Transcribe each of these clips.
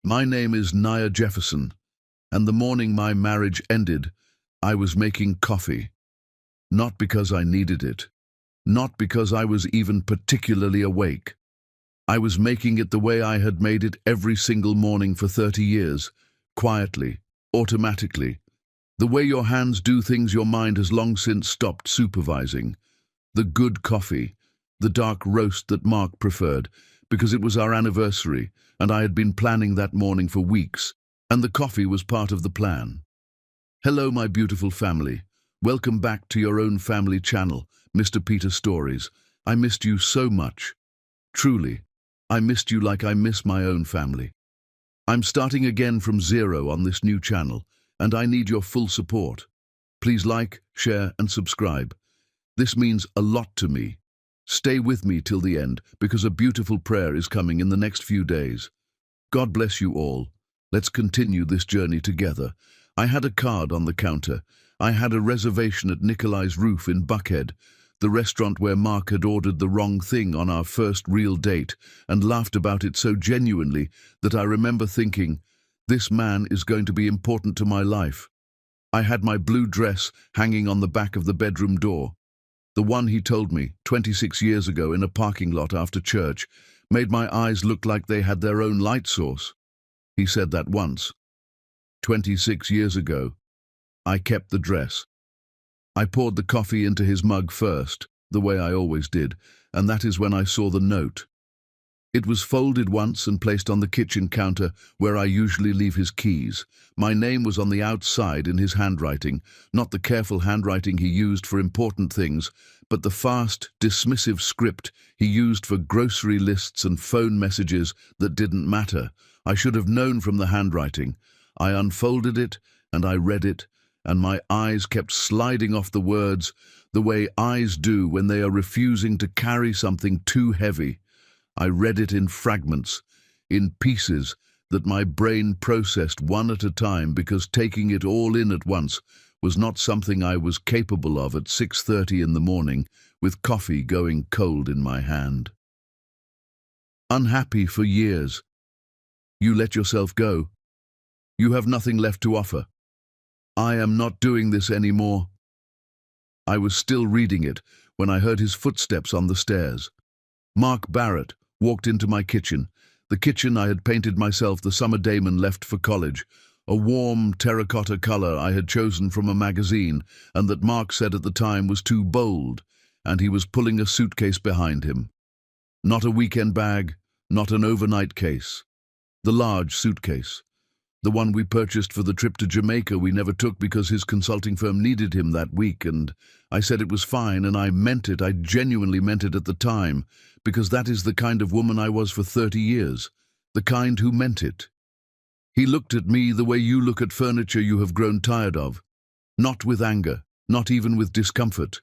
My name is Nia Jefferson, and the morning my marriage ended, I was making coffee. Not because I needed it, not because I was even particularly awake. I was making it the way I had made it every single morning for 30 years, quietly, automatically. The way your hands do things your mind has long since stopped supervising. The good coffee, the dark roast that Mark preferred, because it was our anniversary, and I had been planning that morning for weeks, and the coffee was part of the plan. Hello, my beautiful family. Welcome back to your own family channel, Mr. Peter Stories. I missed you so much. Truly, I missed you like I miss my own family. I'm starting again from zero on this new channel, and I need your full support. Please like, share, and subscribe. This means a lot to me. Stay with me till the end, because a beautiful prayer is coming in the next few days. God bless you all. Let's continue this journey together. I had a card on the counter. I had a reservation at Nikolai's Roof in Buckhead, the restaurant where Mark had ordered the wrong thing on our first real date and laughed about it so genuinely that I remember thinking, this man is going to be important to my life. I had my blue dress hanging on the back of the bedroom door. The one he told me 26 years ago in a parking lot after church made my eyes look like they had their own light source. He said that once. 26 years ago, I kept the dress. I poured the coffee into his mug first, the way I always did, and that is when I saw the note. It was folded once and placed on the kitchen counter where I usually leave his keys. My name was on the outside in his handwriting, not the careful handwriting he used for important things, but the fast, dismissive script he used for grocery lists and phone messages that didn't matter. I should have known from the handwriting. I unfolded it and I read it, and my eyes kept sliding off the words the way eyes do when they are refusing to carry something too heavy. I read it in fragments, in pieces that my brain processed one at a time because taking it all in at once was not something I was capable of at 6:30 in the morning with coffee going cold in my hand. Unhappy for years. You let yourself go. You have nothing left to offer. I am not doing this anymore. I was still reading it when I heard his footsteps on the stairs. Mark Barrett walked into my kitchen, the kitchen I had painted myself the summer Damon left for college, a warm terracotta color I had chosen from a magazine and that Mark said at the time was too bold, and he was pulling a suitcase behind him. Not a weekend bag, not an overnight case. The large suitcase. The one we purchased for the trip to Jamaica we never took because his consulting firm needed him that week, and I said it was fine, and I meant it, I genuinely meant it at the time, because that is the kind of woman I was for 30 years, the kind who meant it. He looked at me the way you look at furniture you have grown tired of, not with anger, not even with discomfort,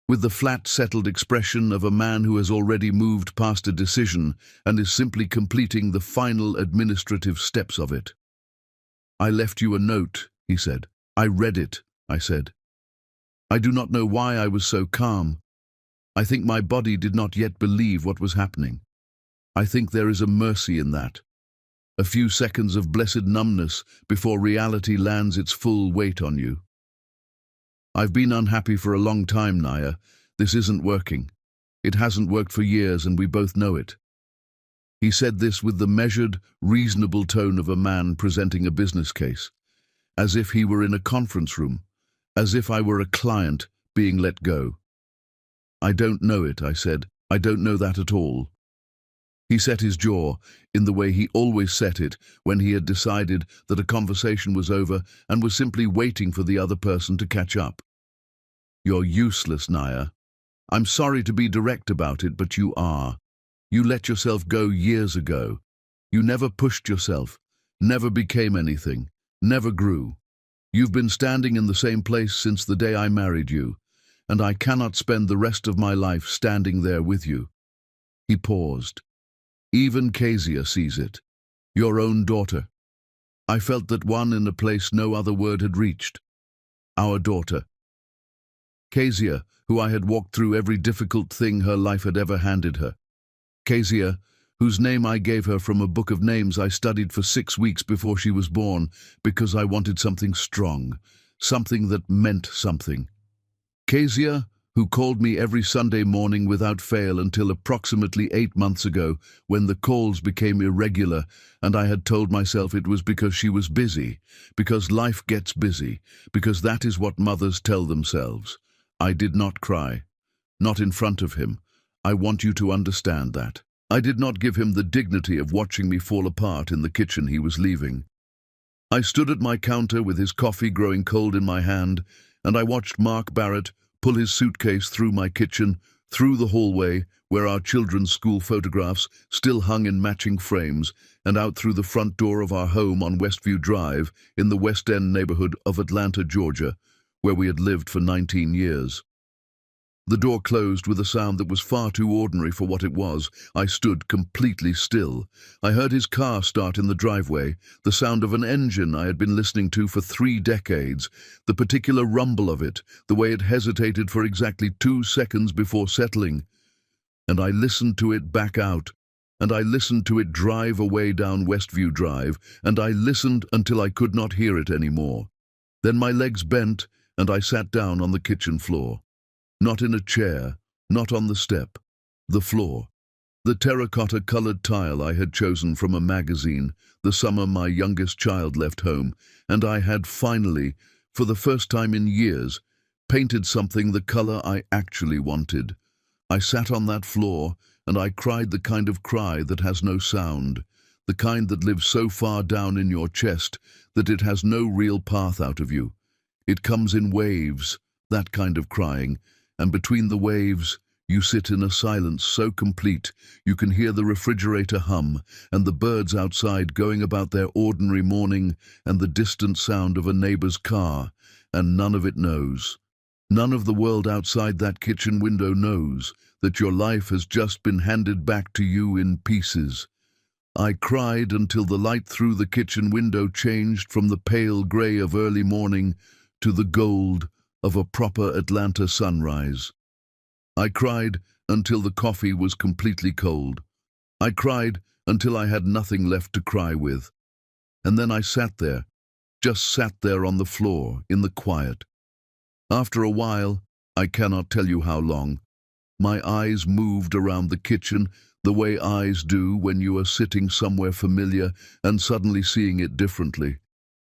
with the flat, settled expression of a man who has already moved past a decision and is simply completing the final administrative steps of it. I left you a note, he said. I read it, I said. I do not know why I was so calm. I think my body did not yet believe what was happening. I think there is a mercy in that. A few seconds of blessed numbness before reality lands its full weight on you. I've been unhappy for a long time, Nia. This isn't working. It hasn't worked for years, and we both know it. He said this with the measured, reasonable tone of a man presenting a business case, as if he were in a conference room, as if I were a client being let go. I don't know it, I said. I don't know that at all. He set his jaw in the way he always set it when he had decided that a conversation was over and was simply waiting for the other person to catch up. You're useless, Nia. I'm sorry to be direct about it, but you are. You let yourself go years ago. You never pushed yourself, never became anything, never grew. You've been standing in the same place since the day I married you, and I cannot spend the rest of my life standing there with you. He paused. Even Kezia sees it. Your own daughter. I felt that one in a place no other word had reached. Our daughter. Kezia, who I had walked through every difficult thing her life had ever handed her. Kezia, whose name I gave her from a book of names I studied for 6 weeks before she was born, because I wanted something strong, something that meant something. Kezia, who called me every Sunday morning without fail until approximately 8 months ago, when the calls became irregular, and I had told myself it was because she was busy, because life gets busy, because that is what mothers tell themselves. I did not cry. Not in front of him. I want you to understand that. I did not give him the dignity of watching me fall apart in the kitchen he was leaving. I stood at my counter with his coffee growing cold in my hand, and I watched Mark Barrett pull his suitcase through my kitchen, through the hallway where our children's school photographs still hung in matching frames, and out through the front door of our home on Westview Drive in the West End neighborhood of Atlanta, Georgia, where we had lived for 19 years. The door closed with a sound that was far too ordinary for what it was. I stood completely still. I heard his car start in the driveway, the sound of an engine I had been listening to for 3 decades, the particular rumble of it, the way it hesitated for exactly 2 seconds before settling. And I listened to it back out, and I listened to it drive away down Westview Drive, and I listened until I could not hear it anymore. Then my legs bent, and I sat down on the kitchen floor. Not in a chair, not on the step, the floor. The terracotta-colored tile I had chosen from a magazine the summer my youngest child left home, and I had finally, for the first time in years, painted something the color I actually wanted. I sat on that floor, and I cried the kind of cry that has no sound, the kind that lives so far down in your chest that it has no real path out of you. It comes in waves, that kind of crying, and between the waves, you sit in a silence so complete you can hear the refrigerator hum and the birds outside going about their ordinary morning and the distant sound of a neighbor's car, and none of it knows. None of the world outside that kitchen window knows that your life has just been handed back to you in pieces. I cried until the light through the kitchen window changed from the pale gray of early morning to the gold of a proper Atlanta sunrise. I cried until the coffee was completely cold. I cried until I had nothing left to cry with. And then I sat there, just sat there on the floor in the quiet. After a while, I cannot tell you how long, my eyes moved around the kitchen the way eyes do when you are sitting somewhere familiar and suddenly seeing it differently.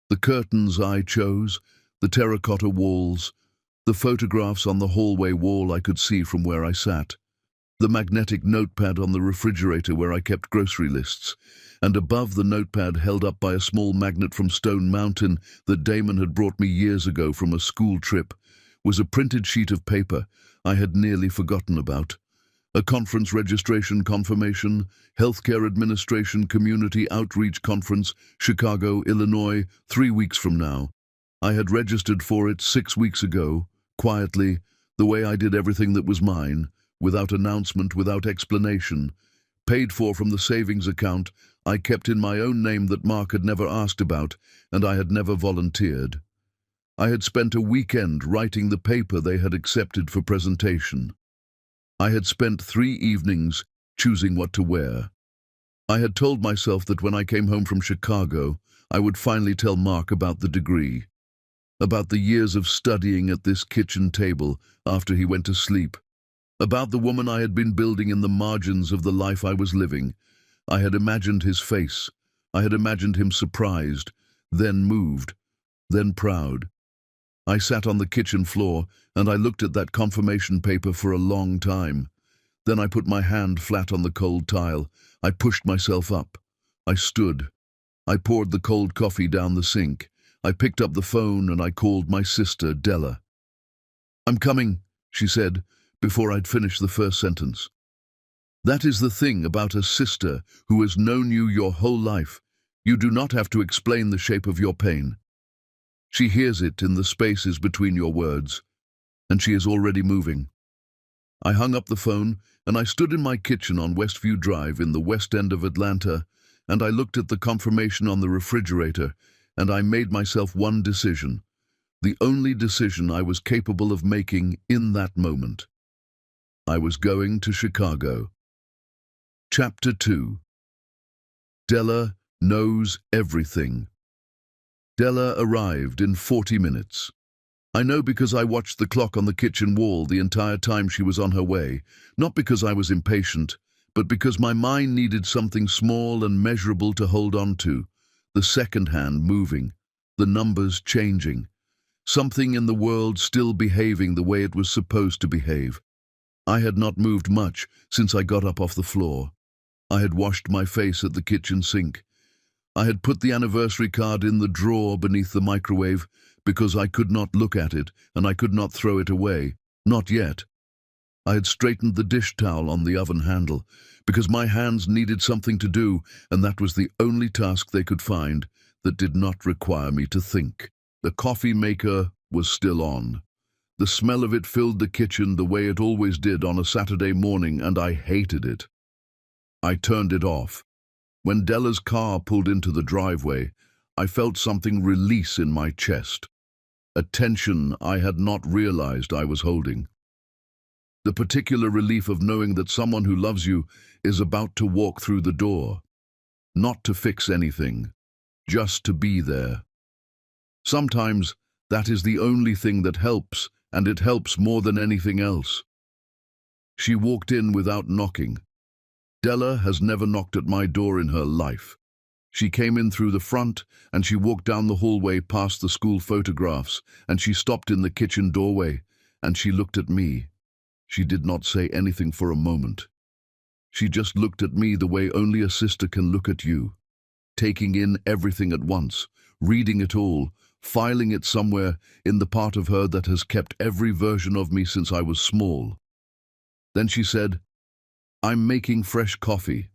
The curtains I chose, the terracotta walls, the photographs on the hallway wall I could see from where I sat, the magnetic notepad on the refrigerator where I kept grocery lists, and above the notepad held up by a small magnet from Stone Mountain that Damon had brought me years ago from a school trip, was a printed sheet of paper I had nearly forgotten about. A conference registration confirmation, Healthcare Administration Community Outreach Conference, Chicago, Illinois, 3 weeks from now. I had registered for it 6 weeks ago, quietly, the way I did everything that was mine, without announcement, without explanation, paid for from the savings account I kept in my own name that Mark had never asked about, and I had never volunteered. I had spent a weekend writing the paper they had accepted for presentation. I had spent 3 evenings choosing what to wear. I had told myself that when I came home from Chicago, I would finally tell Mark about the degree, about the years of studying at this kitchen table after he went to sleep, about the woman I had been building in the margins of the life I was living. I had imagined his face. I had imagined him surprised, then moved, then proud. I sat on the kitchen floor and I looked at that confirmation paper for a long time. Then I put my hand flat on the cold tile. I pushed myself up. I stood. I poured the cold coffee down the sink. I picked up the phone and I called my sister, Della. "I'm coming," she said, before I'd finished the first sentence. That is the thing about a sister who has known you your whole life. You do not have to explain the shape of your pain. She hears it in the spaces between your words, and she is already moving. I hung up the phone and I stood in my kitchen on Westview Drive in the West End of Atlanta, and I looked at the confirmation on the refrigerator, and I made myself one decision, the only decision I was capable of making in that moment. I was going to Chicago. Chapter 2. Della knows everything. Della arrived in 40 minutes. I know because I watched the clock on the kitchen wall the entire time she was on her way, not because I was impatient, but because my mind needed something small and measurable to hold on to, the second hand moving, the numbers changing, something in the world still behaving the way it was supposed to behave. I had not moved much since I got up off the floor. I had washed my face at the kitchen sink. I had put the anniversary card in the drawer beneath the microwave because I could not look at it and I could not throw it away. Not yet. I had straightened the dish towel on the oven handle because my hands needed something to do, and that was the only task they could find that did not require me to think. The coffee maker was still on. The smell of it filled the kitchen the way it always did on a Saturday morning, and I hated it. I turned it off. When Della's car pulled into the driveway, I felt something release in my chest, a tension I had not realized I was holding. The particular relief of knowing that someone who loves you is about to walk through the door, not to fix anything, just to be there. Sometimes that is the only thing that helps, and it helps more than anything else. She walked in without knocking. Della has never knocked at my door in her life. She came in through the front, and she walked down the hallway past the school photographs, and she stopped in the kitchen doorway, and she looked at me. She did not say anything for a moment. She just looked at me the way only a sister can look at you, taking in everything at once, reading it all, filing it somewhere in the part of her that has kept every version of me since I was small. Then she said, "I'm making fresh coffee."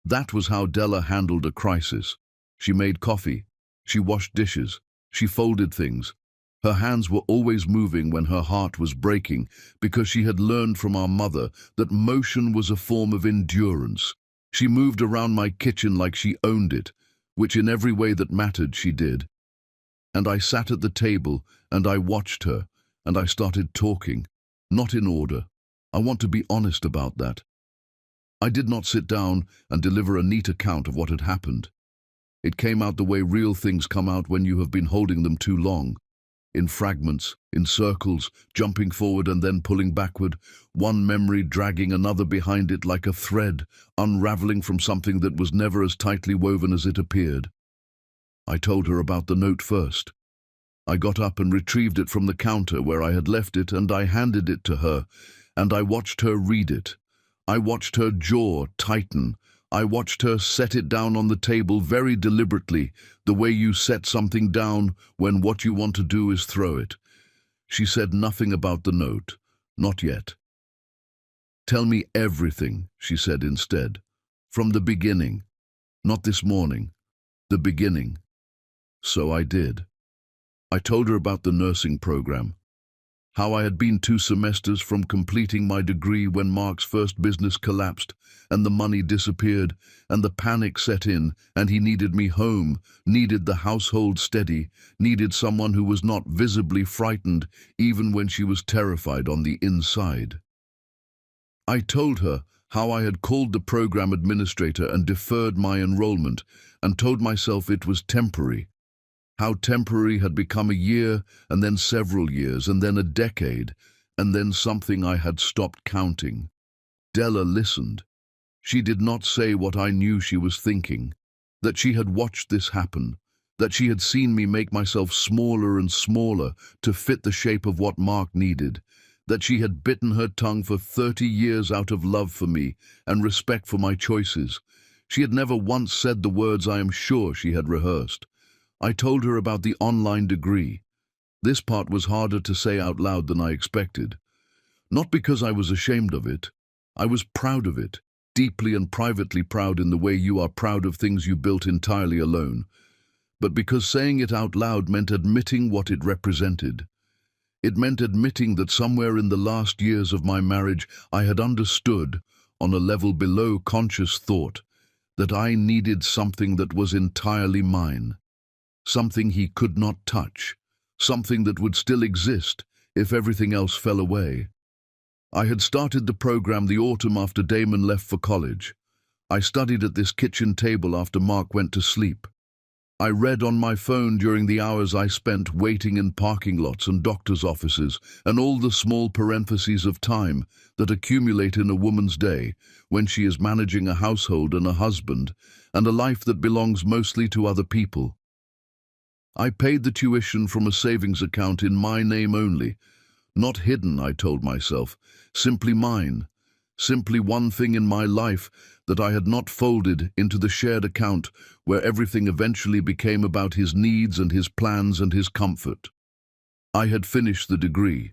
That was how Della handled a crisis. She made coffee. She washed dishes. She folded things. Her hands were always moving when her heart was breaking because she had learned from our mother that motion was a form of endurance. She moved around my kitchen like she owned it, which in every way that mattered she did. And I sat at the table and I watched her and I started talking, not in order. I want to be honest about that. I did not sit down and deliver a neat account of what had happened. It came out the way real things come out when you have been holding them too long. In fragments, in circles, jumping forward and then pulling backward, one memory dragging another behind it like a thread, unraveling from something that was never as tightly woven as it appeared. I told her about the note first. I got up and retrieved it from the counter where I had left it, and I handed it to her, and I watched her read it. I watched her jaw tighten. I watched her set it down on the table very deliberately, the way you set something down when what you want to do is throw it. She said nothing about the note, not yet. "Tell me everything," she said instead. "From the beginning. Not this morning. The beginning." So I did. I told her about the nursing program. How I had been 2 semesters from completing my degree when Mark's first business collapsed, and the money disappeared, and the panic set in, and he needed me home, needed the household steady, needed someone who was not visibly frightened, even when she was terrified on the inside. I told her how I had called the program administrator and deferred my enrollment, and told myself it was temporary. How temporary had become a year, and then several years, and then a decade, and then something I had stopped counting. Della listened. She did not say what I knew she was thinking, that she had watched this happen, that she had seen me make myself smaller and smaller to fit the shape of what Mark needed, that she had bitten her tongue for 30 years out of love for me and respect for my choices. She had never once said the words I am sure she had rehearsed. I told her about the online degree. This part was harder to say out loud than I expected. Not because I was ashamed of it. I was proud of it, deeply and privately proud in the way you are proud of things you built entirely alone. But because saying it out loud meant admitting what it represented. It meant admitting that somewhere in the last years of my marriage I had understood, on a level below conscious thought, that I needed something that was entirely mine. Something he could not touch, something that would still exist if everything else fell away. I had started the program the autumn after Damon left for college. I studied at this kitchen table after Mark went to sleep. I read on my phone during the hours I spent waiting in parking lots and doctors' offices, and all the small parentheses of time that accumulate in a woman's day when she is managing a household and a husband and a life that belongs mostly to other people. I paid the tuition from a savings account in my name only. Not hidden, I told myself, simply mine. Simply one thing in my life that I had not folded into the shared account where everything eventually became about his needs and his plans and his comfort. I had finished the degree.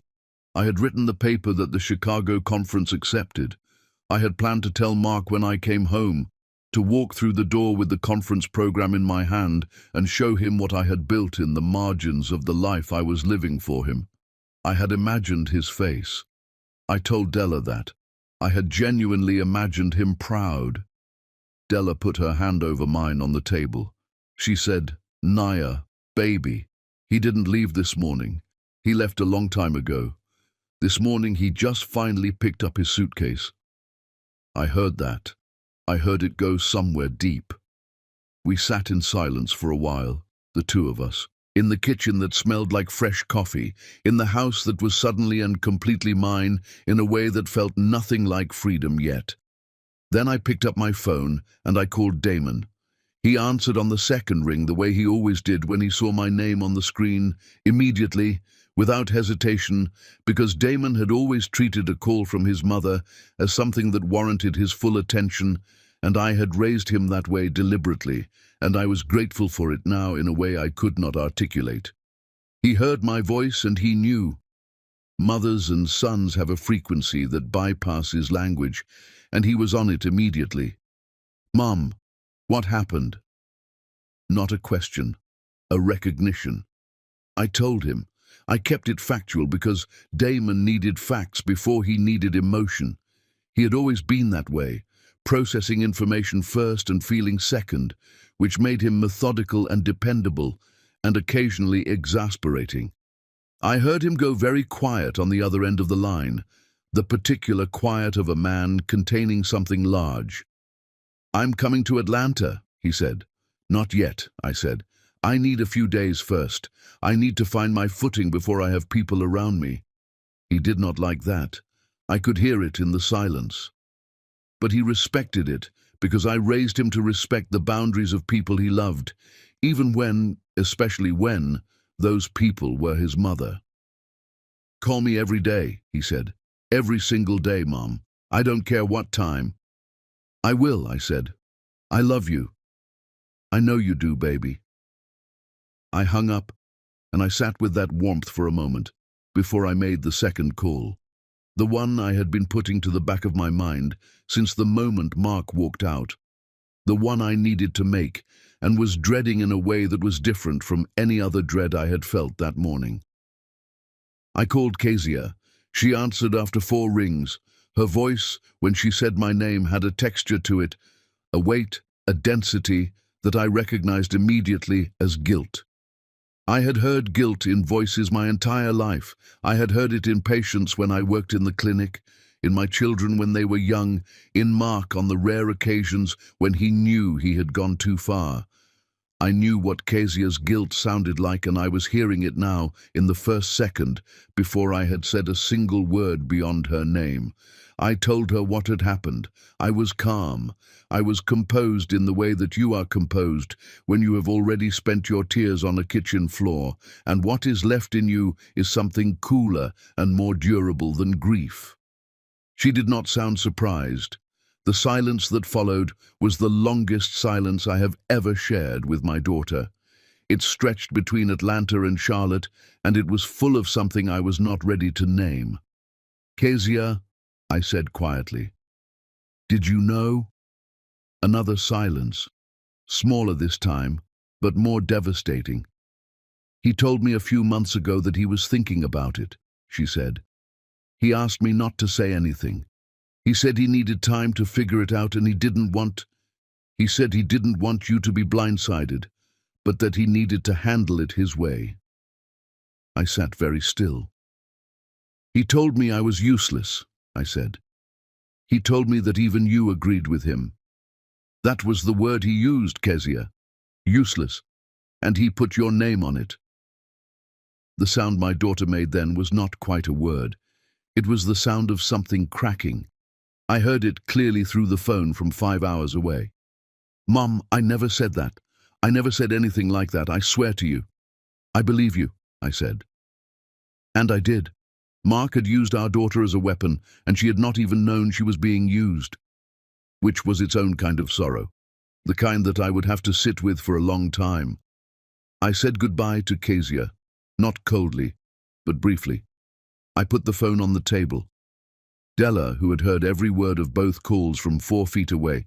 I had written the paper that the Chicago conference accepted. I had planned to tell Mark when I came home, to walk through the door with the conference program in my hand and show him what I had built in the margins of the life I was living for him. I had imagined his face. I told Della that. I had genuinely imagined him proud. Della put her hand over mine on the table. She said, "Naya, baby, he didn't leave this morning. He left a long time ago. This morning he just finally picked up his suitcase." I heard that. I heard it go somewhere deep. We sat in silence for a while, the two of us, in the kitchen that smelled like fresh coffee, in the house that was suddenly and completely mine in a way that felt nothing like freedom yet. Then I picked up my phone and I called Damon. He answered on the second ring the way he always did when he saw my name on the screen, immediately, without hesitation, because Damon had always treated a call from his mother as something that warranted his full attention, and I had raised him that way deliberately, and I was grateful for it now in a way I could not articulate. He heard my voice and he knew. Mothers and sons have a frequency that bypasses language, and he was on it immediately. "Mom, what happened?" Not a question, a recognition. I told him. I kept it factual because Damon needed facts before he needed emotion. He had always been that way, processing information first and feeling second, which made him methodical and dependable, and occasionally exasperating. I heard him go very quiet on the other end of the line, the particular quiet of a man containing something large. "I'm coming to Atlanta," he said. "Not yet," I said. "I need a few days first. I need to find my footing before I have people around me." He did not like that. I could hear it in the silence. But he respected it, because I raised him to respect the boundaries of people he loved, even when, especially when, those people were his mother. "Call me every day," he said. "Every single day, Mom. I don't care what time." "I will," I said. "I love you." "I know you do, baby." I hung up, and I sat with that warmth for a moment, before I made the second call. The one I had been putting to the back of my mind since the moment Mark walked out. The one I needed to make, and was dreading in a way that was different from any other dread I had felt that morning. I called Kezia. She answered after 4 rings. Her voice, when she said my name, had a texture to it, a weight, a density that I recognized immediately as guilt. I had heard guilt in voices my entire life. I had heard it in patients when I worked in the clinic, in my children when they were young, in Mark on the rare occasions when he knew he had gone too far. I knew what Kezia's guilt sounded like, and I was hearing it now in the first second before I had said a single word beyond her name. I told her what had happened. I was calm. I was composed in the way that you are composed when you have already spent your tears on a kitchen floor, and what is left in you is something cooler and more durable than grief. She did not sound surprised. The silence that followed was the longest silence I have ever shared with my daughter. It stretched between Atlanta and Charlotte, and it was full of something I was not ready to name. "Kezia," I said quietly, "did you know?" Another silence, smaller this time, but more devastating. "He told me a few months ago that he was thinking about it," she said. "He asked me not to say anything. He said he needed time to figure it out, and he said he didn't want you to be blindsided, but that he needed to handle it his way." I sat very still. "He told me I was useless," I said. He told me that even you agreed with him. That was the word he used, Kezia. Useless. And he put your name on it. The sound my daughter made then was not quite a word. It was the sound of something cracking. I heard it clearly through the phone from 5 hours away. Mom, I never said that. I never said anything like that, I swear to you. I believe you, I said. And I did. Mark had used our daughter as a weapon, and she had not even known she was being used. Which was its own kind of sorrow. The kind that I would have to sit with for a long time. I said goodbye to Kezia, not coldly, but briefly. I put the phone on the table. Della, who had heard every word of both calls from 4 feet away,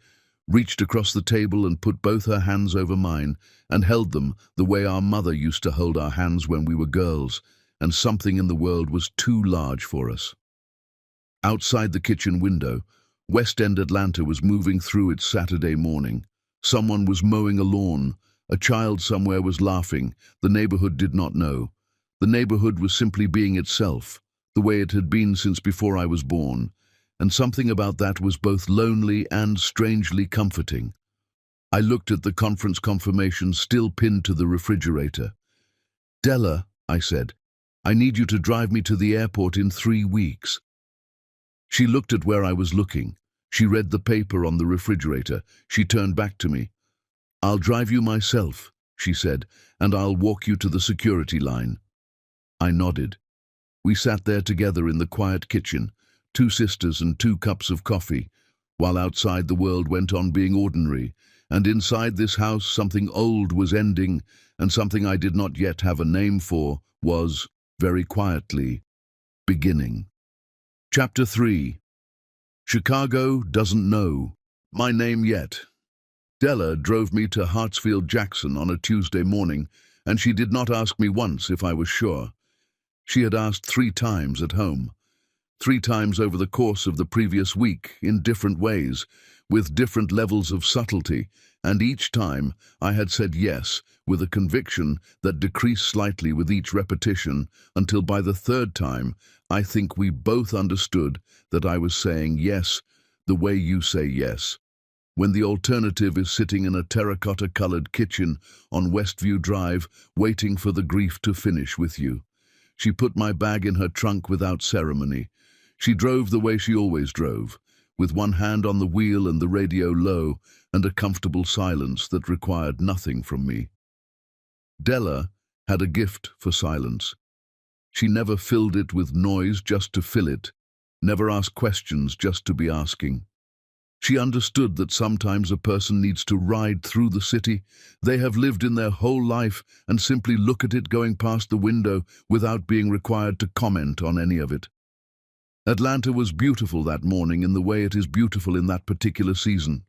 reached across the table and put both her hands over mine and held them the way our mother used to hold our hands when we were girls, and something in the world was too large for us. Outside the kitchen window, West End Atlanta was moving through its Saturday morning. Someone was mowing a lawn. A child somewhere was laughing. The neighborhood did not know. The neighborhood was simply being itself, the way it had been since before I was born, and something about that was both lonely and strangely comforting. I looked at the conference confirmation still pinned to the refrigerator. Della, I said, I need you to drive me to the airport in 3 weeks. She looked at where I was looking. She read the paper on the refrigerator. She turned back to me. I'll drive you myself, she said, and I'll walk you to the security line. I nodded. We sat there together in the quiet kitchen, 2 sisters and 2 cups of coffee, while outside the world went on being ordinary, and inside this house something old was ending, and something I did not yet have a name for was, very quietly, beginning. Chapter 3. Chicago doesn't know my name yet. Della drove me to Hartsfield-Jackson on a Tuesday morning, and she did not ask me once if I was sure. She had asked 3 times at home, 3 times over the course of the previous week, in different ways, with different levels of subtlety, and each time I had said yes, with a conviction that decreased slightly with each repetition, until by the 3rd time, I think we both understood that I was saying yes, the way you say yes, when the alternative is sitting in a terracotta-colored kitchen on Westview Drive, waiting for the grief to finish with you. She put my bag in her trunk without ceremony. She drove the way she always drove, with one hand on the wheel and the radio low, and a comfortable silence that required nothing from me. Della had a gift for silence. She never filled it with noise just to fill it, never asked questions just to be asking. She understood that sometimes a person needs to ride through the city they have lived in their whole life and simply look at it going past the window without being required to comment on any of it. Atlanta was beautiful that morning in the way it is beautiful in that particular season.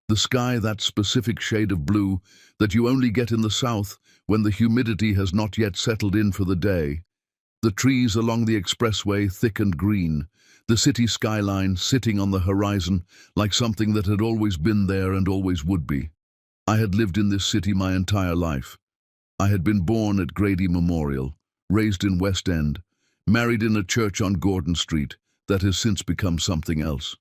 The sky, that specific shade of blue that you only get in the south when the humidity has not yet settled in for the day. The trees along the expressway thick and green, the city skyline sitting on the horizon like something that had always been there and always would be. I had lived in this city my entire life. I had been born at Grady Memorial, raised in West End, married in a church on Gordon Street that has since become something else.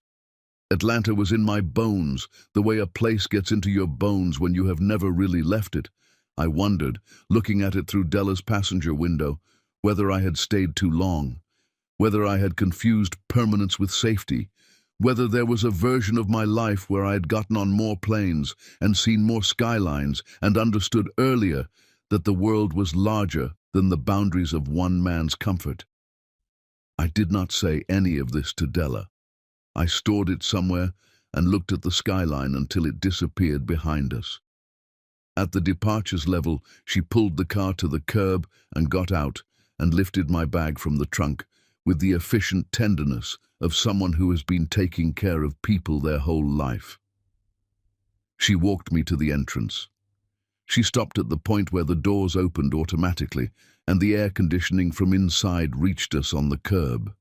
Atlanta was in my bones, the way a place gets into your bones when you have never really left it. I wondered, looking at it through Della's passenger window, whether I had stayed too long, whether I had confused permanence with safety, whether there was a version of my life where I had gotten on more planes and seen more skylines and understood earlier that the world was larger than the boundaries of one man's comfort. I did not say any of this to Della. I stored it somewhere and looked at the skyline until it disappeared behind us. At the departures level, she pulled the car to the curb and got out and lifted my bag from the trunk with the efficient tenderness of someone who has been taking care of people their whole life. She walked me to the entrance. She stopped at the point where the doors opened automatically and the air conditioning from inside reached us on the curb.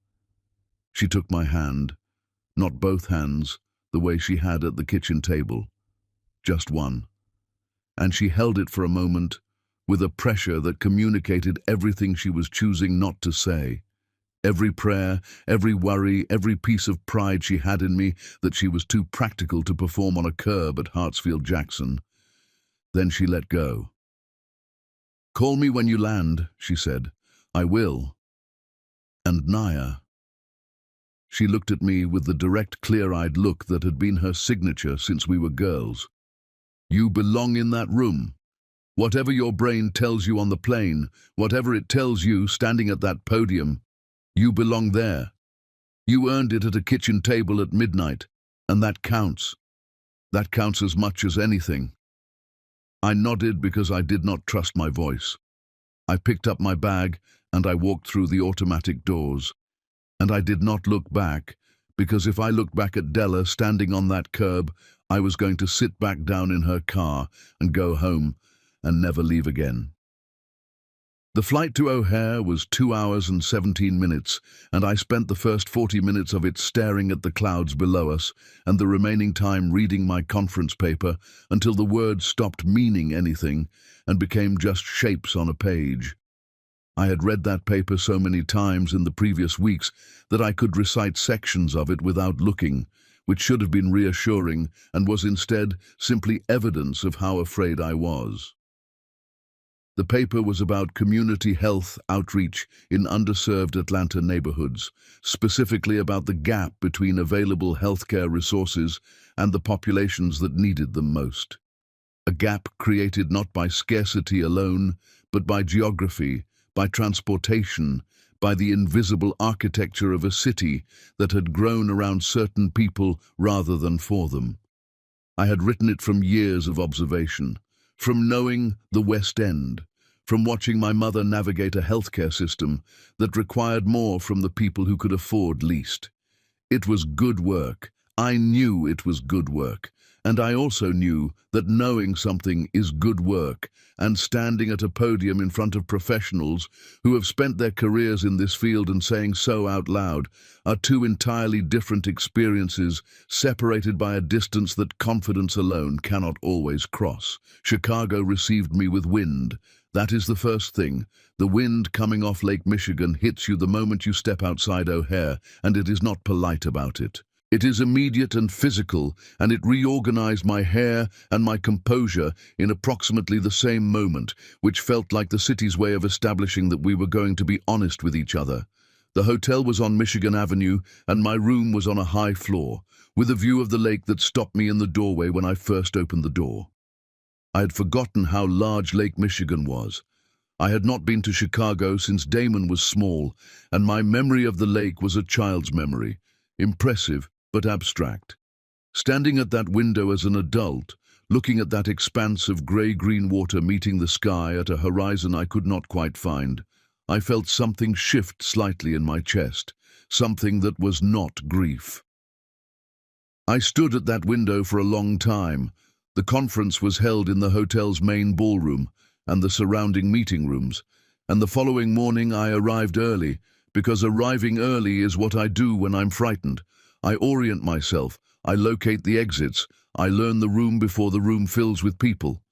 She took my hand, not both hands, the way she had at the kitchen table, just one, and she held it for a moment with a pressure that communicated everything she was choosing not to say. Every prayer, every worry, every piece of pride she had in me that she was too practical to perform on a curb at Hartsfield-Jackson. Then she let go. "Call me when you land," she said. "I will." "And Naya." She looked at me with the direct, clear-eyed look that had been her signature since we were girls. "You belong in that room. Whatever your brain tells you on the plane, whatever it tells you standing at that podium, you belong there. You earned it at a kitchen table at midnight, and that counts. That counts as much as anything." I nodded because I did not trust my voice. I picked up my bag and I walked through the automatic doors. And I did not look back, because if I looked back at Della standing on that curb, I was going to sit back down in her car and go home and never leave again. The flight to O'Hare was 2 hours and 17 minutes, and I spent the first 40 minutes of it staring at the clouds below us, and the remaining time reading my conference paper until the words stopped meaning anything and became just shapes on a page. I had read that paper so many times in the previous weeks that I could recite sections of it without looking, which should have been reassuring and was instead simply evidence of how afraid I was. The paper was about community health outreach in underserved Atlanta neighborhoods, specifically about the gap between available healthcare resources and the populations that needed them most. A gap created not by scarcity alone, but by geography, by transportation, by the invisible architecture of a city that had grown around certain people rather than for them. I had written it from years of observation, from knowing the West End, from watching my mother navigate a healthcare system that required more from the people who could afford least. It was good work. I knew it was good work. And I also knew that knowing something is good work, and standing at a podium in front of professionals who have spent their careers in this field and saying so out loud are two entirely different experiences, separated by a distance that confidence alone cannot always cross. Chicago received me with wind. That is the first thing. The wind coming off Lake Michigan hits you the moment you step outside O'Hare, and it is not polite about it. It is immediate and physical, and it reorganized my hair and my composure in approximately the same moment, which felt like the city's way of establishing that we were going to be honest with each other. The hotel was on Michigan Avenue, and my room was on a high floor, with a view of the lake that stopped me in the doorway when I first opened the door. I had forgotten how large Lake Michigan was. I had not been to Chicago since Damon was small, and my memory of the lake was a child's memory, impressive but abstract. Standing at that window as an adult, looking at that expanse of grey-green water meeting the sky at a horizon I could not quite find, I felt something shift slightly in my chest, something that was not grief. I stood at that window for a long time. The conference was held in the hotel's main ballroom and the surrounding meeting rooms, and the following morning I arrived early, because arriving early is what I do when I'm frightened. I orient myself, I locate the exits, I learn the room before the room fills with people.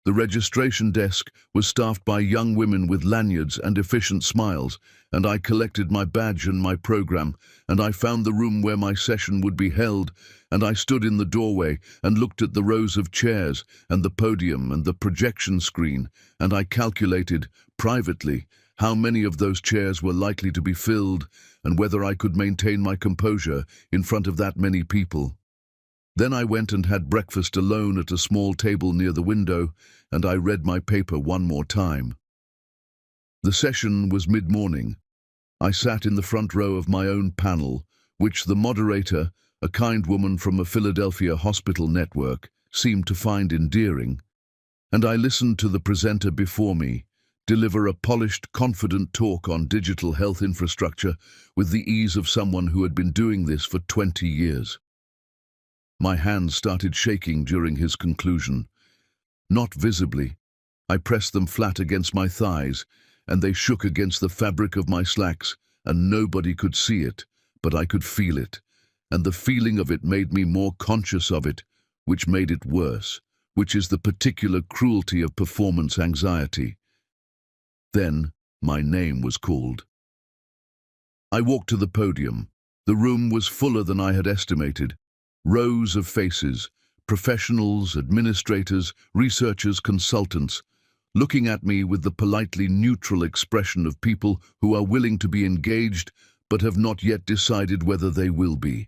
The registration desk was staffed by young women with lanyards and efficient smiles, and I collected my badge and my program, and I found the room where my session would be held, and I stood in the doorway and looked at the rows of chairs and the podium and the projection screen, and I calculated, privately, how many of those chairs were likely to be filled and whether I could maintain my composure in front of that many people. Then I went and had breakfast alone at a small table near the window, and I read my paper one more time. The session was mid-morning. I sat in the front row of my own panel, which the moderator, a kind woman from a Philadelphia hospital network, seemed to find endearing, and I listened to the presenter before me deliver a polished, confident talk on digital health infrastructure with the ease of someone who had been doing this for 20 years. My hands started shaking during his conclusion. Not visibly. I pressed them flat against my thighs, and they shook against the fabric of my slacks, and nobody could see it, but I could feel it, and the feeling of it made me more conscious of it, which made it worse, which is the particular cruelty of performance anxiety. Then my name was called. I walked to the podium. The room was fuller than I had estimated. Rows of faces, professionals, administrators, researchers, consultants, looking at me with the politely neutral expression of people who are willing to be engaged but have not yet decided whether they will be.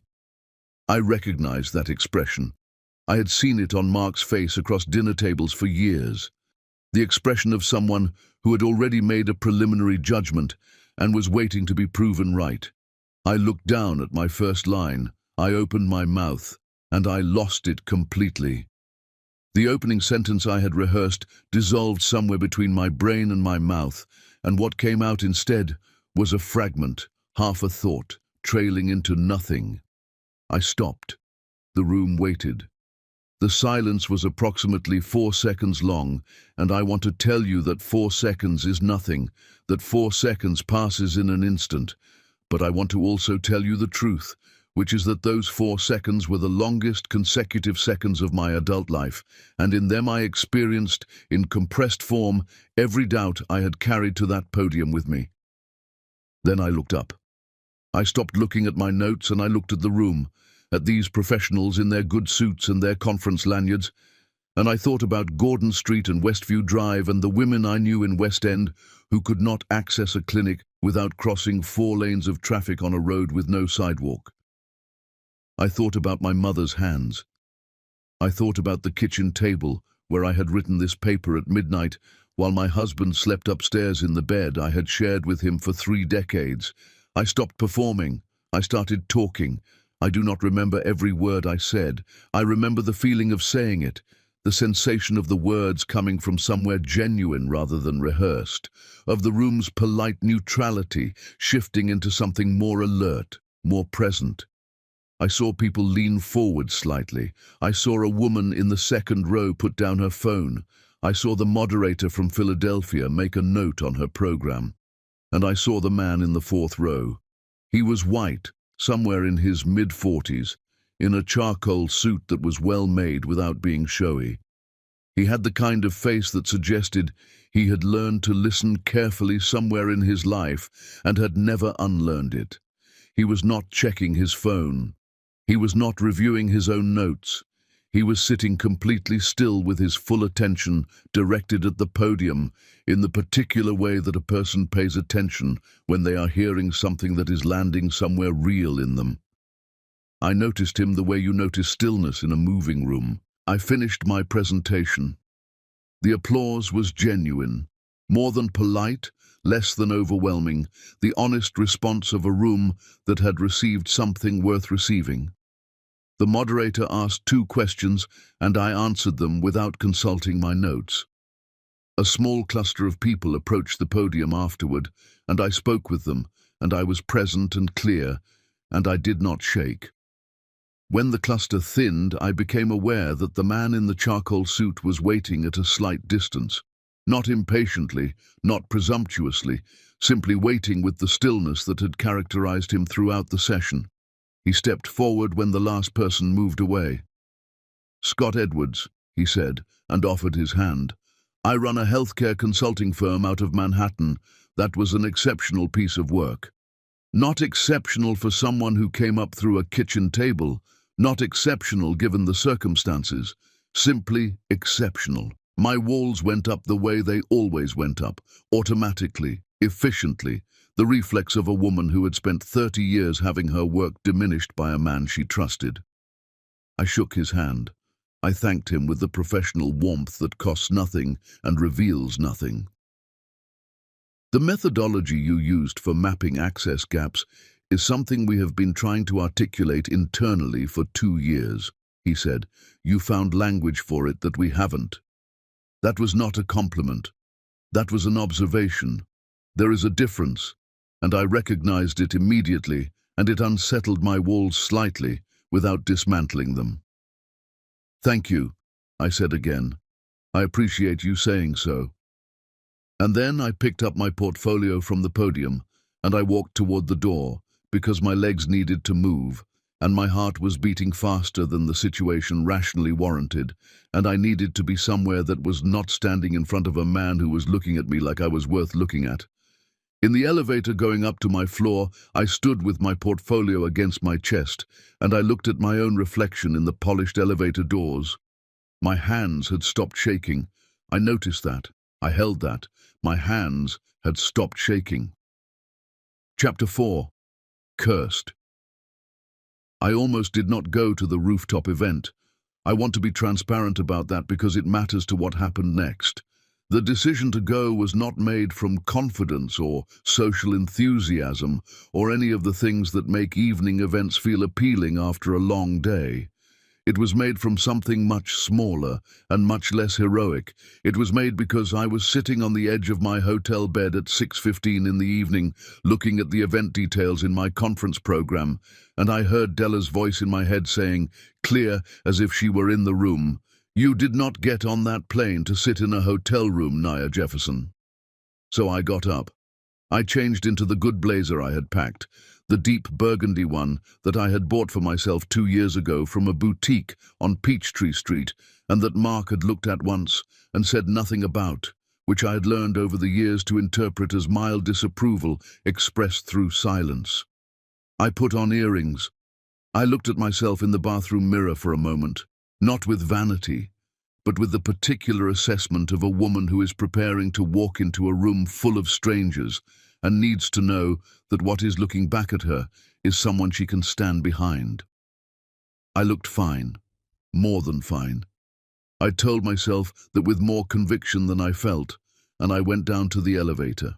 I recognized that expression. I had seen it on Mark's face across dinner tables for years. The expression of someone who had already made a preliminary judgment and was waiting to be proven right. I looked down at my first line, I opened my mouth, and I lost it completely. The opening sentence I had rehearsed dissolved somewhere between my brain and my mouth, and what came out instead was a fragment, half a thought, trailing into nothing. I stopped. The room waited. The silence was approximately 4 seconds long, and I want to tell you that 4 seconds is nothing, that 4 seconds passes in an instant. But I want to also tell you the truth, which is that those 4 seconds were the longest consecutive seconds of my adult life, and in them I experienced, in compressed form, every doubt I had carried to that podium with me. Then I looked up. I stopped looking at my notes and I looked at the room, at these professionals in their good suits and their conference lanyards, and I thought about Gordon Street and Westview Drive and the women I knew in West End who could not access a clinic without crossing 4 lanes of traffic on a road with no sidewalk. I thought about my mother's hands. I thought about the kitchen table where I had written this paper at midnight while my husband slept upstairs in the bed I had shared with him for 3 decades. I stopped performing. I started talking. I do not remember every word I said. I remember the feeling of saying it, the sensation of the words coming from somewhere genuine rather than rehearsed, of the room's polite neutrality shifting into something more alert, more present. I saw people lean forward slightly. I saw a woman in the second row put down her phone. I saw the moderator from Philadelphia make a note on her program. And I saw the man in the 4th row. He was white, somewhere in his mid-40s, in a charcoal suit that was well made without being showy. He had the kind of face that suggested he had learned to listen carefully somewhere in his life and had never unlearned it. He was not checking his phone. He was not reviewing his own notes. He was sitting completely still with his full attention directed at the podium in the particular way that a person pays attention when they are hearing something that is landing somewhere real in them. I noticed him the way you notice stillness in a moving room. I finished my presentation. The applause was genuine, more than polite, less than overwhelming, the honest response of a room that had received something worth receiving. The moderator asked 2 questions, and I answered them without consulting my notes. A small cluster of people approached the podium afterward, and I spoke with them, and I was present and clear, and I did not shake. When the cluster thinned, I became aware that the man in the charcoal suit was waiting at a slight distance. Not impatiently, not presumptuously, simply waiting with the stillness that had characterized him throughout the session. He stepped forward when the last person moved away. "Scott Edwards," he said, and offered his hand. "I run a healthcare consulting firm out of Manhattan. That was an exceptional piece of work. Not exceptional for someone who came up through a kitchen table, not exceptional given the circumstances, simply exceptional. My walls went up the way they always went up, automatically, efficiently, the reflex of a woman who had spent 30 years having her work diminished by a man she trusted." I shook his hand. I thanked him with the professional warmth that costs nothing and reveals nothing. "The methodology you used for mapping access gaps is something we have been trying to articulate internally for 2 years, he said. "You found language for it that we haven't." That was not a compliment. That was an observation. There is a difference, and I recognized it immediately, and it unsettled my walls slightly without dismantling them. "Thank you," I said again. "I appreciate you saying so." And then I picked up my portfolio from the podium, and I walked toward the door, because my legs needed to move, and my heart was beating faster than the situation rationally warranted, and I needed to be somewhere that was not standing in front of a man who was looking at me like I was worth looking at. In the elevator going up to my floor, I stood with my portfolio against my chest, and I looked at my own reflection in the polished elevator doors. My hands had stopped shaking. I noticed that. I held that. My hands had stopped shaking. Chapter 4. Cursed. I almost did not go to the rooftop event. I want to be transparent about that because it matters to what happened next. The decision to go was not made from confidence or social enthusiasm or any of the things that make evening events feel appealing after a long day. It was made from something much smaller and much less heroic. It was made because I was sitting on the edge of my hotel bed at 6:15 in the evening, looking at the event details in my conference program, and I heard Della's voice in my head saying, clear as if she were in the room, "You did not get on that plane to sit in a hotel room, Nia Jefferson." So I got up. I changed into the good blazer I had packed, the deep burgundy one that I had bought for myself 2 years ago from a boutique on Peachtree Street and that Mark had looked at once and said nothing about, which I had learned over the years to interpret as mild disapproval expressed through silence. I put on earrings. I looked at myself in the bathroom mirror for a moment, not with vanity, but with the particular assessment of a woman who is preparing to walk into a room full of strangers and needs to know that what is looking back at her is someone she can stand behind. I looked fine, more than fine. I told myself that with more conviction than I felt, and I went down to the elevator.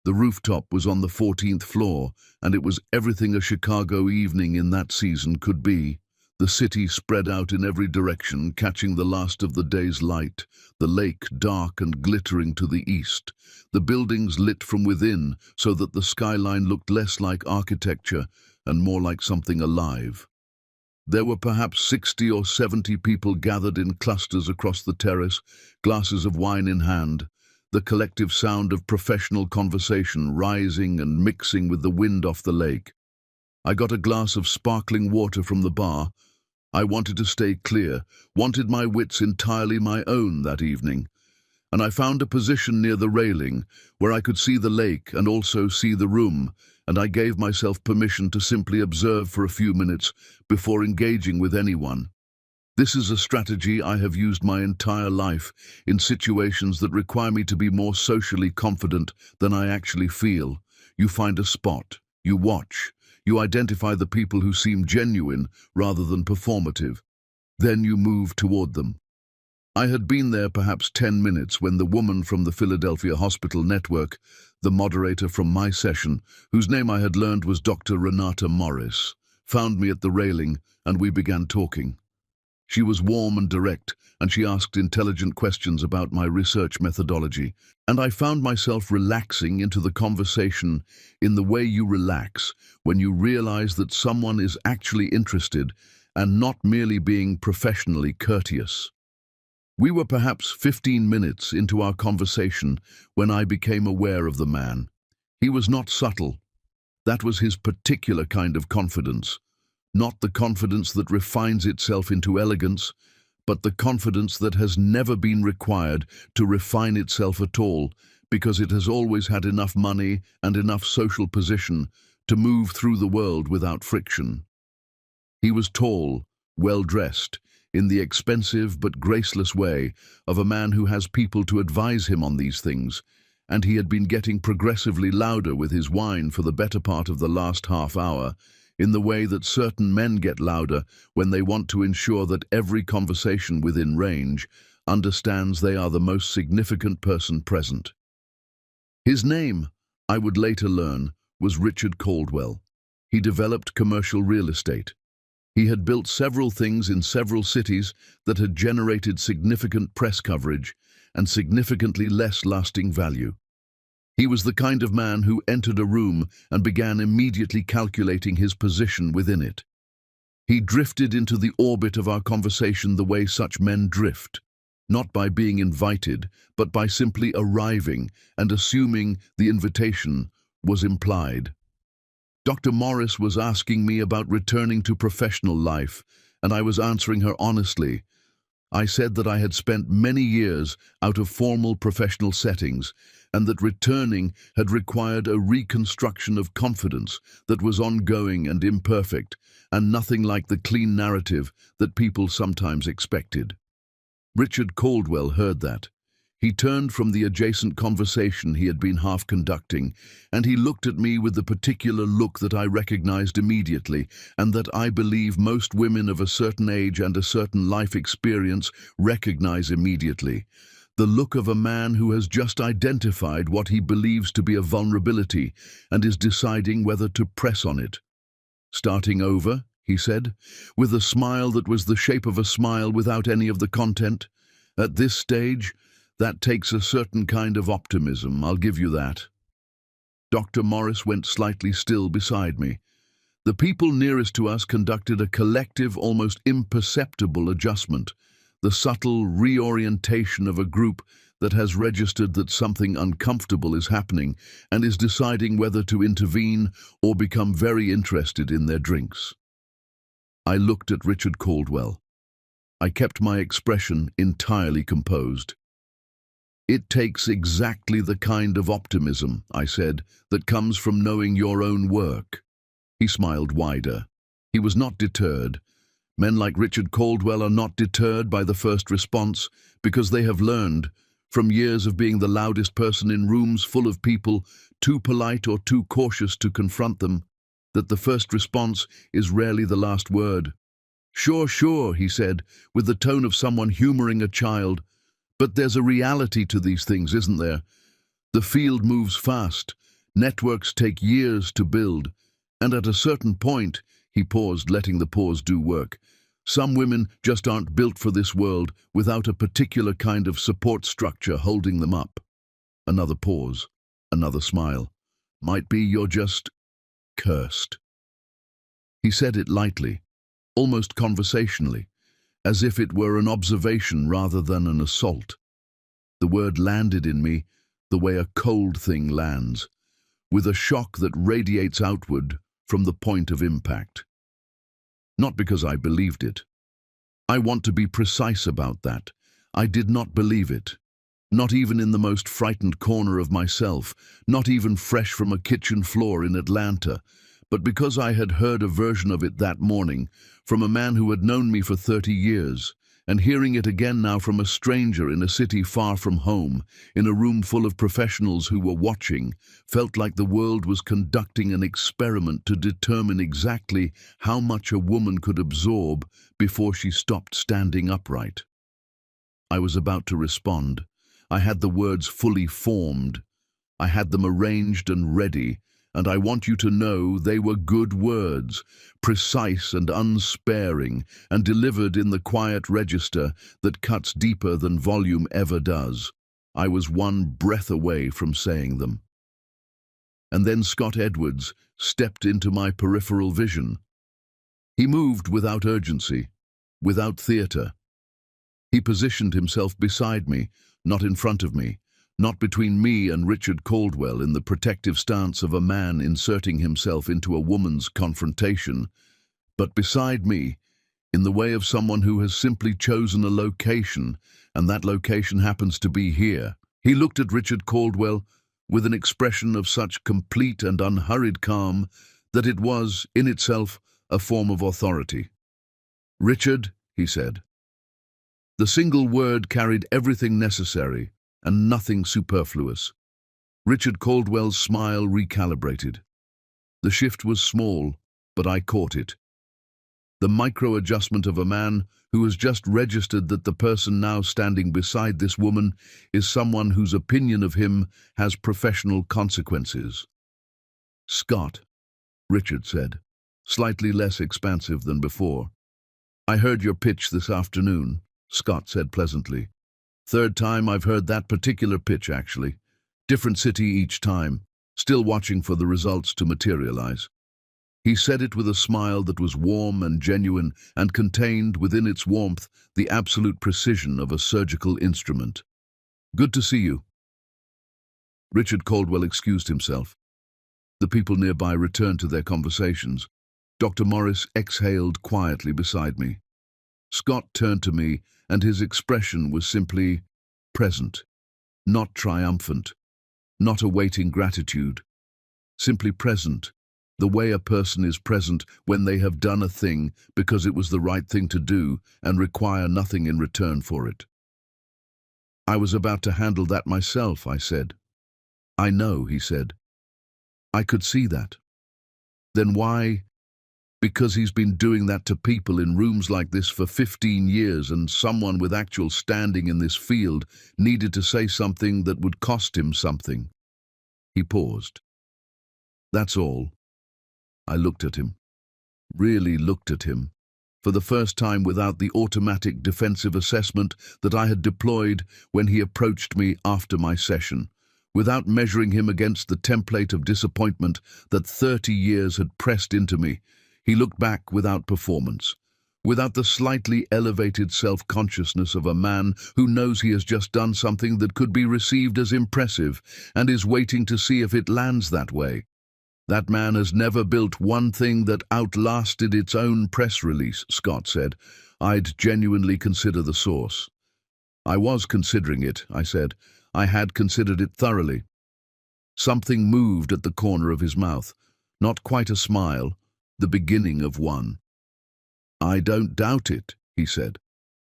The rooftop was on the 14th floor, and it was everything a Chicago evening in that season could be. The city spread out in every direction, catching the last of the day's light, the lake dark and glittering to the east, the buildings lit from within so that the skyline looked less like architecture and more like something alive. There were perhaps 60 or 70 people gathered in clusters across the terrace, glasses of wine in hand, the collective sound of professional conversation rising and mixing with the wind off the lake. I got a glass of sparkling water from the bar. I wanted to stay clear, wanted my wits entirely my own that evening, and I found a position near the railing where I could see the lake and also see the room, and I gave myself permission to simply observe for a few minutes before engaging with anyone. This is a strategy I have used my entire life in situations that require me to be more socially confident than I actually feel. You find a spot, you watch, you identify the people who seem genuine rather than performative. Then you move toward them. I had been there perhaps 10 minutes when the woman from the Philadelphia Hospital Network, the moderator from my session, whose name I had learned was Dr. Renata Morris, found me at the railing and we began talking. She was warm and direct, and she asked intelligent questions about my research methodology, and I found myself relaxing into the conversation in the way you relax when you realize that someone is actually interested and not merely being professionally courteous. We were perhaps 15 minutes into our conversation when I became aware of the man. He was not subtle. That was his particular kind of confidence. Not the confidence that refines itself into elegance, but the confidence that has never been required to refine itself at all, because it has always had enough money and enough social position to move through the world without friction. He was tall, well-dressed, in the expensive but graceless way of a man who has people to advise him on these things, and he had been getting progressively louder with his wine for the better part of the last half hour, in the way that certain men get louder when they want to ensure that every conversation within range understands they are the most significant person present. His name, I would later learn, was Richard Caldwell. He developed commercial real estate. He had built several things in several cities that had generated significant press coverage and significantly less lasting value. He was the kind of man who entered a room and began immediately calculating his position within it. He drifted into the orbit of our conversation the way such men drift, not by being invited, but by simply arriving and assuming the invitation was implied. Dr. Morris was asking me about returning to professional life, and I was answering her honestly. I said that I had spent many years out of formal professional settings, and that returning had required a reconstruction of confidence that was ongoing and imperfect, and nothing like the clean narrative that people sometimes expected. Richard Caldwell heard that. He turned from the adjacent conversation he had been half conducting, and he looked at me with the particular look that I recognized immediately, and that I believe most women of a certain age and a certain life experience recognize immediately. The look of a man who has just identified what he believes to be a vulnerability and is deciding whether to press on it. "Starting over," he said, with a smile that was the shape of a smile without any of the content. "At this stage, that takes a certain kind of optimism, I'll give you that." Dr. Morris went slightly still beside me. The people nearest to us conducted a collective, almost imperceptible adjustment, the subtle reorientation of a group that has registered that something uncomfortable is happening and is deciding whether to intervene or become very interested in their drinks. I looked at Richard Caldwell. I kept my expression entirely composed. "It takes exactly the kind of optimism," I said, "that comes from knowing your own work." He smiled wider. He was not deterred. Men like Richard Caldwell are not deterred by the first response because they have learned, from years of being the loudest person in rooms full of people too polite or too cautious to confront them, that the first response is rarely the last word. "Sure, sure," he said, with the tone of someone humoring a child. "But there's a reality to these things, isn't there? The field moves fast, networks take years to build, and at a certain point," he paused, letting the pause do work, "some women just aren't built for this world without a particular kind of support structure holding them up." Another pause, another smile. "Might be you're just cursed." He said it lightly, almost conversationally, as if it were an observation rather than an assault. The word landed in me the way a cold thing lands, with a shock that radiates outward from the point of impact. Not because I believed it. I want to be precise about that. I did not believe it. Not even in the most frightened corner of myself, not even fresh from a kitchen floor in Atlanta, but because I had heard a version of it that morning from a man who had known me for 30 years, and hearing it again now from a stranger in a city far from home, in a room full of professionals who were watching, felt like the world was conducting an experiment to determine exactly how much a woman could absorb before she stopped standing upright. I was about to respond. I had the words fully formed. I had them arranged and ready, and I want you to know they were good words, precise and unsparing, and delivered in the quiet register that cuts deeper than volume ever does. I was one breath away from saying them. And then Scott Edwards stepped into my peripheral vision. He moved without urgency, without theater. He positioned himself beside me, not in front of me, not between me and Richard Caldwell in the protective stance of a man inserting himself into a woman's confrontation, but beside me, in the way of someone who has simply chosen a location, and that location happens to be here. He looked at Richard Caldwell with an expression of such complete and unhurried calm that it was, in itself, a form of authority. "Richard," he said. The single word carried everything necessary and nothing superfluous. Richard Caldwell's smile recalibrated. The shift was small, but I caught it. The micro-adjustment of a man who has just registered that the person now standing beside this woman is someone whose opinion of him has professional consequences. "Scott," Richard said, slightly less expansive than before. "I heard your pitch this afternoon," Scott said pleasantly. "Third time I've heard that particular pitch, actually. Different city each time, still watching for the results to materialize." He said it with a smile that was warm and genuine and contained within its warmth the absolute precision of a surgical instrument. "Good to see you." Richard Caldwell excused himself. The people nearby returned to their conversations. Dr. Morris exhaled quietly beside me. Scott turned to me, and his expression was simply present, not triumphant, not awaiting gratitude, simply present, the way a person is present when they have done a thing because it was the right thing to do and require nothing in return for it. I was about to handle that myself, I said. I know, he said. I could see that. Then why? Because he's been doing that to people in rooms like this for 15 years, and someone with actual standing in this field needed to say something that would cost him something. He paused. That's all. I looked at him. Really looked at him. For the first time without the automatic defensive assessment that I had deployed when he approached me after my session, without measuring him against the template of disappointment that 30 years had pressed into me. He looked back without performance, without the slightly elevated self-consciousness of a man who knows he has just done something that could be received as impressive and is waiting to see if it lands that way. That man has never built one thing that outlasted its own press release, Scott said. I'd genuinely consider the source. I was considering it, I said. I had considered it thoroughly. Something moved at the corner of his mouth, not quite a smile, the beginning of one. I don't doubt it, he said.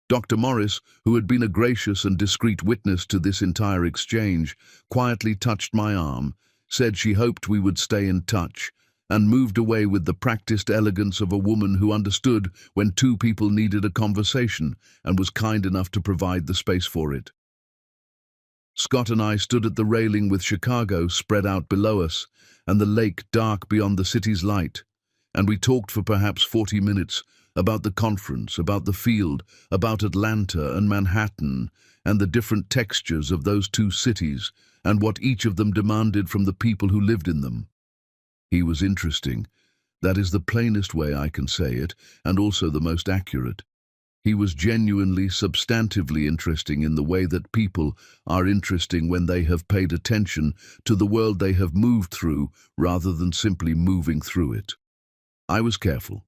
Dr. Morris, who had been a gracious and discreet witness to this entire exchange, quietly touched my arm, said she hoped we would stay in touch, and moved away with the practiced elegance of a woman who understood when two people needed a conversation and was kind enough to provide the space for it. Scott and I stood at the railing with Chicago spread out below us and the lake dark beyond the city's light, and we talked for perhaps 40 minutes about the conference, about the field, about Atlanta and Manhattan, and the different textures of those two cities, and what each of them demanded from the people who lived in them. He was interesting. That is the plainest way I can say it, and also the most accurate. He was genuinely, substantively interesting in the way that people are interesting when they have paid attention to the world they have moved through rather than simply moving through it. I was careful.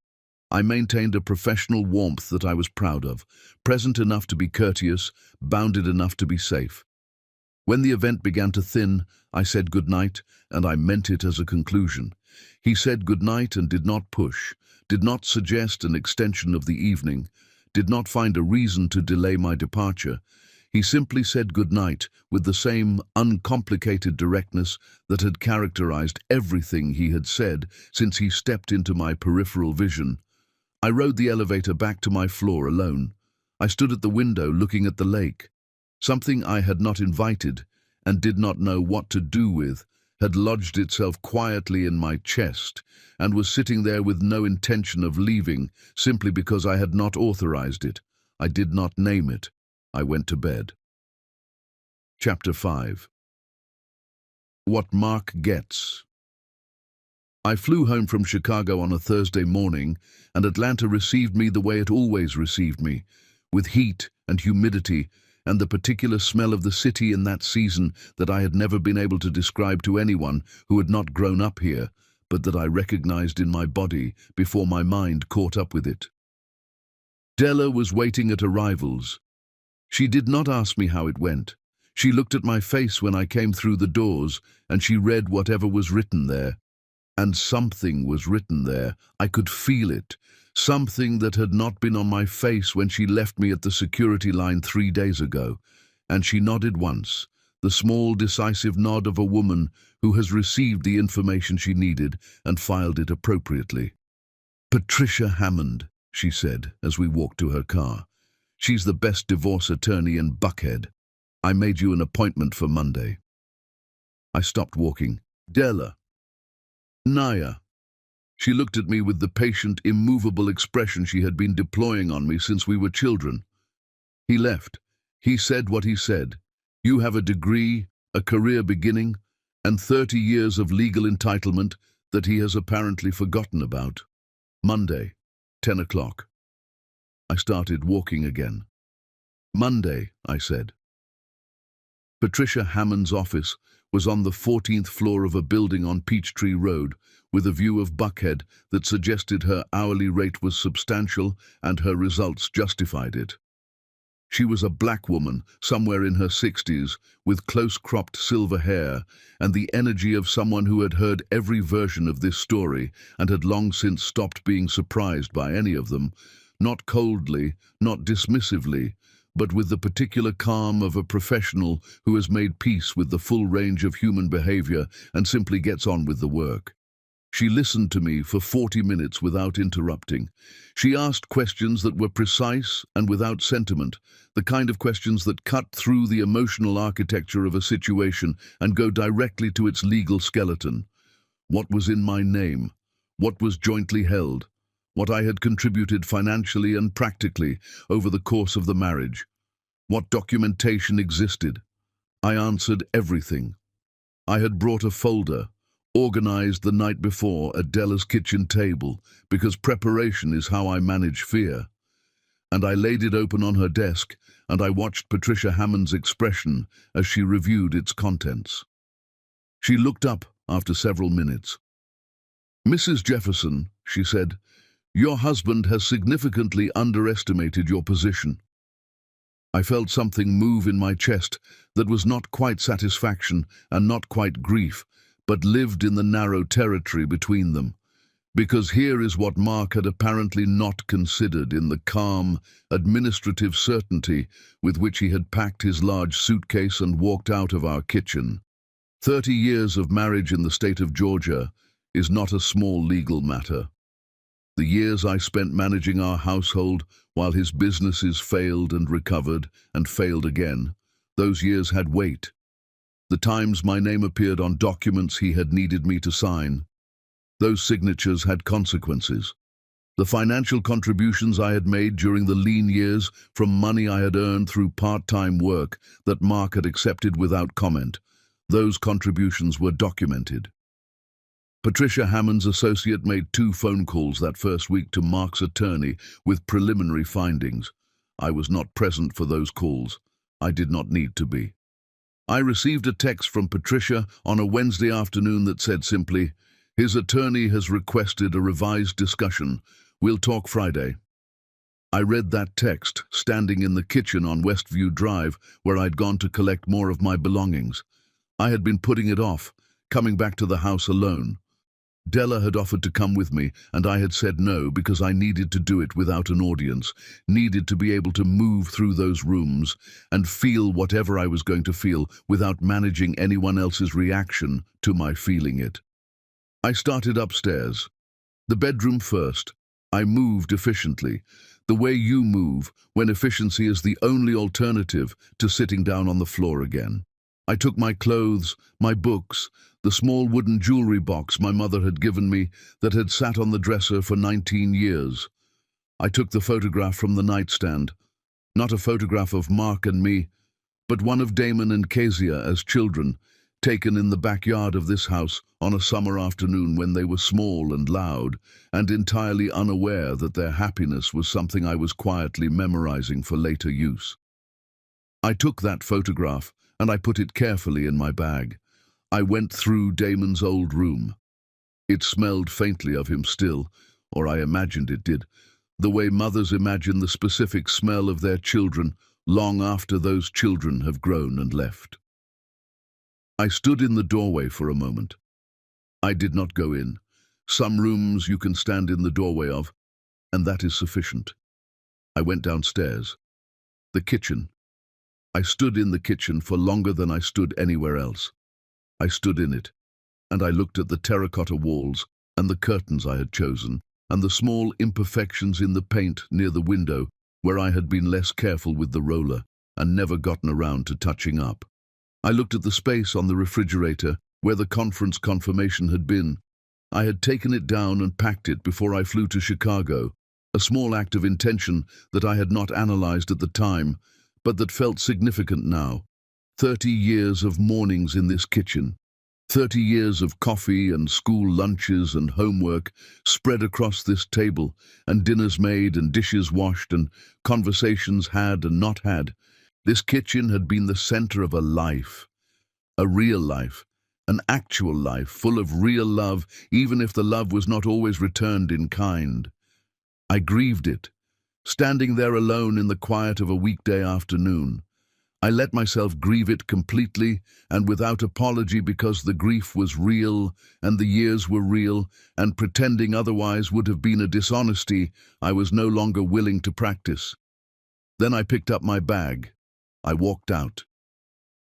I maintained a professional warmth that I was proud of, present enough to be courteous, bounded enough to be safe. When the event began to thin, I said goodnight, and I meant it as a conclusion. He said goodnight and did not push, did not suggest an extension of the evening, did not find a reason to delay my departure. He simply said goodnight with the same uncomplicated directness that had characterized everything he had said since he stepped into my peripheral vision. I rode the elevator back to my floor alone. I stood at the window looking at the lake. Something I had not invited and did not know what to do with had lodged itself quietly in my chest and was sitting there with no intention of leaving simply because I had not authorized it. I did not name it. I went to bed. Chapter 5. What Mark Gets. I flew home from Chicago on a Thursday morning, and Atlanta received me the way it always received me, with heat and humidity and the particular smell of the city in that season that I had never been able to describe to anyone who had not grown up here, but that I recognized in my body before my mind caught up with it. Della was waiting at arrivals. She did not ask me how it went. She looked at my face when I came through the doors, and she read whatever was written there. And something was written there. I could feel it. Something that had not been on my face when she left me at the security line 3 days ago. And she nodded once, the small, decisive nod of a woman who has received the information she needed and filed it appropriately. Patricia Hammond, she said as we walked to her car. She's the best divorce attorney in Buckhead. I made you an appointment for Monday. I stopped walking. Della. Naya. She looked at me with the patient, immovable expression she had been deploying on me since we were children. He left. He said what he said. You have a degree, a career beginning, and 30 years of legal entitlement that he has apparently forgotten about. Monday, 10 o'clock. I started walking again. Monday, I said. Patricia Hammond's office was on the 14th floor of a building on Peachtree Road, with a view of Buckhead that suggested her hourly rate was substantial and her results justified it. She was a black woman, somewhere in her 60s, with close-cropped silver hair and the energy of someone who had heard every version of this story and had long since stopped being surprised by any of them, not coldly, not dismissively, but with the particular calm of a professional who has made peace with the full range of human behavior and simply gets on with the work. She listened to me for 40 minutes without interrupting. She asked questions that were precise and without sentiment, the kind of questions that cut through the emotional architecture of a situation and go directly to its legal skeleton. What was in my name? What was jointly held? What I had contributed financially and practically over the course of the marriage? What documentation existed? I answered everything. I had brought a folder, organized the night before at Della's kitchen table, because preparation is how I manage fear. And I laid it open on her desk, and I watched Patricia Hammond's expression as she reviewed its contents. She looked up after several minutes. "Mrs. Jefferson," she said, "your husband has significantly underestimated your position." I felt something move in my chest that was not quite satisfaction and not quite grief, but lived in the narrow territory between them. Because here is what Mark had apparently not considered in the calm, administrative certainty with which he had packed his large suitcase and walked out of our kitchen. 30 years of marriage in the state of Georgia is not a small legal matter. The years I spent managing our household while his businesses failed and recovered and failed again, those years had weight. The times my name appeared on documents he had needed me to sign, those signatures had consequences. The financial contributions I had made during the lean years from money I had earned through part-time work that Mark had accepted without comment, those contributions were documented. Patricia Hammond's associate made 2 phone calls that first week to Mark's attorney with preliminary findings. I was not present for those calls. I did not need to be. I received a text from Patricia on a Wednesday afternoon that said simply, "His attorney has requested a revised discussion. We'll talk Friday." I read that text, standing in the kitchen on Westview Drive, where I'd gone to collect more of my belongings. I had been putting it off, coming back to the house alone. Della had offered to come with me, and I had said no because I needed to do it without an audience, needed to be able to move through those rooms and feel whatever I was going to feel without managing anyone else's reaction to my feeling it. I started upstairs. The bedroom first. I moved efficiently, the way you move when efficiency is the only alternative to sitting down on the floor again. I took my clothes, my books, the small wooden jewelry box my mother had given me that had sat on the dresser for 19 years. I took the photograph from the nightstand, not a photograph of Mark and me, but one of Damon and Kezia as children, taken in the backyard of this house on a summer afternoon when they were small and loud, and entirely unaware that their happiness was something I was quietly memorizing for later use. I took that photograph and I put it carefully in my bag. I went through Damon's old room. It smelled faintly of him still, or I imagined it did, the way mothers imagine the specific smell of their children long after those children have grown and left. I stood in the doorway for a moment. I did not go in. Some rooms you can stand in the doorway of, and that is sufficient. I went downstairs. The kitchen. I stood in the kitchen for longer than I stood anywhere else. I stood in it, and I looked at the terracotta walls and the curtains I had chosen, and the small imperfections in the paint near the window where I had been less careful with the roller and never gotten around to touching up. I looked at the space on the refrigerator where the conference confirmation had been. I had taken it down and packed it before I flew to Chicago, a small act of intention that I had not analyzed at the time, but that felt significant now. 30 years of mornings in this kitchen, 30 years of coffee and school lunches and homework spread across this table, and dinners made and dishes washed and conversations had and not had. This kitchen had been the center of a life A real life, an actual life, full of real love, even if the love was not always returned in kind. I grieved it, standing there alone in the quiet of a weekday afternoon. I let myself grieve it completely and without apology because the grief was real and the years were real, and pretending otherwise would have been a dishonesty I was no longer willing to practice. Then I picked up my bag. I walked out.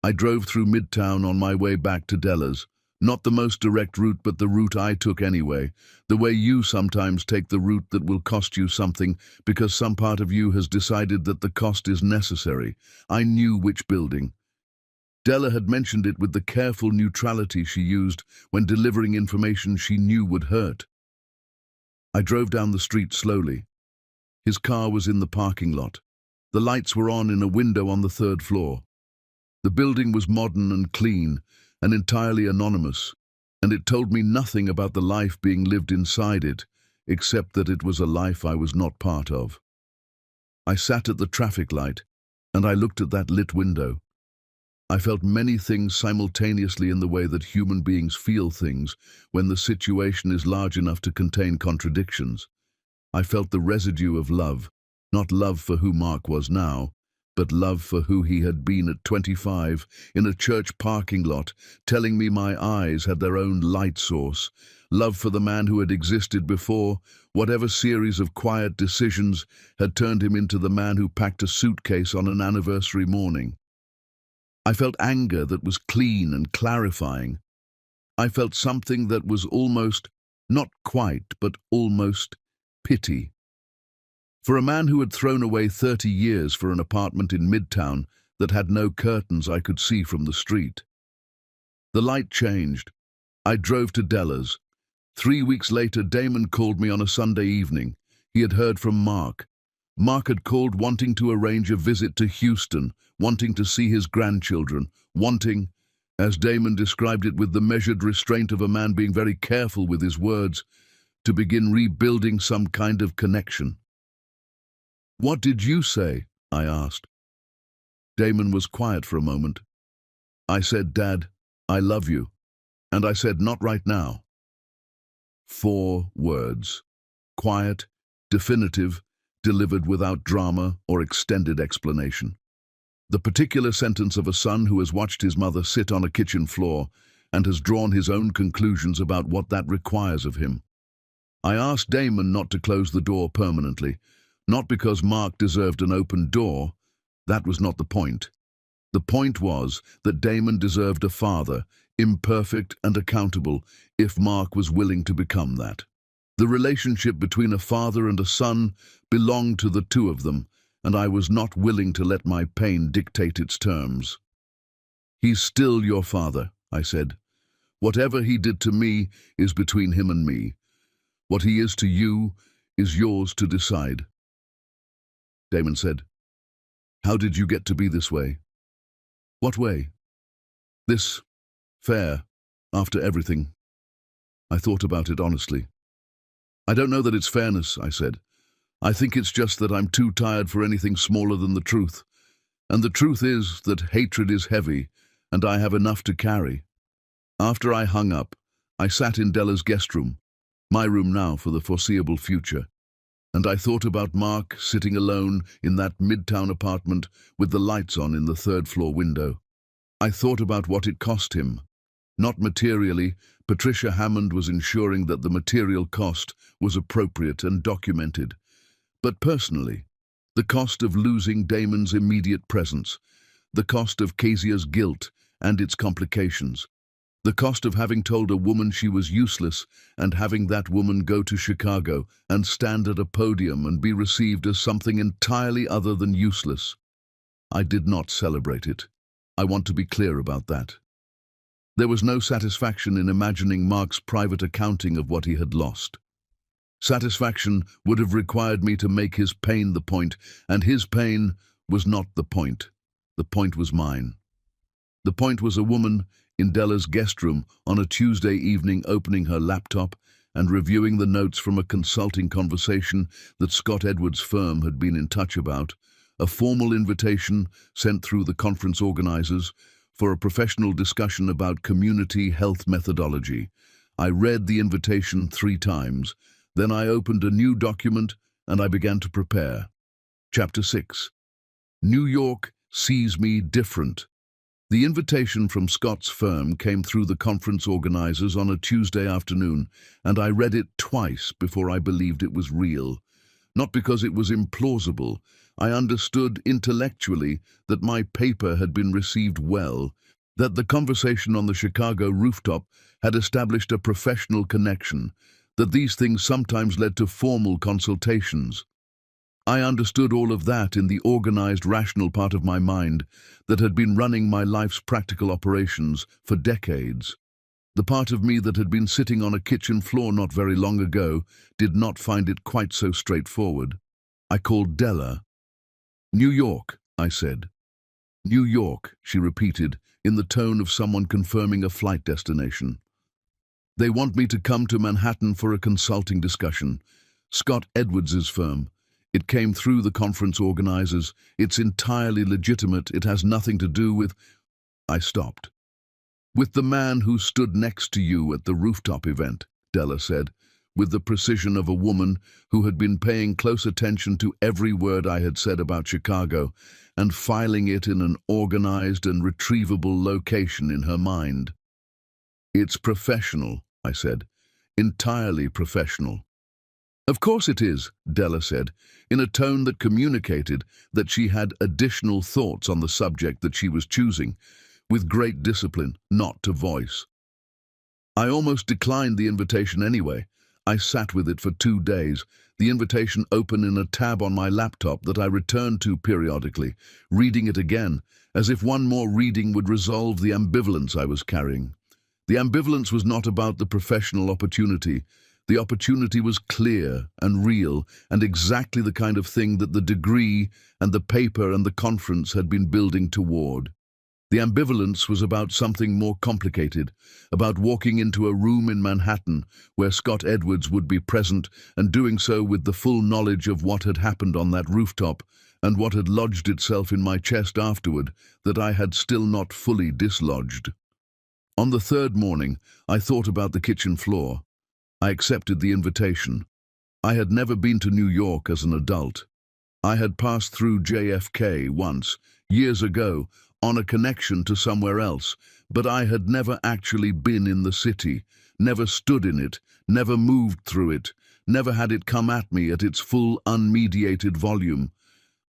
I drove through Midtown on my way back to Della's. Not the most direct route, but the route I took anyway. The way you sometimes take the route that will cost you something because some part of you has decided that the cost is necessary. I knew which building. Della had mentioned it with the careful neutrality she used when delivering information she knew would hurt. I drove down the street slowly. His car was in the parking lot. The lights were on in a window on the third floor. The building was modern and clean, and entirely anonymous, and it told me nothing about the life being lived inside it, except that it was a life I was not part of. I sat at the traffic light, and I looked at that lit window. I felt many things simultaneously in the way that human beings feel things when the situation is large enough to contain contradictions. I felt the residue of love, not love for who Mark was now, but love for who he had been at 25, in a church parking lot, telling me my eyes had their own light source. Love for the man who had existed before. Whatever series of quiet decisions had turned him into the man who packed a suitcase on an anniversary morning. I felt anger that was clean and clarifying. I felt something that was almost, not quite, but almost, pity. For a man who had thrown away 30 years for an apartment in Midtown that had no curtains I could see from the street. The light changed. I drove to Della's. 3 weeks later, Damon called me on a Sunday evening. He had heard from Mark. Mark had called wanting to arrange a visit to Houston, wanting to see his grandchildren, wanting, as Damon described it with the measured restraint of a man being very careful with his words, to begin rebuilding some kind of connection. "What did you say?" I asked. Damon was quiet for a moment. I said, "Dad, I love you." And I said, "Not right now." 4 words. Quiet, definitive, delivered without drama or extended explanation. The particular sentence of a son who has watched his mother sit on a kitchen floor and has drawn his own conclusions about what that requires of him. I asked Damon not to close the door permanently, not because Mark deserved an open door. That was not the point. The point was that Damon deserved a father, imperfect and accountable, if Mark was willing to become that. The relationship between a father and a son belonged to the two of them, and I was not willing to let my pain dictate its terms. "He's still your father," I said. "Whatever he did to me is between him and me. What he is to you is yours to decide." Damon said, "How did you get to be this way?" "What way?" "This fair, after everything." I thought about it honestly. "I don't know that it's fairness," I said. "I think it's just that I'm too tired for anything smaller than the truth. And the truth is that hatred is heavy, and I have enough to carry." After I hung up, I sat in Della's guest room, my room now for the foreseeable future. And I thought about Mark sitting alone in that Midtown apartment with the lights on in the third-floor window. I thought about what it cost him. Not materially, Patricia Hammond was ensuring that the material cost was appropriate and documented. But personally, the cost of losing Damon's immediate presence, the cost of Kezia's guilt and its complications, the cost of having told a woman she was useless and having that woman go to Chicago and stand at a podium and be received as something entirely other than useless. I did not celebrate it. I want to be clear about that. There was no satisfaction in imagining Mark's private accounting of what he had lost. Satisfaction would have required me to make his pain the point, and his pain was not the point. The point was mine. The point was a woman in Della's guest room on a Tuesday evening opening her laptop and reviewing the notes from a consulting conversation that Scott Edwards' firm had been in touch about, a formal invitation sent through the conference organizers for a professional discussion about community health methodology. I read the invitation 3 times. Then I opened a new document and I began to prepare. Chapter 6. New York sees me different. The invitation from Scott's firm came through the conference organizers on a Tuesday afternoon, and I read it twice before I believed it was real. Not because it was implausible. I understood intellectually that my paper had been received well, that the conversation on the Chicago rooftop had established a professional connection, that these things sometimes led to formal consultations. I understood all of that in the organized, rational part of my mind that had been running my life's practical operations for decades. The part of me that had been sitting on a kitchen floor not very long ago did not find it quite so straightforward. I called Della. "New York," I said. "New York," she repeated, in the tone of someone confirming a flight destination. "They want me to come to Manhattan for a consulting discussion. Scott Edwards's firm. It came through the conference organizers. It's entirely legitimate. It has nothing to do with—" I stopped. "With the man who stood next to you at the rooftop event," Della said, with the precision of a woman who had been paying close attention to every word I had said about Chicago and filing it in an organized and retrievable location in her mind. "It's professional," I said. "Entirely professional." "Of course it is," Della said, in a tone that communicated that she had additional thoughts on the subject that she was choosing, with great discipline not to voice. I almost declined the invitation anyway. I sat with it for 2 days, the invitation open in a tab on my laptop that I returned to periodically, reading it again, as if one more reading would resolve the ambivalence I was carrying. The ambivalence was not about the professional opportunity. The opportunity was clear and real and exactly the kind of thing that the degree and the paper and the conference had been building toward. The ambivalence was about something more complicated, about walking into a room in Manhattan where Scott Edwards would be present and doing so with the full knowledge of what had happened on that rooftop and what had lodged itself in my chest afterward that I had still not fully dislodged. On the 3rd morning, I thought about the kitchen floor. I accepted the invitation. I had never been to New York as an adult. I had passed through JFK once, years ago, on a connection to somewhere else, but I had never actually been in the city, never stood in it, never moved through it, never had it come at me at its full unmediated volume.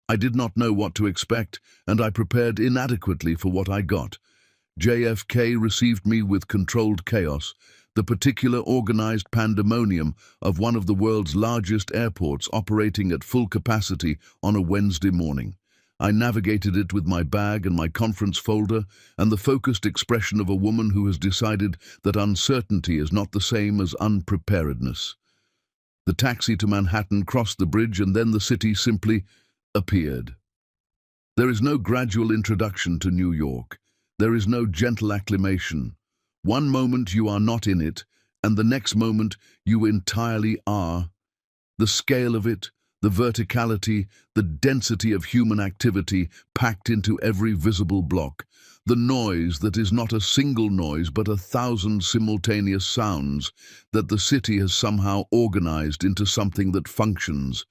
I did not know what to expect, and I prepared inadequately for what I got. JFK received me with controlled chaos, the particular organized pandemonium of one of the world's largest airports operating at full capacity on a Wednesday morning. I navigated it with my bag and my conference folder and the focused expression of a woman who has decided that uncertainty is not the same as unpreparedness. The taxi to Manhattan crossed the bridge and then the city simply appeared. There is no gradual introduction to New York. There is no gentle acclimation. One moment you are not in it, and the next moment you entirely are. The scale of it, the verticality, the density of human activity packed into every visible block, the noise that is not a single noise but 1,000 simultaneous sounds that the city has somehow organized into something that functions.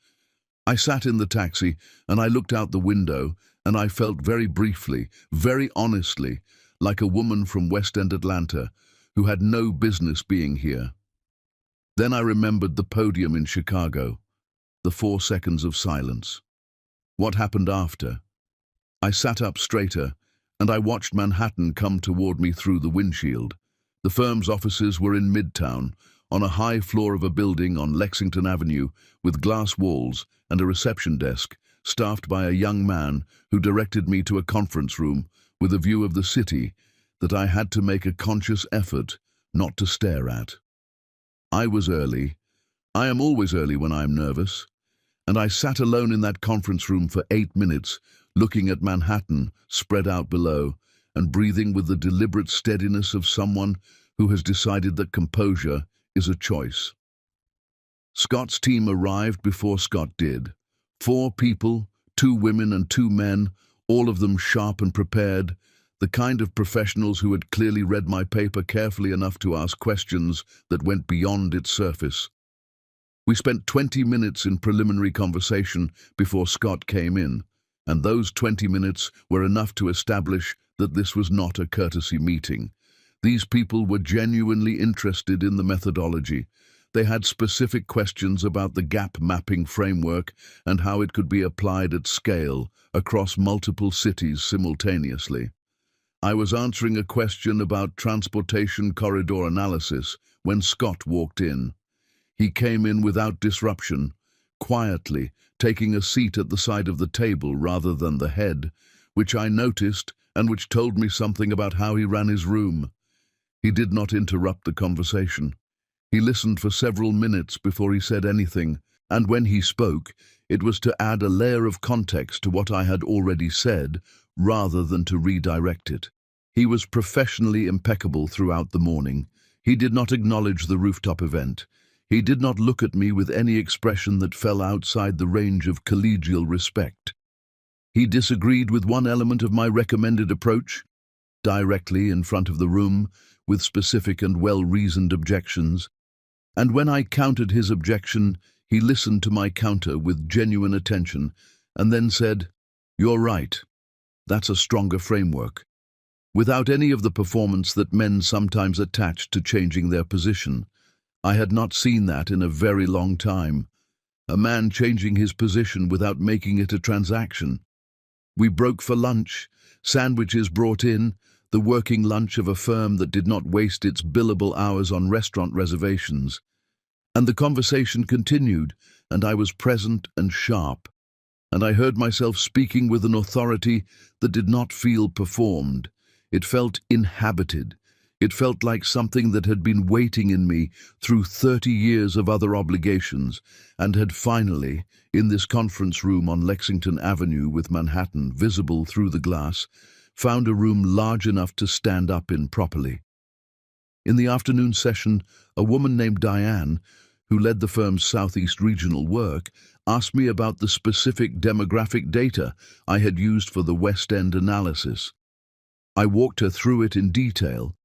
I sat in the taxi and I looked out the window and I felt very briefly, very honestly, like a woman from West End Atlanta who had no business being here. Then I remembered the podium in Chicago, the 4 seconds of silence. What happened after? I sat up straighter and I watched Manhattan come toward me through the windshield. The firm's offices were in Midtown, on a high floor of a building on Lexington Avenue with glass walls and a reception desk, staffed by a young man who directed me to a conference room with a view of the city that I had to make a conscious effort not to stare at. I was early. I am always early when I am nervous. And I sat alone in that conference room for 8 minutes, looking at Manhattan spread out below and breathing with the deliberate steadiness of someone who has decided that composure is a choice. Scott's team arrived before Scott did. 4 people, 2 women and 2 men, all of them sharp and prepared. The kind of professionals who had clearly read my paper carefully enough to ask questions that went beyond its surface. We spent 20 minutes in preliminary conversation before Scott came in, and those 20 minutes were enough to establish that this was not a courtesy meeting. These people were genuinely interested in the methodology. They had specific questions about the gap mapping framework and how it could be applied at scale across multiple cities simultaneously. I was answering a question about transportation corridor analysis when Scott walked in. He came in without disruption, quietly, taking a seat at the side of the table rather than the head, which I noticed and which told me something about how he ran his room. He did not interrupt the conversation. He listened for several minutes before he said anything, and when he spoke, it was to add a layer of context to what I had already said, rather than to redirect it. He was professionally impeccable throughout the morning. He did not acknowledge the rooftop event. He did not look at me with any expression that fell outside the range of collegial respect. He disagreed with one element of my recommended approach, directly in front of the room, with specific and well-reasoned objections. And when I countered his objection, he listened to my counter with genuine attention, and then said, "You're right. That's a stronger framework," without any of the performance that men sometimes attach to changing their position. I had not seen that in a very long time. A man changing his position without making it a transaction. We broke for lunch, sandwiches brought in, the working lunch of a firm that did not waste its billable hours on restaurant reservations. And the conversation continued, and I was present and sharp. And I heard myself speaking with an authority that did not feel performed. It felt inhabited. It felt like something that had been waiting in me through 30 years of other obligations and had finally, in this conference room on Lexington Avenue with Manhattan visible through the glass, found a room large enough to stand up in properly. In the afternoon session, a woman named Diane, who led the firm's Southeast regional work, asked me about the specific demographic data I had used for the West End analysis. I walked her through it in detail,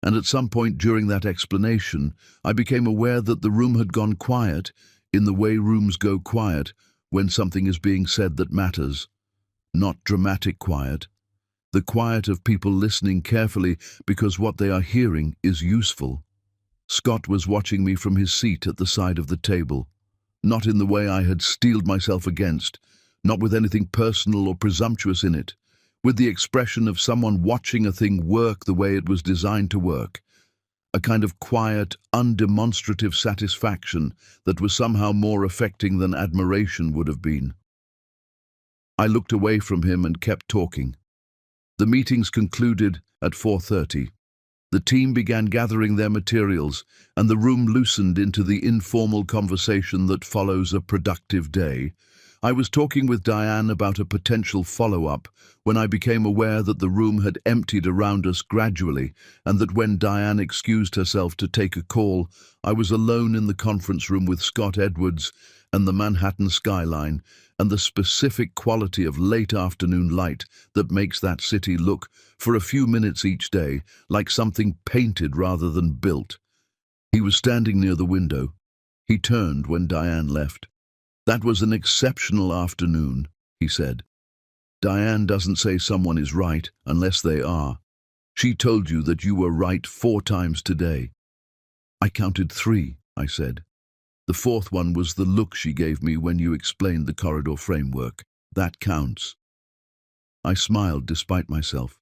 and at some point during that explanation, I became aware that the room had gone quiet in the way rooms go quiet when something is being said that matters. Not dramatic quiet. The quiet of people listening carefully because what they are hearing is useful. Scott was watching me from his seat at the side of the table, not in the way I had steeled myself against, not with anything personal or presumptuous in it, with the expression of someone watching a thing work the way it was designed to work, a kind of quiet, undemonstrative satisfaction that was somehow more affecting than admiration would have been. I looked away from him and kept talking. The meetings concluded at 4:30. The team began gathering their materials, and the room loosened into the informal conversation that follows a productive day. I was talking with Diane about a potential follow-up when I became aware that the room had emptied around us gradually, and that when Diane excused herself to take a call, I was alone in the conference room with Scott Edwards and the Manhattan skyline and the specific quality of late afternoon light that makes that city look, for a few minutes each day, like something painted rather than built. He was standing near the window. He turned when Diane left. "That was an exceptional afternoon," he said. "Diane doesn't say someone is right unless they are. She told you that you were right 4 times today." "I counted 3, I said. "The 4th one was the look she gave me when you explained the corridor framework. That counts." I smiled despite myself.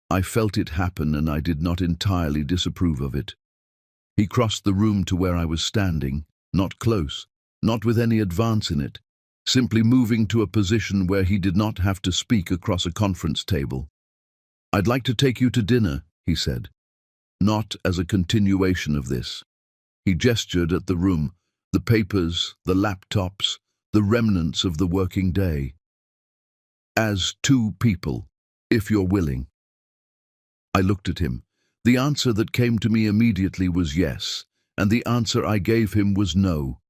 I felt it happen and I did not entirely disapprove of it. He crossed the room to where I was standing, not close, not with any advance in it, simply moving to a position where he did not have to speak across a conference table. "I'd like to take you to dinner," he said. "Not as a continuation of this." He gestured at the room, the papers, the laptops, the remnants of the working day. "As 2 people, if you're willing." I looked at him. The answer that came to me immediately was yes, and the answer I gave him was no.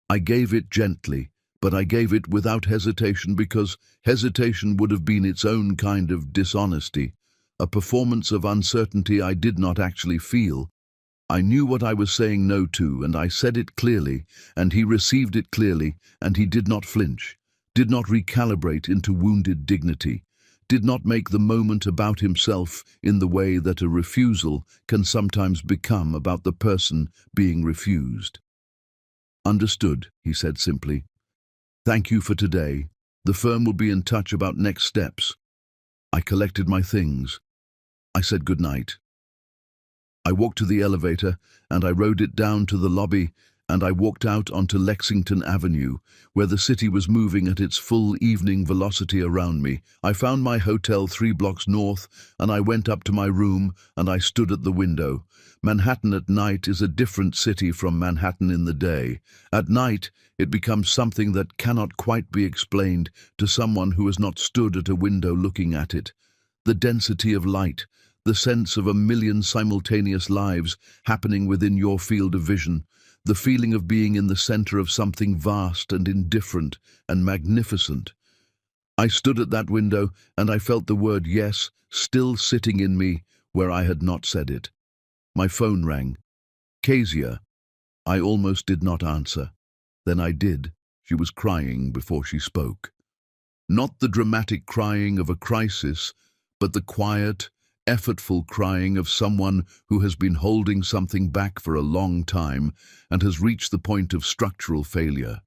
I gave it gently, but I gave it without hesitation because hesitation would have been its own kind of dishonesty, a performance of uncertainty I did not actually feel. I knew what I was saying no to, and I said it clearly, and he received it clearly, and he did not flinch, did not recalibrate into wounded dignity, did not make the moment about himself in the way that a refusal can sometimes become about the person being refused. "Understood," he said simply. "Thank you for today. The firm will be in touch about next steps." I collected my things. I said good night. I walked to the elevator, and I rode it down to the lobby, and I walked out onto Lexington Avenue, where the city was moving at its full evening velocity around me. I found my hotel 3 blocks north, and I went up to my room, and I stood at the window. Manhattan at night is a different city from Manhattan in the day. At night, it becomes something that cannot quite be explained to someone who has not stood at a window looking at it. The density of light, the sense of a million simultaneous lives happening within your field of vision, the feeling of being in the center of something vast and indifferent and magnificent. I stood at that window, and I felt the word yes still sitting in me where I had not said it. My phone rang. Kezia. I almost did not answer. Then I did. She was crying before she spoke. Not the dramatic crying of a crisis, but the quiet, effortful crying of someone who has been holding something back for a long time and has reached the point of structural failure.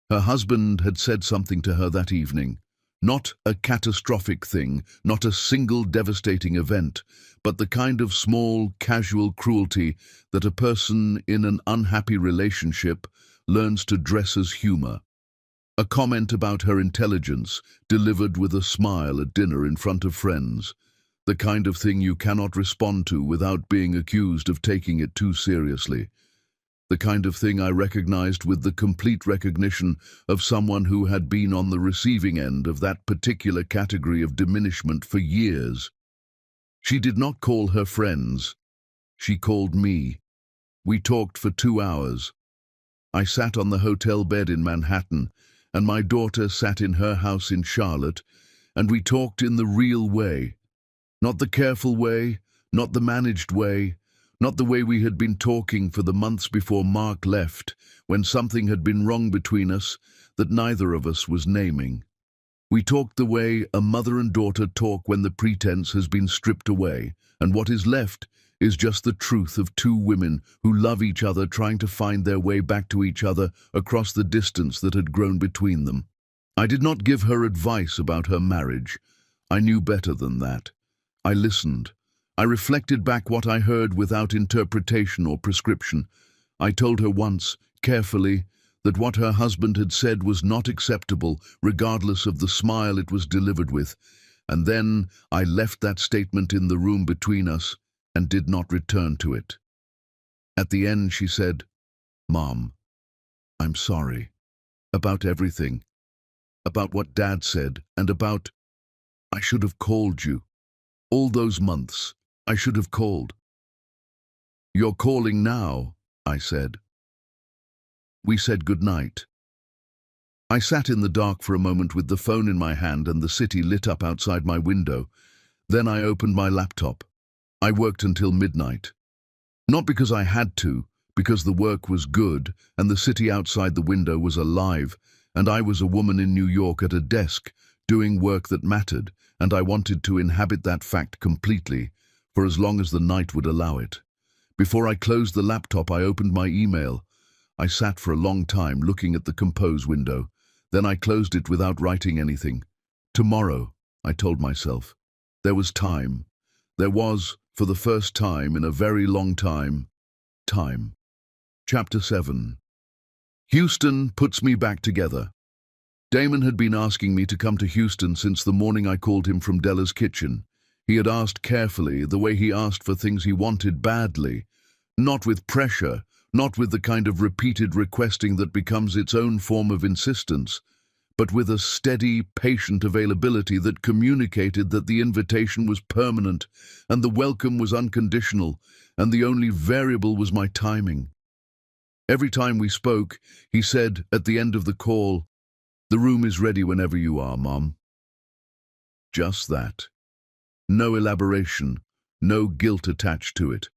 Her husband had said something to her that evening. Not a catastrophic thing, not a single devastating event, but the kind of small, casual cruelty that a person in an unhappy relationship learns to dress as humor. A comment about her intelligence, delivered with a smile at dinner in front of friends. The kind of thing you cannot respond to without being accused of taking it too seriously. The kind of thing I recognized with the complete recognition of someone who had been on the receiving end of that particular category of diminishment for years. She did not call her friends. She called me. We talked for 2 hours. I sat on the hotel bed in Manhattan, and my daughter sat in her house in Charlotte, and we talked in the real way. Not the careful way, not the managed way, not the way we had been talking for the months before Mark left, when something had been wrong between us that neither of us was naming. We talked the way a mother and daughter talk when the pretense has been stripped away, and what is left is just the truth of 2 women who love each other, trying to find their way back to each other across the distance that had grown between them. I did not give her advice about her marriage. I knew better than that. I listened. I reflected back what I heard without interpretation or prescription. I told her once, carefully, that what her husband had said was not acceptable, regardless of the smile it was delivered with, and then I left that statement in the room between us and did not return to it. At the end she said, "Mom, I'm sorry. About everything. About what Dad said, and about... I should have called you. All those months, I should have called." "You're calling now," I said. We said goodnight. I sat in the dark for a moment with the phone in my hand and the city lit up outside my window. Then I opened my laptop. I worked until midnight. Not because I had to, because the work was good and the city outside the window was alive, and I was a woman in New York at a desk, doing work that mattered, and I wanted to inhabit that fact completely, for as long as the night would allow it. Before I closed the laptop, I opened my email. I sat for a long time looking at the compose window. Then I closed it without writing anything. Tomorrow, I told myself. There was time. There was, for the first time in a very long time, time. Chapter 7. Houston puts me back together. Damon had been asking me to come to Houston since the morning I called him from Della's kitchen. He had asked carefully, the way he asked for things he wanted badly, not with pressure, not with the kind of repeated requesting that becomes its own form of insistence, but with a steady, patient availability that communicated that the invitation was permanent and the welcome was unconditional, and the only variable was my timing. Every time we spoke, he said at the end of the call, "The room is ready whenever you are, Mom." Just that. No elaboration, no guilt attached to it.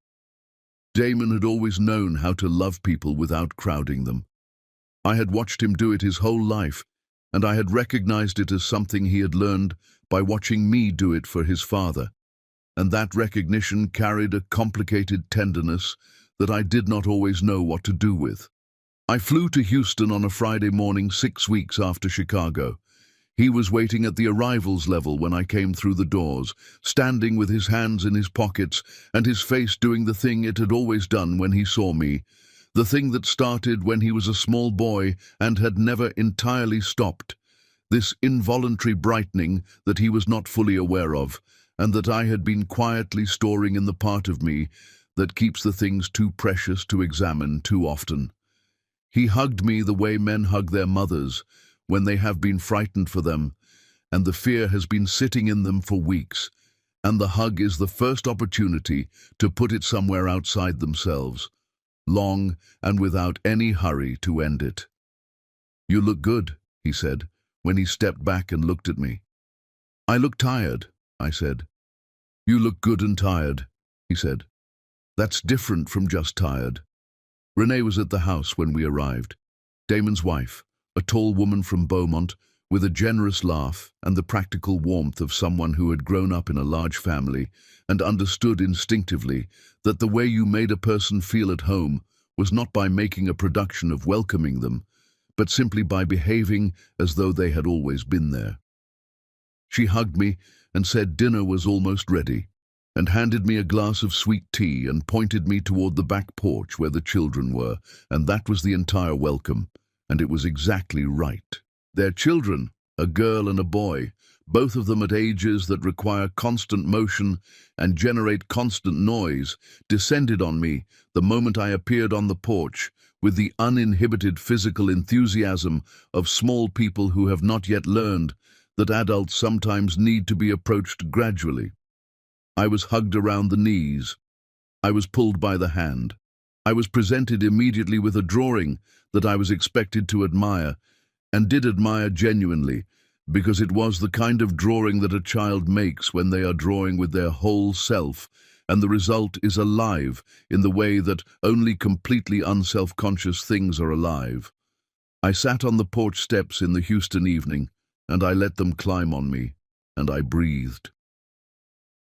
Damon had always known how to love people without crowding them. I had watched him do it his whole life, and I had recognized it as something he had learned by watching me do it for his father. And that recognition carried a complicated tenderness that I did not always know what to do with. I flew to Houston on a Friday morning 6 weeks after Chicago. He was waiting at the arrivals level when I came through the doors, standing with his hands in his pockets and his face doing the thing it had always done when he saw me, the thing that started when he was a small boy and had never entirely stopped, this involuntary brightening that he was not fully aware of, and that I had been quietly storing in the part of me that keeps the things too precious to examine too often. He hugged me the way men hug their mothers, when they have been frightened for them, and the fear has been sitting in them for weeks, and the hug is the first opportunity to put it somewhere outside themselves, long and without any hurry to end it. "You look good," he said, when he stepped back and looked at me. "I look tired," I said. "You look good and tired," he said. "That's different from just tired." Renee was at the house when we arrived. Damon's wife, a tall woman from Beaumont, with a generous laugh and the practical warmth of someone who had grown up in a large family and understood instinctively that the way you made a person feel at home was not by making a production of welcoming them, but simply by behaving as though they had always been there. She hugged me and said dinner was almost ready, and handed me a glass of sweet tea and pointed me toward the back porch where the children were, and that was the entire welcome. And it was exactly right. Their children, a girl and a boy, both of them at ages that require constant motion and generate constant noise, descended on me the moment I appeared on the porch with the uninhibited physical enthusiasm of small people who have not yet learned that adults sometimes need to be approached gradually. I was hugged around the knees. I was pulled by the hand. I was presented immediately with a drawing that I was expected to admire, and did admire genuinely, because it was the kind of drawing that a child makes when they are drawing with their whole self, and the result is alive in the way that only completely unself-conscious things are alive. I sat on the porch steps in the Houston evening, and I let them climb on me, and I breathed.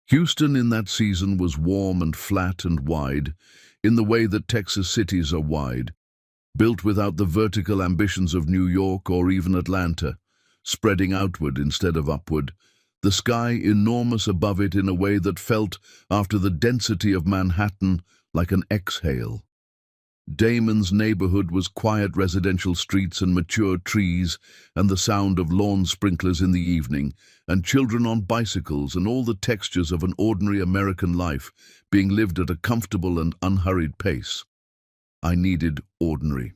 Houston in that season was warm and flat and wide, in the way that Texas cities are wide, built without the vertical ambitions of New York or even Atlanta, spreading outward instead of upward, the sky enormous above it in a way that felt, after the density of Manhattan, like an exhale. Damon's neighborhood was quiet residential streets and mature trees and the sound of lawn sprinklers in the evening, and children on bicycles and all the textures of an ordinary American life being lived at a comfortable and unhurried pace. I needed ordinary.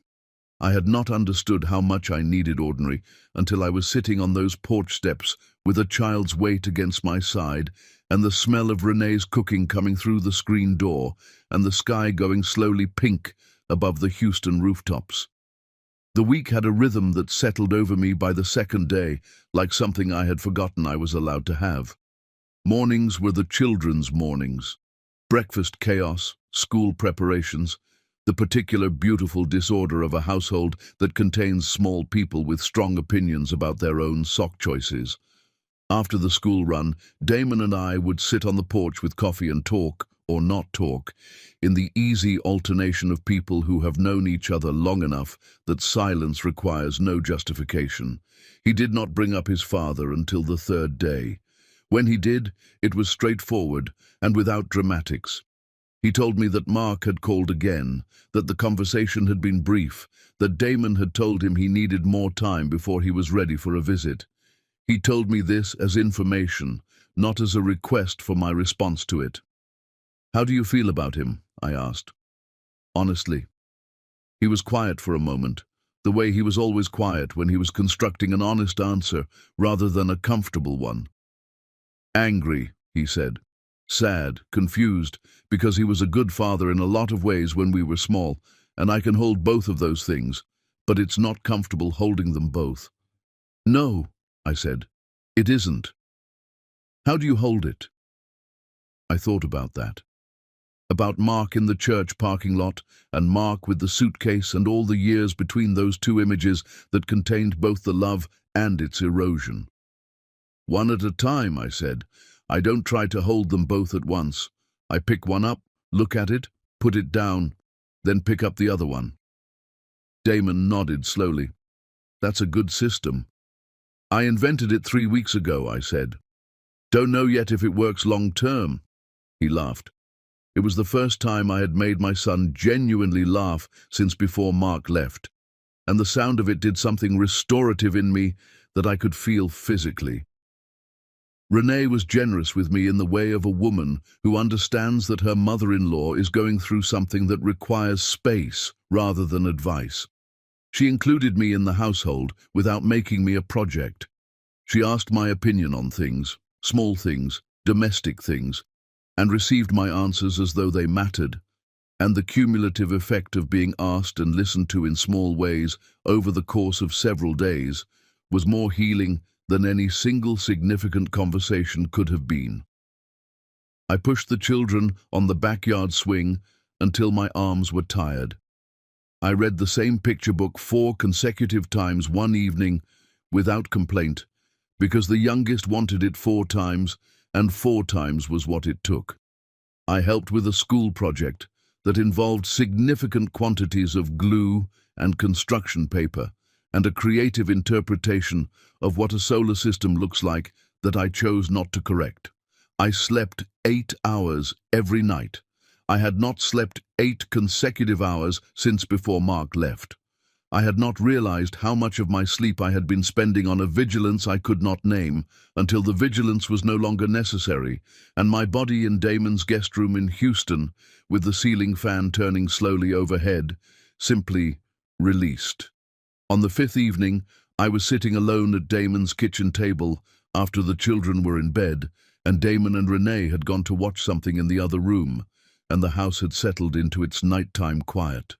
I had not understood how much I needed ordinary until I was sitting on those porch steps with a child's weight against my side and the smell of Renee's cooking coming through the screen door and the sky going slowly pink above the Houston rooftops. The week had a rhythm that settled over me by the second day, like something I had forgotten I was allowed to have. Mornings were the children's mornings. Breakfast chaos, school preparations, the particular beautiful disorder of a household that contains small people with strong opinions about their own sock choices. After the school run, Damon and I would sit on the porch with coffee and talk, or not talk, in the easy alternation of people who have known each other long enough that silence requires no justification. He did not bring up his father until the third day. When he did, it was straightforward and without dramatics. He told me that Mark had called again, that the conversation had been brief, that Damon had told him he needed more time before he was ready for a visit. He told me this as information, not as a request for my response to it. "How do you feel about him?" I asked. Honestly. He was quiet for a moment, the way he was always quiet when he was constructing an honest answer rather than a comfortable one. "Angry," he said. "Sad, confused, because he was a good father in a lot of ways when we were small, and I can hold both of those things, but it's not comfortable holding them both." "No," I said, "it isn't." "How do you hold it?" I thought about that. About Mark in the church parking lot, and Mark with the suitcase, and all the years between those two images that contained both the love and its erosion. One at a time, I said. I don't try to hold them both at once. I pick one up, look at it, put it down, then pick up the other one. Damon nodded slowly. That's a good system. I invented it 3 weeks ago, I said. Don't know yet if it works long term. He laughed. It was the first time I had made my son genuinely laugh since before Mark left, and the sound of it did something restorative in me that I could feel physically. Renee was generous with me in the way of a woman who understands that her mother-in-law is going through something that requires space rather than advice. She included me in the household without making me a project. She asked my opinion on things, small things, domestic things, and received my answers as though they mattered, and the cumulative effect of being asked and listened to in small ways over the course of several days was more healing than any single significant conversation could have been. I pushed the children on the backyard swing until my arms were tired. I read the same picture book 4 consecutive times one evening without complaint, because the youngest wanted it 4 times, and 4 times was what it took. I helped with a school project that involved significant quantities of glue and construction paper, and a creative interpretation of what a solar system looks like that I chose not to correct. I slept 8 hours every night. I had not slept 8 consecutive hours since before Mark left. I had not realized how much of my sleep I had been spending on a vigilance I could not name, until the vigilance was no longer necessary, and my body in Damon's guest room in Houston, with the ceiling fan turning slowly overhead, simply released. On the 5th evening, I was sitting alone at Damon's kitchen table after the children were in bed, and Damon and Renee had gone to watch something in the other room, and the house had settled into its nighttime quiet.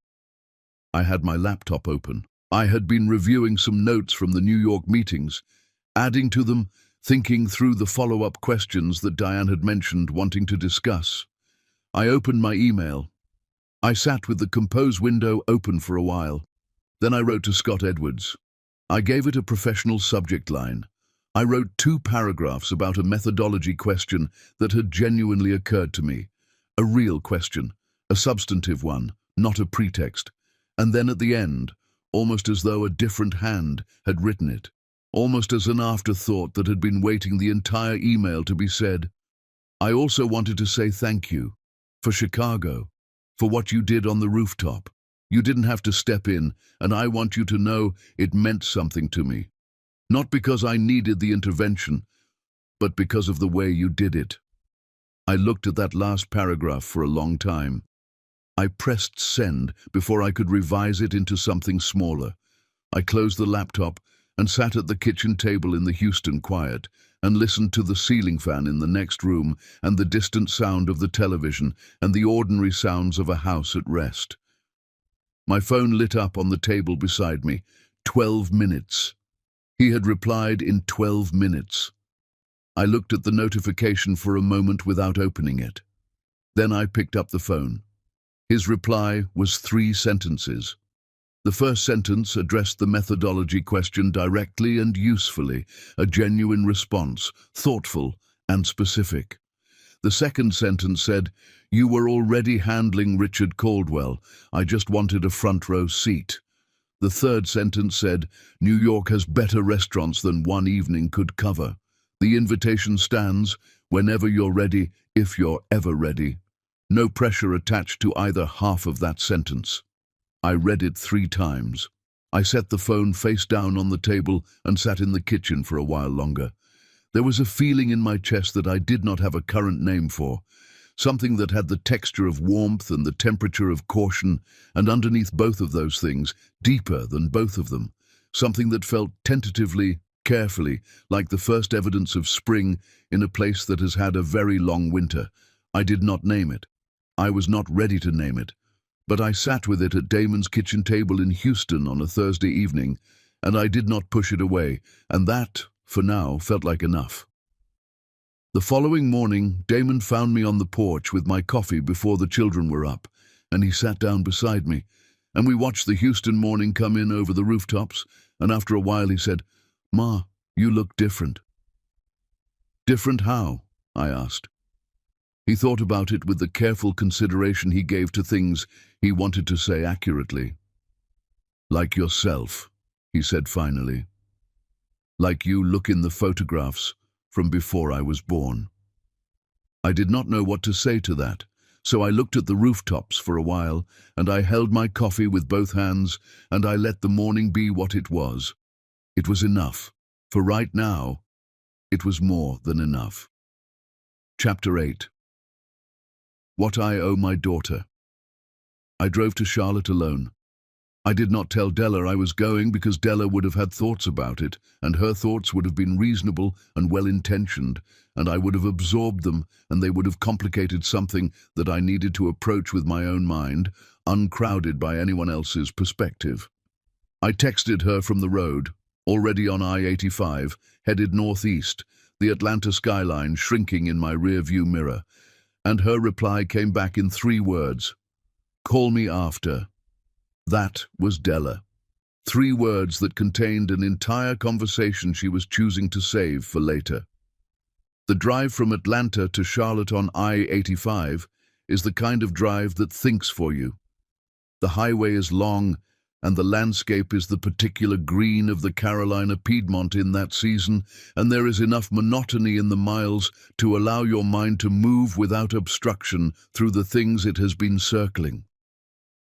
I had my laptop open. I had been reviewing some notes from the New York meetings, adding to them, thinking through the follow-up questions that Diane had mentioned wanting to discuss. I opened my email. I sat with the compose window open for a while. Then I wrote to Scott Edwards. I gave it a professional subject line. I wrote 2 paragraphs about a methodology question that had genuinely occurred to me. A real question, a substantive one, not a pretext. And then at the end, almost as though a different hand had written it, almost as an afterthought that had been waiting the entire email to be said, I also wanted to say thank you for Chicago, for what you did on the rooftop. You didn't have to step in, and I want you to know it meant something to me. Not because I needed the intervention, but because of the way you did it. I looked at that last paragraph for a long time. I pressed send before I could revise it into something smaller. I closed the laptop and sat at the kitchen table in the Houston quiet and listened to the ceiling fan in the next room and the distant sound of the television and the ordinary sounds of a house at rest. My phone lit up on the table beside me. 12 minutes. He had replied in 12 minutes. I looked at the notification for a moment without opening it. Then I picked up the phone. His reply was 3 sentences. The first sentence addressed the methodology question directly and usefully, a genuine response, thoughtful and specific. The second sentence said, "You were already handling Richard Caldwell. I just wanted a front row seat." The third sentence said, "New York has better restaurants than one evening could cover. The invitation stands whenever you're ready, if you're ever ready." No pressure attached to either half of that sentence. I read it 3 times. I set the phone face down on the table and sat in the kitchen for a while longer. There was a feeling in my chest that I did not have a current name for, something that had the texture of warmth and the temperature of caution, and underneath both of those things, deeper than both of them, something that felt tentatively, carefully, like the first evidence of spring in a place that has had a very long winter. I did not name it. I was not ready to name it, but I sat with it at Damon's kitchen table in Houston on a Thursday evening, and I did not push it away, and that, for now, felt like enough. The following morning, Damon found me on the porch with my coffee before the children were up, and he sat down beside me, and we watched the Houston morning come in over the rooftops, and after a while he said, "Ma, you look different." "Different how?" I asked. He thought about it with the careful consideration he gave to things he wanted to say accurately. "Like yourself," he said finally. "Like you look in the photographs from before I was born." I did not know what to say to that, so I looked at the rooftops for a while, and I held my coffee with both hands, and I let the morning be what it was. It was enough. For right now, it was more than enough. Chapter 8. What I owe my daughter. I drove to Charlotte alone. I did not tell Della I was going because Della would have had thoughts about it, and her thoughts would have been reasonable and well-intentioned, and I would have absorbed them, and they would have complicated something that I needed to approach with my own mind, uncrowded by anyone else's perspective. I texted her from the road, already on I-85, headed northeast, the Atlanta skyline shrinking in my rear-view mirror, and her reply came back in 3 words: "Call me after." That was Della. 3 words that contained an entire conversation she was choosing to save for later. The drive from Atlanta to Charlotte on I-85 is the kind of drive that thinks for you. The highway is long, and the landscape is the particular green of the Carolina Piedmont in that season, and there is enough monotony in the miles to allow your mind to move without obstruction through the things it has been circling.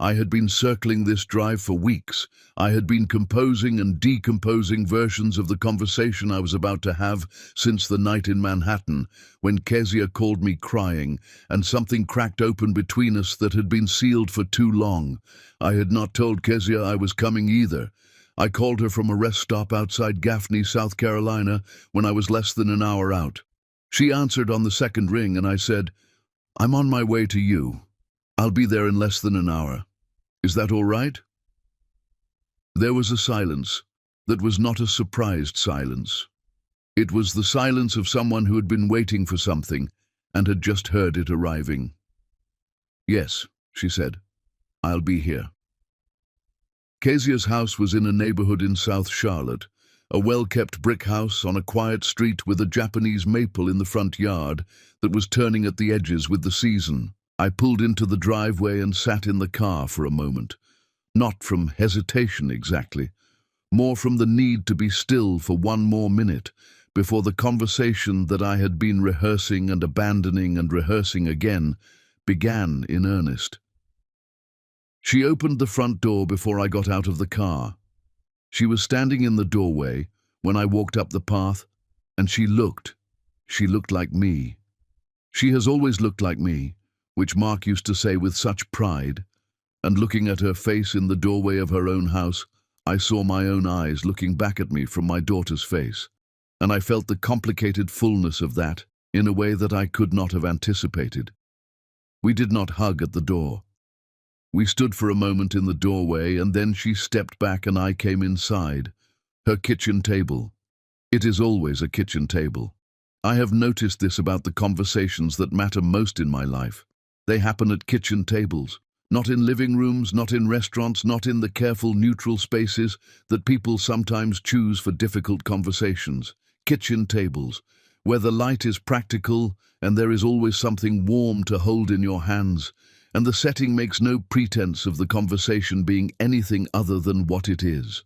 I had been circling this drive for weeks. I had been composing and decomposing versions of the conversation I was about to have since the night in Manhattan, when Kezia called me crying, and something cracked open between us that had been sealed for too long. I had not told Kezia I was coming either. I called her from a rest stop outside Gaffney, South Carolina, when I was less than an hour out. She answered on the second ring, and I said, "I'm on my way to you. I'll be there in less than an hour. Is that all right?" There was a silence that was not a surprised silence. It was the silence of someone who had been waiting for something and had just heard it arriving. "Yes," she said, "I'll be here." Kezia's house was in a neighborhood in South Charlotte, a well-kept brick house on a quiet street with a Japanese maple in the front yard that was turning at the edges with the season. I pulled into the driveway and sat in the car for a moment. Not from hesitation exactly, more from the need to be still for one more minute before the conversation that I had been rehearsing and abandoning and rehearsing again began in earnest. She opened the front door before I got out of the car. She was standing in the doorway when I walked up the path, and she looked like me. She has always looked like me, which Mark used to say with such pride, and looking at her face in the doorway of her own house, I saw my own eyes looking back at me from my daughter's face, and I felt the complicated fullness of that in a way that I could not have anticipated. We did not hug at the door. We stood for a moment in the doorway, and then she stepped back and I came inside. Her kitchen table. It is always a kitchen table. I have noticed this about the conversations that matter most in my life. They happen at kitchen tables, not in living rooms, not in restaurants, not in the careful neutral spaces that people sometimes choose for difficult conversations. Kitchen tables, where the light is practical and there is always something warm to hold in your hands, and the setting makes no pretense of the conversation being anything other than what it is.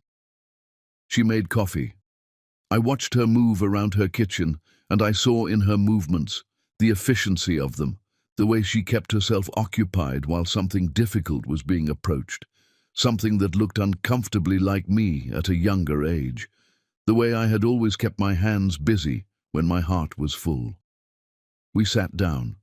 She made coffee. I watched her move around her kitchen, and I saw in her movements the efficiency of them, the way she kept herself occupied while something difficult was being approached, something that looked uncomfortably like me at a younger age, the way I had always kept my hands busy when my heart was full. We sat down.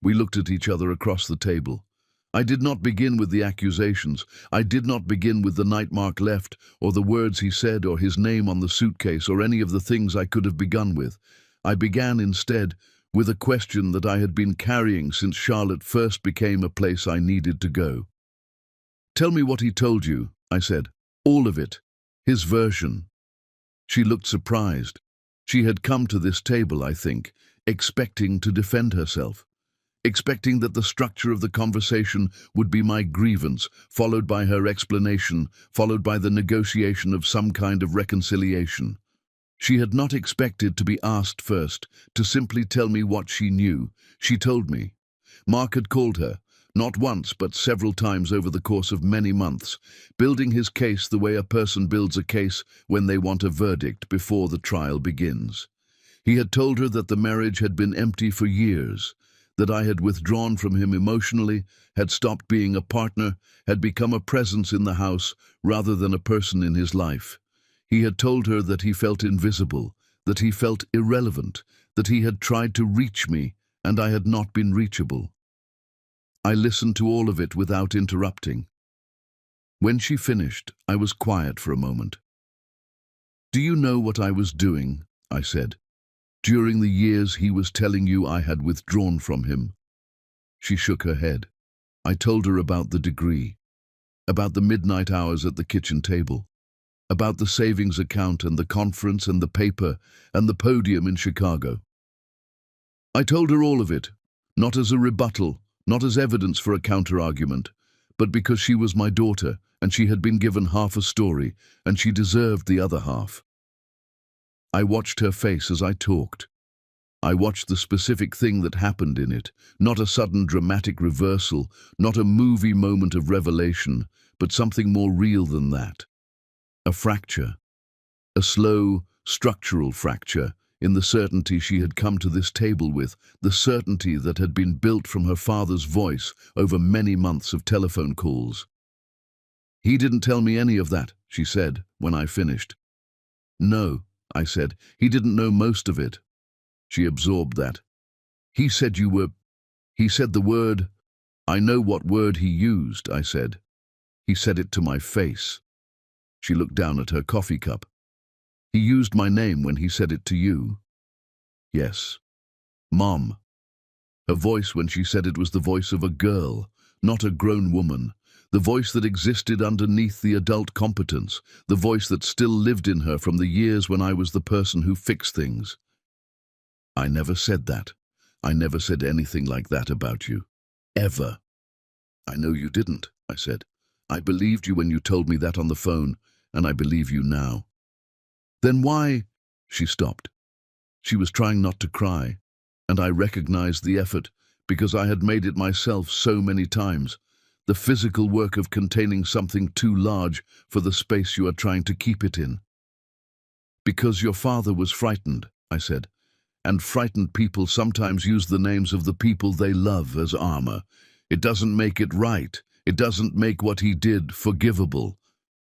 We looked at each other across the table. I did not begin with the accusations. I did not begin with the night Mark left, or the words he said, or his name on the suitcase, or any of the things I could have begun with. I began instead with a question that I had been carrying since Charlotte first became a place I needed to go. "Tell me what he told you," I said. "All of it. His version." She looked surprised. She had come to this table, I think, expecting to defend herself, expecting that the structure of the conversation would be my grievance, followed by her explanation, followed by the negotiation of some kind of reconciliation. She had not expected to be asked first, to simply tell me what she knew. She told me. Mark had called her, not once but several times over the course of many months, building his case the way a person builds a case when they want a verdict before the trial begins. He had told her that the marriage had been empty for years, that I had withdrawn from him emotionally, had stopped being a partner, had become a presence in the house rather than a person in his life. He had told her that he felt invisible, that he felt irrelevant, that he had tried to reach me, and I had not been reachable. I listened to all of it without interrupting. When she finished, I was quiet for a moment. "Do you know what I was doing?" I said. "During the years he was telling you I had withdrawn from him." She shook her head. I told her about the degree, about the midnight hours at the kitchen table, about the savings account and the conference and the paper and the podium in Chicago. I told her all of it, not as a rebuttal, not as evidence for a counter-argument, but because she was my daughter and she had been given half a story and she deserved the other half. I watched her face as I talked. I watched the specific thing that happened in it, not a sudden dramatic reversal, not a movie moment of revelation, but something more real than that. A fracture. A slow, structural fracture in the certainty she had come to this table with, the certainty that had been built from her father's voice over many months of telephone calls. "He didn't tell me any of that," she said, when I finished. "No," I said, "he didn't know most of it." She absorbed that. He said the word." "I know what word he used," I said. "He said it to my face." She looked down at her coffee cup. "He used my name when he said it to you?" "Yes." "Mom." Her voice when she said it was the voice of a girl, not a grown woman, the voice that existed underneath the adult competence, the voice that still lived in her from the years when I was the person who fixed things. "I never said that. I never said anything like that about you. Ever." "I know you didn't," I said. "I believed you when you told me that on the phone, and I believe you now." "Then why?" She stopped. She was trying not to cry, and I recognized the effort because I had made it myself so many times, the physical work of containing something too large for the space you are trying to keep it in. "Because your father was frightened," I said, "and frightened people sometimes use the names of the people they love as armor. It doesn't make it right. It doesn't make what he did forgivable,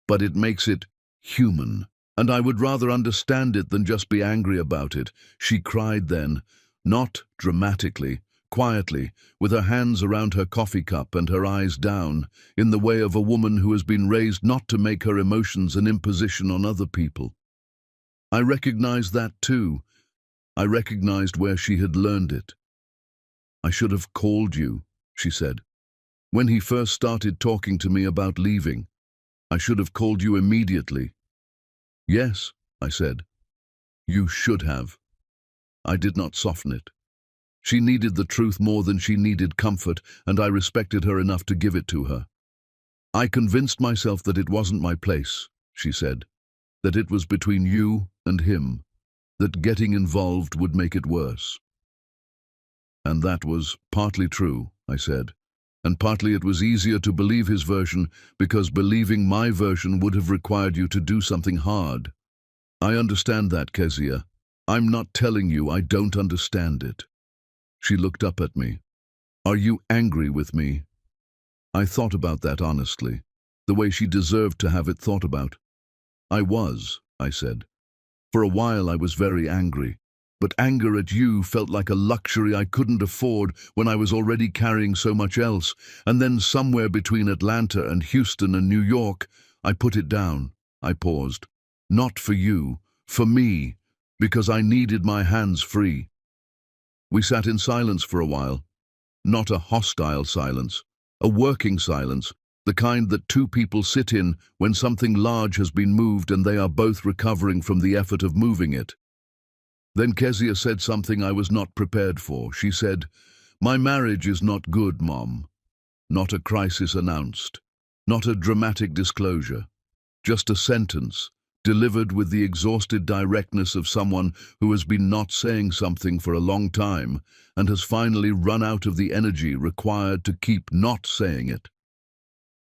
but it makes it human. And I would rather understand it than just be angry about it." She cried then, not dramatically, quietly, with her hands around her coffee cup and her eyes down, in the way of a woman who has been raised not to make her emotions an imposition on other people. I recognized that too. I recognized where she had learned it. "I should have called you," she said. "When he first started talking to me about leaving, I should have called you immediately." "Yes," I said. "You should have." I did not soften it. She needed the truth more than she needed comfort, and I respected her enough to give it to her. "I convinced myself that it wasn't my place," she said, "that it was between you and him, that getting involved would make it worse." "And that was partly true," I said, "and partly it was easier to believe his version because believing my version would have required you to do something hard. I understand that, Kezia. I'm not telling you I don't understand it." She looked up at me. "Are you angry with me?" I thought about that honestly, the way she deserved to have it thought about. "I was," I said. "For a while I was very angry, but anger at you felt like a luxury I couldn't afford when I was already carrying so much else, and then somewhere between Atlanta and Houston and New York, I put it down." I paused. "Not for you, for me, because I needed my hands free." We sat in silence for a while, not a hostile silence, a working silence, the kind that two people sit in when something large has been moved and they are both recovering from the effort of moving it. Then Kezia said something I was not prepared for. She said, "My marriage is not good, Mom." Not a crisis announced. Not a dramatic disclosure. Just a sentence, delivered with the exhausted directness of someone who has been not saying something for a long time and has finally run out of the energy required to keep not saying it.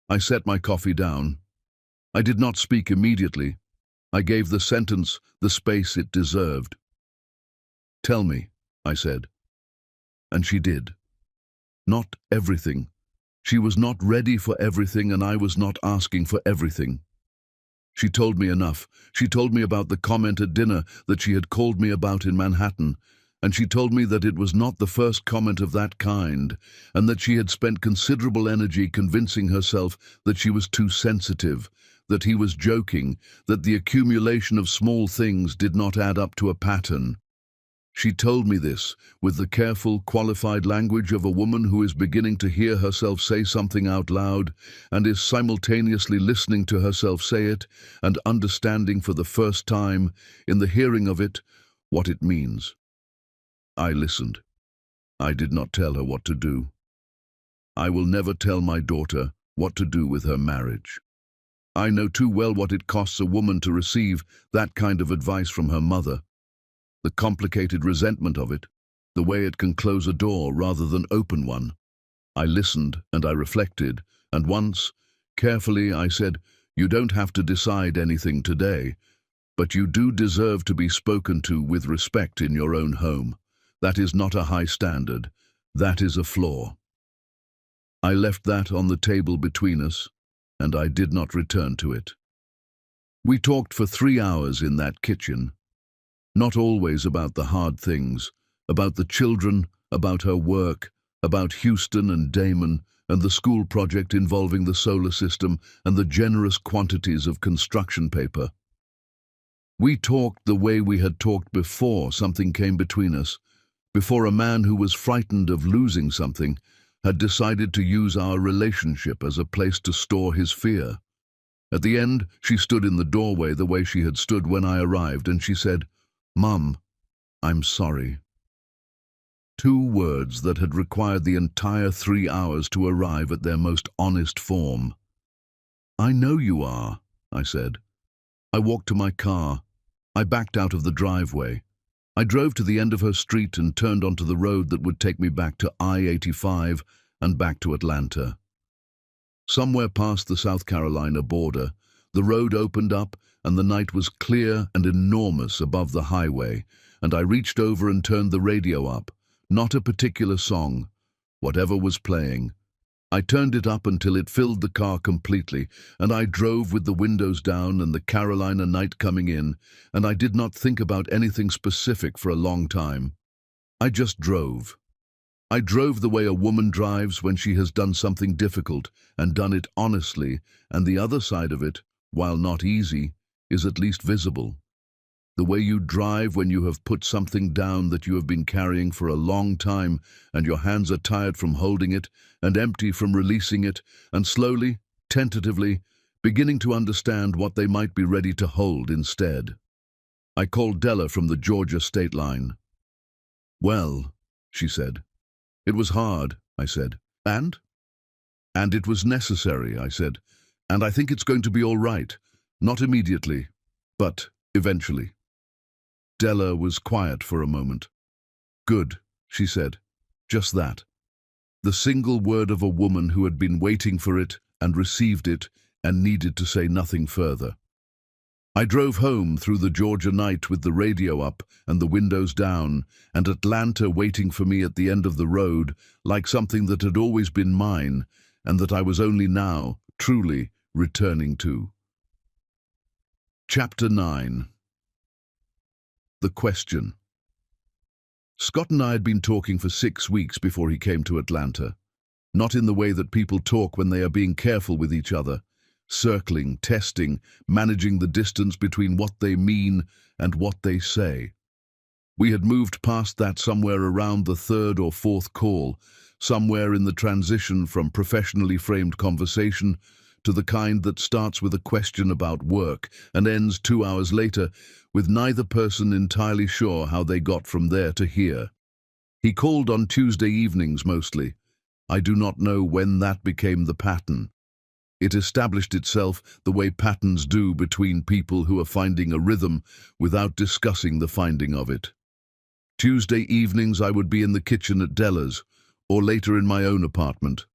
I set my coffee down. I did not speak immediately. I gave the sentence the space it deserved. "Tell me," I said. And she did. Not everything. She was not ready for everything, and I was not asking for everything. She told me enough. She told me about the comment at dinner that she had called me about in Manhattan, and she told me that it was not the first comment of that kind, and that she had spent considerable energy convincing herself that she was too sensitive, that he was joking, that the accumulation of small things did not add up to a pattern. She told me this with the careful, qualified language of a woman who is beginning to hear herself say something out loud and is simultaneously listening to herself say it and understanding for the first time, in the hearing of it, what it means. I listened. I did not tell her what to do. I will never tell my daughter what to do with her marriage. I know too well what it costs a woman to receive that kind of advice from her mother. The complicated resentment of it, the way it can close a door rather than open one. I listened and I reflected, and once, carefully, I said, "You don't have to decide anything today, but you do deserve to be spoken to with respect in your own home. That is not a high standard. That is a flaw." I left that on the table between us, and I did not return to it. We talked for 3 hours in that kitchen. Not always about the hard things, about the children, about her work, about Houston and Damon, and the school project involving the solar system and the generous quantities of construction paper. We talked the way we had talked before something came between us, before a man who was frightened of losing something had decided to use our relationship as a place to store his fear. At the end, she stood in the doorway the way she had stood when I arrived, and she said, "Mom, I'm sorry." 2 words that had required the entire 3 hours to arrive at their most honest form. "I know you are," I said. I walked to my car. I backed out of the driveway. I drove to the end of her street and turned onto the road that would take me back to I-85 and back to Atlanta. Somewhere past the South Carolina border, the road opened up and the night was clear and enormous above the highway, and I reached over and turned the radio up. Not a particular song, whatever was playing. I turned it up until it filled the car completely, and I drove with the windows down and the Carolina night coming in, and I did not think about anything specific for a long time. I just drove. I drove the way a woman drives when she has done something difficult and done it honestly, and the other side of it, while not easy, is at least visible. The way you drive when you have put something down that you have been carrying for a long time and your hands are tired from holding it and empty from releasing it, and slowly, tentatively, beginning to understand what they might be ready to hold instead. I called Della from the Georgia state line. "Well," she said. "It was hard," I said. "And?" "And it was necessary," I said. "And I think it's going to be all right. Not immediately, but eventually." Della was quiet for a moment. "Good," she said. "Just that." The single word of a woman who had been waiting for it and received it and needed to say nothing further. I drove home through the Georgia night with the radio up and the windows down, and Atlanta waiting for me at the end of the road, like something that had always been mine and that I was only now, truly, returning to. Chapter 9. The Question. Scott and I had been talking for 6 weeks before he came to Atlanta. Not in the way that people talk when they are being careful with each other, circling, testing, managing the distance between what they mean and what they say. We had moved past that somewhere around the 3rd or 4th call, somewhere in the transition from professionally framed conversation to the kind that starts with a question about work and ends 2 hours later with neither person entirely sure how they got from there to here. He called on Tuesday evenings mostly. I do not know when that became the pattern. It established itself the way patterns do between people who are finding a rhythm without discussing the finding of it. Tuesday evenings I would be in the kitchen at Della's, or later in my own apartment,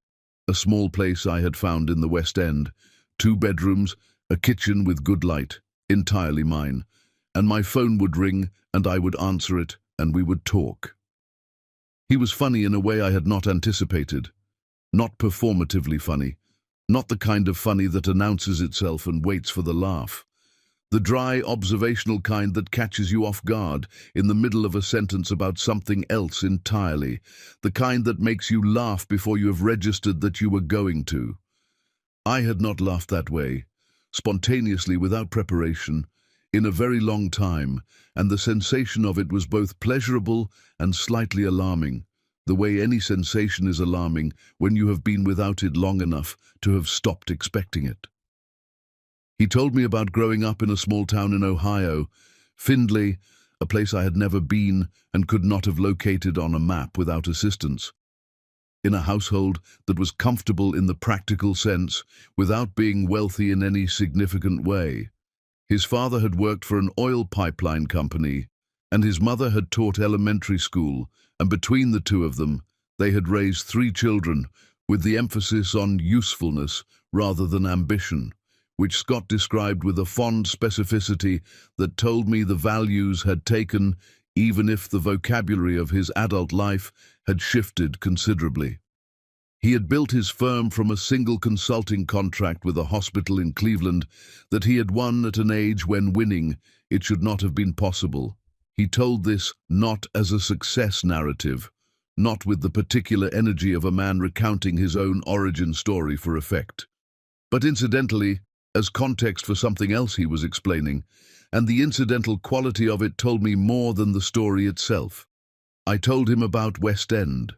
a small place I had found in the West End, 2 bedrooms, a kitchen with good light, entirely mine, and my phone would ring and I would answer it and we would talk. He was funny in a way I had not anticipated, not performatively funny, not the kind of funny that announces itself and waits for the laugh. The dry, observational kind that catches you off guard in the middle of a sentence about something else entirely. The kind that makes you laugh before you have registered that you were going to. I had not laughed that way, spontaneously without preparation, in a very long time, and the sensation of it was both pleasurable and slightly alarming, the way any sensation is alarming when you have been without it long enough to have stopped expecting it. He told me about growing up in a small town in Ohio, Findlay, a place I had never been and could not have located on a map without assistance. In a household that was comfortable in the practical sense, without being wealthy in any significant way. His father had worked for an oil pipeline company, and his mother had taught elementary school, and between the two of them, they had raised 3 children, with the emphasis on usefulness rather than ambition, which Scott described with a fond specificity that told me the values had taken, even if the vocabulary of his adult life had shifted considerably. He had built his firm from a single consulting contract with a hospital in Cleveland that he had won at an age when winning it should not have been possible. He told this not as a success narrative, not with the particular energy of a man recounting his own origin story for effect, but incidentally, as context for something else he was explaining, and the incidental quality of it told me more than the story itself. I told him about West End,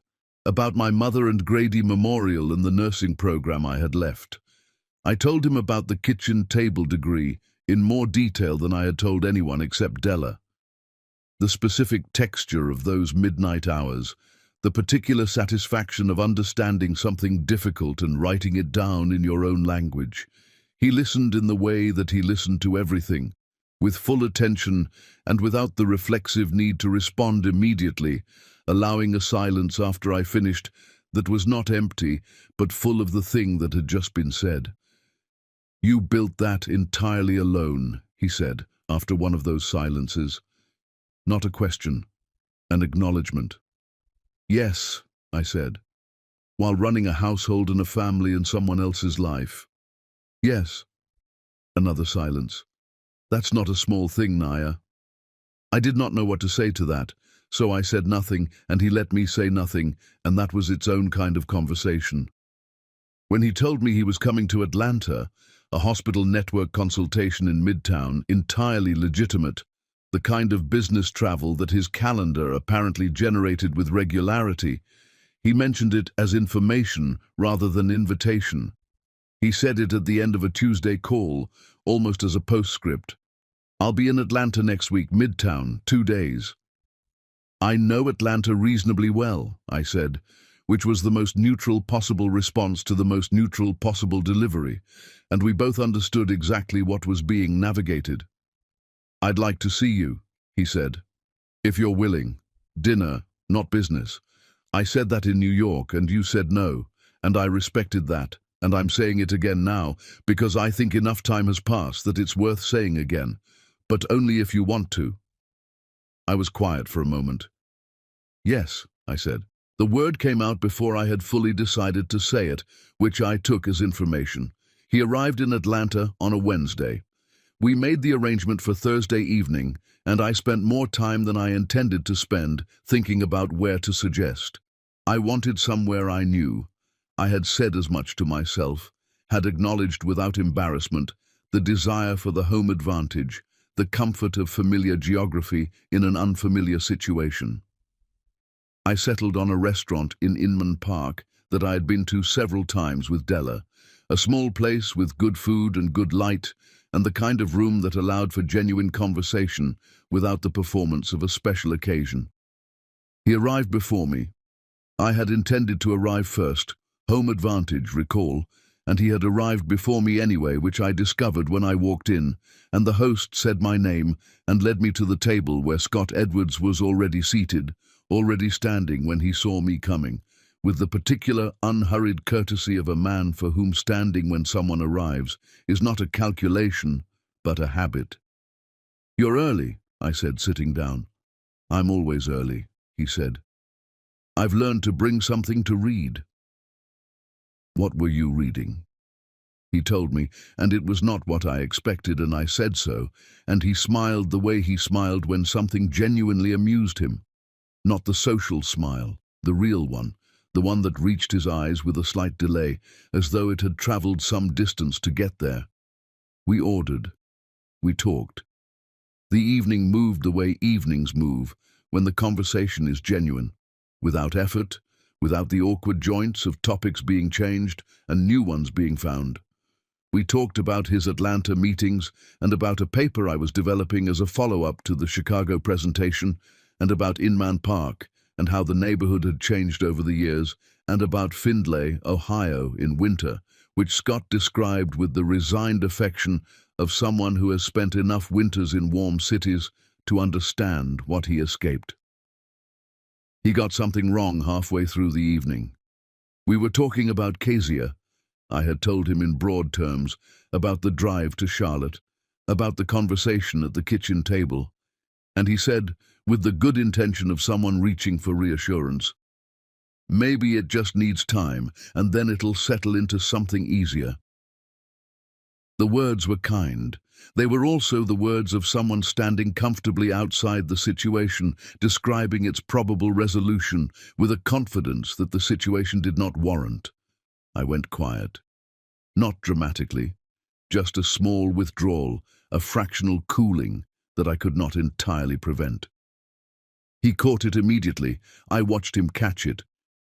about my mother and Grady Memorial and the nursing program I had left. I told him about the kitchen table degree in more detail than I had told anyone except Della. The specific texture of those midnight hours, the particular satisfaction of understanding something difficult and writing it down in your own language. He listened in the way that he listened to everything, with full attention and without the reflexive need to respond immediately, allowing a silence after I finished that was not empty, but full of the thing that had just been said. "You built that entirely alone," he said, after one of those silences. Not a question, an acknowledgement. "Yes," I said, "while running a household and a family in someone else's life." "Yes." Another silence. "That's not a small thing, Naya." I did not know what to say to that, so I said nothing, and he let me say nothing, and that was its own kind of conversation. When he told me he was coming to Atlanta, a hospital network consultation in Midtown, entirely legitimate, the kind of business travel that his calendar apparently generated with regularity, he mentioned it as information rather than invitation. He said it at the end of a Tuesday call, almost as a postscript. "I'll be in Atlanta next week, Midtown, 2 days." "I know Atlanta reasonably well," I said, which was the most neutral possible response to the most neutral possible delivery, and we both understood exactly what was being navigated. "I'd like to see you," he said, "if you're willing. Dinner, not business. I said that in New York, and you said no, and I respected that, and I'm saying it again now, because I think enough time has passed that it's worth saying again, but only if you want to." I was quiet for a moment. "Yes," I said. The word came out before I had fully decided to say it, which I took as information. He arrived in Atlanta on a Wednesday. We made the arrangement for Thursday evening, and I spent more time than I intended to spend thinking about where to suggest. I wanted somewhere I knew. I had said as much to myself, had acknowledged without embarrassment the desire for the home advantage, the comfort of familiar geography in an unfamiliar situation. I settled on a restaurant in Inman Park that I had been to several times with Della, A small place with good food and good light, and the kind of room that allowed for genuine conversation without the performance of a special occasion. He arrived before me. I had intended to arrive first, home advantage, recall, and he had arrived before me anyway, which I discovered when I walked in, and the host said my name and led me to the table where Scott Edwards was already seated, already standing when he saw me coming, with the particular unhurried courtesy of a man for whom standing when someone arrives is not a calculation, but a habit. "You're early," I said, sitting down. "I'm always early," he said. "I've learned to bring something to read." "What were you reading?" He told me, and it was not what I expected, and I said so, and he smiled the way he smiled when something genuinely amused him. Not the social smile, the real one, the one that reached his eyes with a slight delay, as though it had traveled some distance to get there. We ordered. We talked. The evening moved the way evenings move, when the conversation is genuine, without effort, without the awkward joints of topics being changed and new ones being found. We talked about his Atlanta meetings and about a paper I was developing as a follow-up to the Chicago presentation, and about Inman Park and how the neighborhood had changed over the years, and about Findlay, Ohio in winter, which Scott described with the resigned affection of someone who has spent enough winters in warm cities to understand what he escaped. He got something wrong halfway through the evening. We were talking about Kezia. I had told him in broad terms about the drive to Charlotte, about the conversation at the kitchen table, and he said, with the good intention of someone reaching for reassurance, "Maybe it just needs time, and then it'll settle into something easier." The words were kind. They were also the words of someone standing comfortably outside the situation, describing its probable resolution with a confidence that the situation did not warrant. I went quiet. Not dramatically, just a small withdrawal, a fractional cooling that I could not entirely prevent. He caught it immediately. I watched him catch it,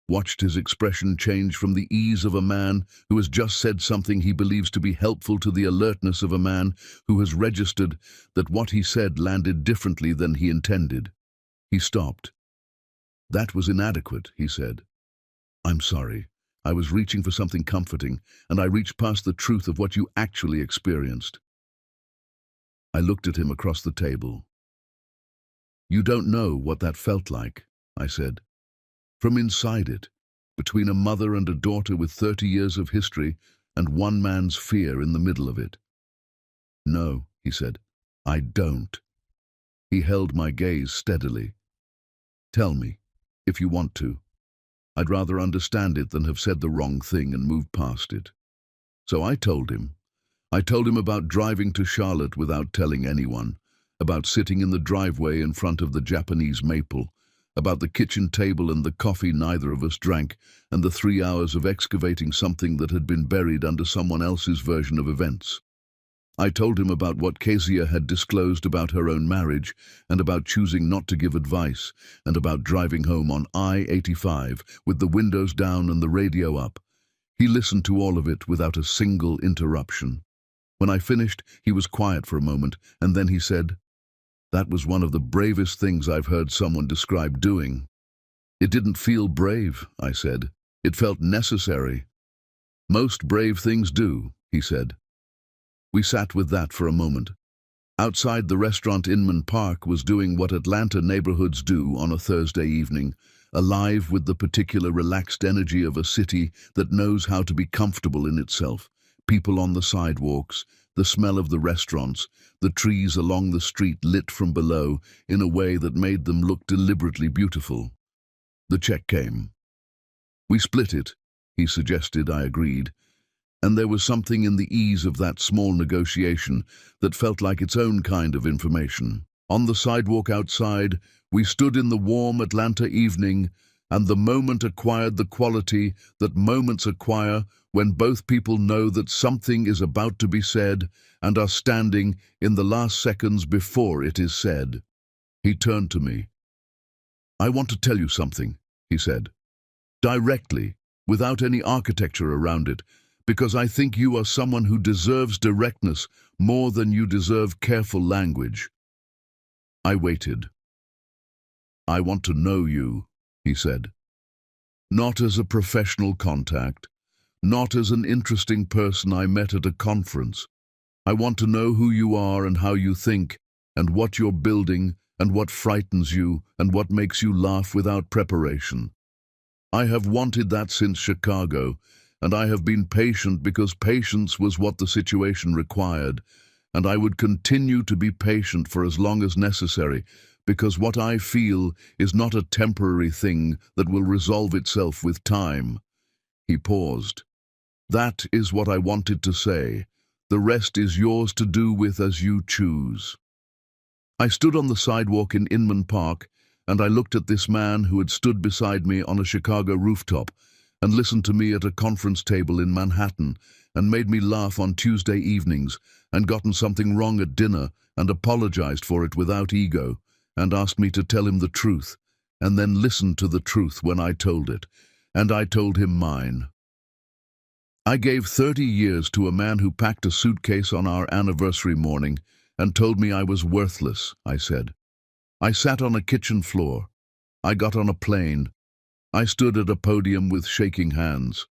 watched his expression change from the ease of a man who has just said something he believes to be helpful to the alertness of a man who has registered that what he said landed differently than he intended. He stopped. "That was inadequate," he said. "I'm sorry. I was reaching for something comforting, and I reached past the truth of what you actually experienced." I looked at him across the table. "You don't know what that felt like," I said. "From inside it, between a mother and a daughter with 30 years of history and one man's fear in the middle of it." "No," he said, "I don't." He held my gaze steadily. "Tell me, if you want to. I'd rather understand it than have said the wrong thing and moved past it." So I told him. I told him about driving to Charlotte without telling anyone, about sitting in the driveway in front of the Japanese maple, about the kitchen table and the coffee neither of us drank, and the 3 hours of excavating something that had been buried under someone else's version of events. I told him about what Kezia had disclosed about her own marriage, and about choosing not to give advice, and about driving home on I-85 with the windows down and the radio up. He listened to all of it without a single interruption. When I finished, he was quiet for a moment, and then he said, "That was one of the bravest things I've heard someone describe doing." "It didn't feel brave," I said. "It felt necessary." "Most brave things do," he said. We sat with that for a moment. Outside the restaurant Inman Park was doing what Atlanta neighborhoods do on a Thursday evening, alive with the particular relaxed energy of a city that knows how to be comfortable in itself. People on the sidewalks, the smell of the restaurants, the trees along the street lit from below in a way that made them look deliberately beautiful. The check came. "We split it," he suggested. I agreed. And there was something in the ease of that small negotiation that felt like its own kind of information. On the sidewalk outside, we stood in the warm Atlanta evening, and the moment acquired the quality that moments acquire when both people know that something is about to be said and are standing in the last seconds before it is said. He turned to me. "I want to tell you something," he said. "Directly, without any architecture around it, because I think you are someone who deserves directness more than you deserve careful language." I waited. "I want to know you," he said. "Not as a professional contact, not as an interesting person I met at a conference. I want to know who you are and how you think, and what you're building, and what frightens you, and what makes you laugh without preparation. I have wanted that since Chicago, and I have been patient because patience was what the situation required, and I would continue to be patient for as long as necessary, because what I feel is not a temporary thing that will resolve itself with time." He paused. "That is what I wanted to say. The rest is yours to do with as you choose." I stood on the sidewalk in Inman Park, and I looked at this man who had stood beside me on a Chicago rooftop and listened to me at a conference table in Manhattan and made me laugh on Tuesday evenings and gotten something wrong at dinner and apologized for it without ego and asked me to tell him the truth and then listened to the truth when I told it, and I told him mine. I gave 30 years to a man who packed a suitcase on our anniversary morning and told me I was worthless, I said. I sat on a kitchen floor. I got on a plane. I stood at a podium with shaking hands.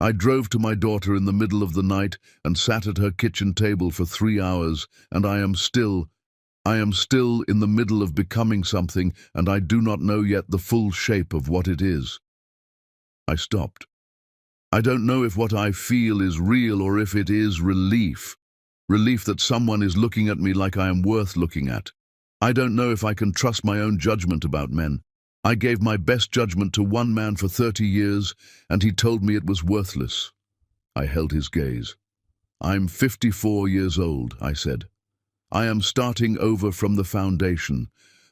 I drove to my daughter in the middle of the night and sat at her kitchen table for 3 hours, and I am still in the middle of becoming something, and I do not know yet the full shape of what it is. I stopped. I don't know if what I feel is real or if it is relief. Relief that someone is looking at me like I am worth looking at. I don't know if I can trust my own judgment about men. I gave my best judgment to one man for 30 years, and he told me it was worthless. I held his gaze. "I'm 54 years old," I said. "I am starting over from the foundation.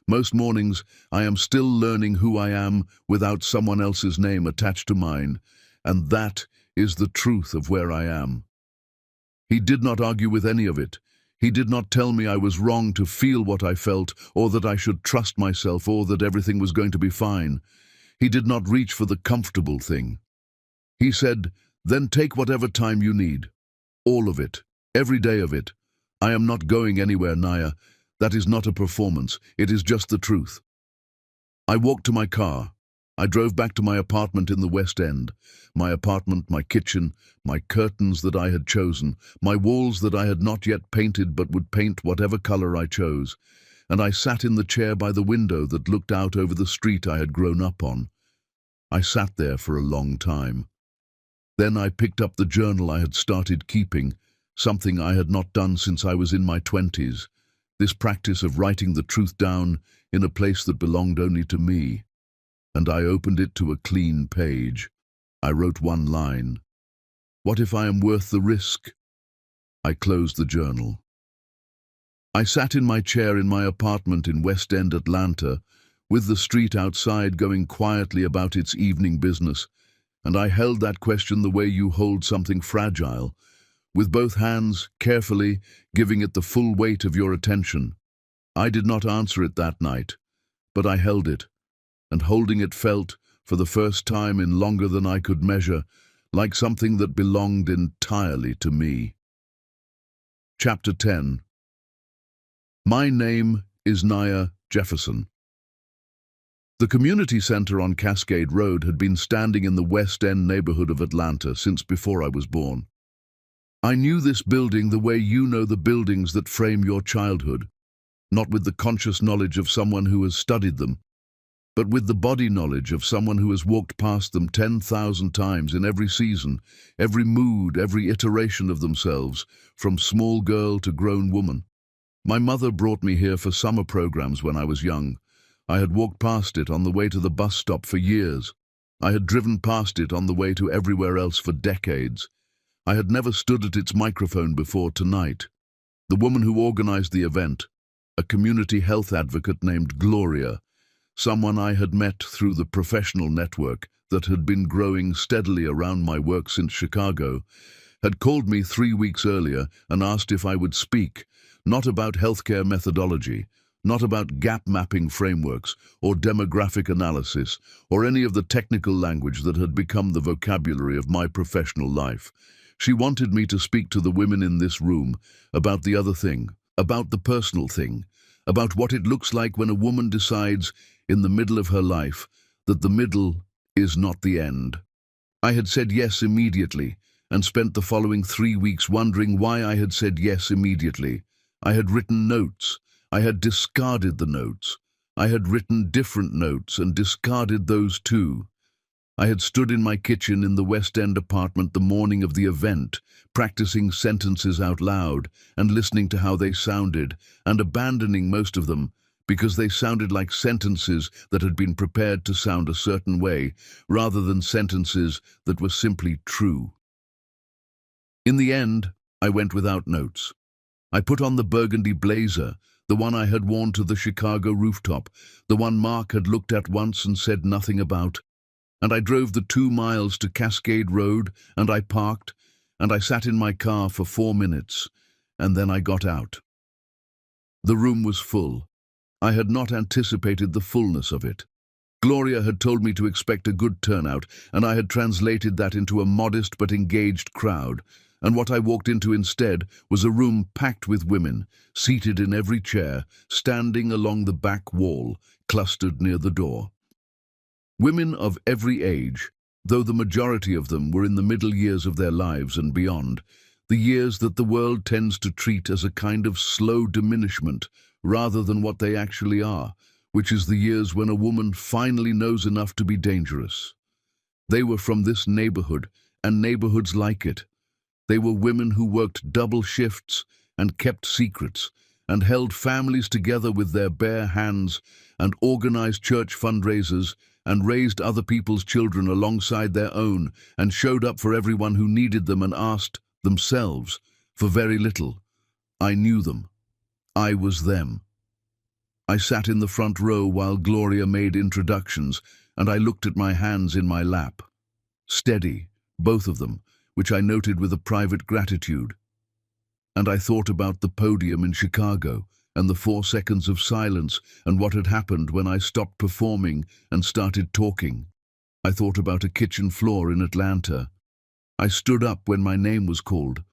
Most mornings, I am still learning who I am without someone else's name attached to mine, and that is the truth of where I am." He did not argue with any of it. He did not tell me I was wrong to feel what I felt, or that I should trust myself, or that everything was going to be fine. He did not reach for the comfortable thing. He said, "Then take whatever time you need. All of it. Every day of it. I am not going anywhere, Naya. That is not a performance. It is just the truth." I walked to my car. I drove back to my apartment in the West End. My apartment, my kitchen, my curtains that I had chosen, my walls that I had not yet painted but would paint whatever color I chose. And I sat in the chair by the window that looked out over the street I had grown up on. I sat there for a long time. Then I picked up the journal I had started keeping, something I had not done since I was in my 20s, this practice of writing the truth down in a place that belonged only to me. And I opened it to a clean page. I wrote one line. "What if I am worth the risk?" I closed the journal. I sat in my chair in my apartment in West End, Atlanta, with the street outside going quietly about its evening business, and I held that question the way you hold something fragile, with both hands, carefully, giving it the full weight of your attention. I did not answer it that night, but I held it, and holding it felt, for the first time in longer than I could measure, like something that belonged entirely to me. Chapter 10. My name is Naya Jefferson. The community center on Cascade Road had been standing in the West End neighborhood of Atlanta since before I was born. I knew this building the way you know the buildings that frame your childhood, not with the conscious knowledge of someone who has studied them, but with the body knowledge of someone who has walked past them 10,000 times in every season, every mood, every iteration of themselves, from small girl to grown woman. My mother brought me here for summer programs when I was young. I had walked past it on the way to the bus stop for years. I had driven past it on the way to everywhere else for decades. I had never stood at its microphone before tonight. The woman who organized the event, a community health advocate named Gloria, someone I had met through the professional network that had been growing steadily around my work since Chicago, had called me 3 weeks earlier and asked if I would speak, not about healthcare methodology, not about gap mapping frameworks or demographic analysis or any of the technical language that had become the vocabulary of my professional life. She wanted me to speak to the women in this room about the other thing, about the personal thing, about what it looks like when a woman decides, in the middle of her life, that the middle is not the end. I had said yes immediately, and spent the following 3 weeks wondering why I had said yes immediately. I had written notes. I had discarded the notes. I had written different notes and discarded those too. I had stood in my kitchen in the West End apartment the morning of the event, practicing sentences out loud and listening to how they sounded, and abandoning most of them because they sounded like sentences that had been prepared to sound a certain way, rather than sentences that were simply true. In the end, I went without notes. I put on the burgundy blazer, the one I had worn to the Chicago rooftop, the one Mark had looked at once and said nothing about, and I drove the 2 miles to Cascade Road, and I parked, and I sat in my car for 4 minutes, and then I got out. The room was full. I had not anticipated the fullness of it. Gloria had told me to expect a good turnout, and I had translated that into a modest but engaged crowd, and what I walked into instead was a room packed with women, seated in every chair, standing along the back wall, clustered near the door. Women of every age, though the majority of them were in the middle years of their lives and beyond, the years that the world tends to treat as a kind of slow diminishment rather than what they actually are, which is the years when a woman finally knows enough to be dangerous. They were from this neighborhood and neighborhoods like it. They were women who worked double shifts and kept secrets and held families together with their bare hands and organized church fundraisers and raised other people's children alongside their own and showed up for everyone who needed them and asked themselves for very little. I knew them. I was them. I sat in the front row while Gloria made introductions, and I looked at my hands in my lap. Steady, both of them, which I noted with a private gratitude. And I thought about the podium in Chicago, and the 4 seconds of silence, and what had happened when I stopped performing and started talking. I thought about a kitchen floor in Atlanta. I stood up when my name was called.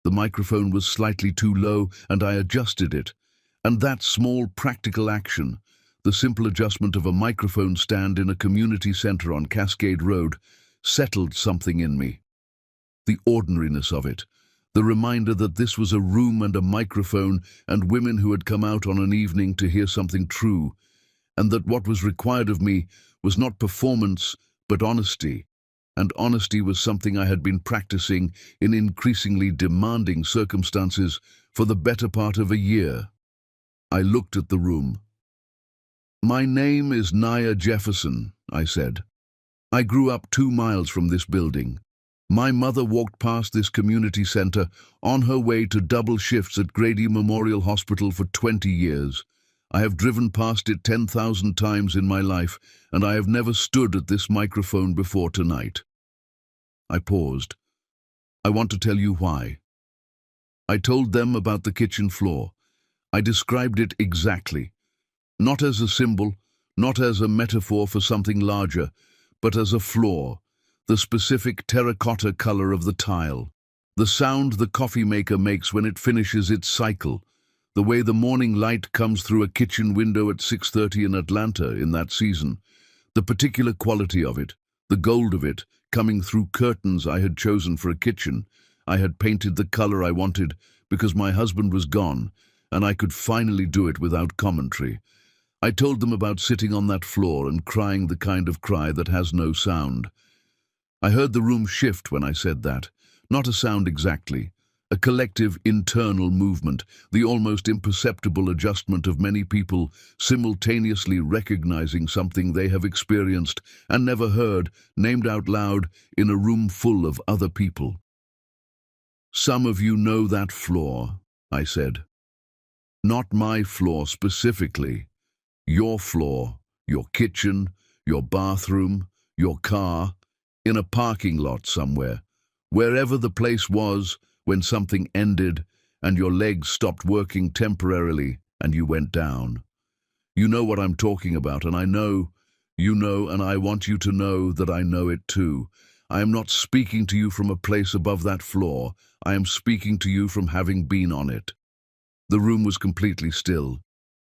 The microphone was slightly too low, and I adjusted it. And that small practical action, the simple adjustment of a microphone stand in a community center on Cascade Road, settled something in me. The ordinariness of it, the reminder that this was a room and a microphone and women who had come out on an evening to hear something true, and that what was required of me was not performance, but honesty. And honesty was something I had been practicing in increasingly demanding circumstances for the better part of a year. I looked at the room. "My name is Nia Jefferson," I said. "I grew up 2 miles from this building. My mother walked past this community center on her way to double shifts at Grady Memorial Hospital for 20 years. I have driven past it 10,000 times in my life, and I have never stood at this microphone before tonight." I paused. "I want to tell you why." I told them about the kitchen floor. I described it exactly, not as a symbol, not as a metaphor for something larger, but as a flaw, the specific terracotta color of the tile, the sound the coffee maker makes when it finishes its cycle, the way the morning light comes through a kitchen window at 6:30 in Atlanta in that season, the particular quality of it, the gold of it, coming through curtains I had chosen for a kitchen. I had painted the color I wanted because my husband was gone, and I could finally do it without commentary. I told them about sitting on that floor and crying the kind of cry that has no sound. I heard the room shift when I said that. Not a sound exactly. A collective internal movement, the almost imperceptible adjustment of many people simultaneously recognizing something they have experienced and never heard, named out loud in a room full of other people. "Some of you know that floor," I said. "Not my floor specifically. Your floor, your kitchen, your bathroom, your car, in a parking lot somewhere, wherever the place was when something ended and your legs stopped working temporarily and you went down. You know what I'm talking about, and I know, you know, and I want you to know that I know it too. I am not speaking to you from a place above that floor. I am speaking to you from having been on it." The room was completely still.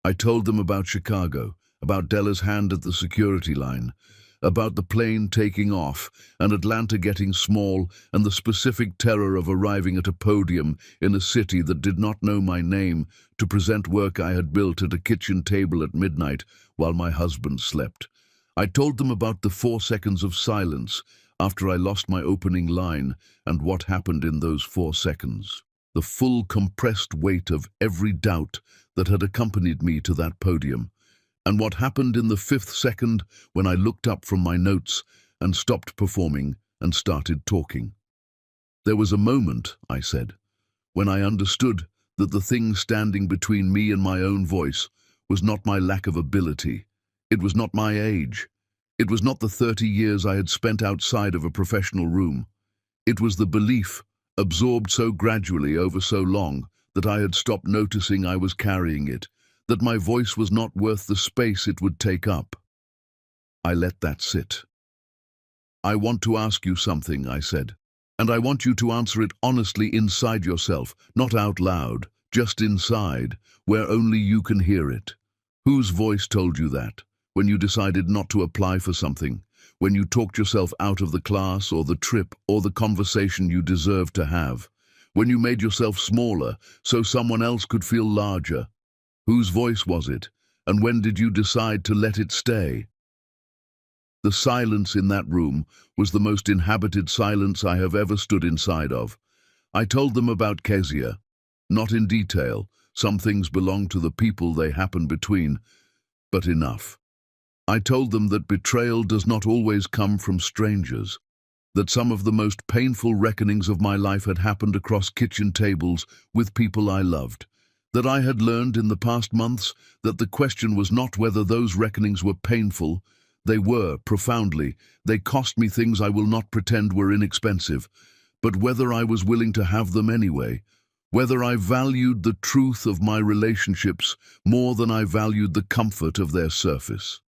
I told them about Chicago, about Della's hand at the security line, about the plane taking off and Atlanta getting small and the specific terror of arriving at a podium in a city that did not know my name to present work I had built at a kitchen table at midnight while my husband slept. I told them about the 4 seconds of silence after I lost my opening line and what happened in those 4 seconds. The full compressed weight of every doubt that had accompanied me to that podium, and what happened in the 5th second when I looked up from my notes and stopped performing and started talking. "There was a moment," I said, "when I understood that the thing standing between me and my own voice was not my lack of ability. It was not my age. It was not the 30 years I had spent outside of a professional room. It was the belief, absorbed so gradually over so long, that I had stopped noticing I was carrying it, that my voice was not worth the space it would take up." I let that sit. "I want to ask you something," I said, "and I want you to answer it honestly inside yourself, not out loud, just inside, where only you can hear it. Whose voice told you that, when you decided not to apply for something, when you talked yourself out of the class or the trip or the conversation you deserved to have, when you made yourself smaller so someone else could feel larger? Whose voice was it, and when did you decide to let it stay?" The silence in that room was the most inhabited silence I have ever stood inside of. I told them about Kezia, not in detail. Some things belong to the people they happen between, but enough. I told them that betrayal does not always come from strangers, that some of the most painful reckonings of my life had happened across kitchen tables with people I loved, that I had learned in the past months that the question was not whether those reckonings were painful. They were, profoundly. They cost me things I will not pretend were inexpensive, but whether I was willing to have them anyway, whether I valued the truth of my relationships more than I valued the comfort of their surface.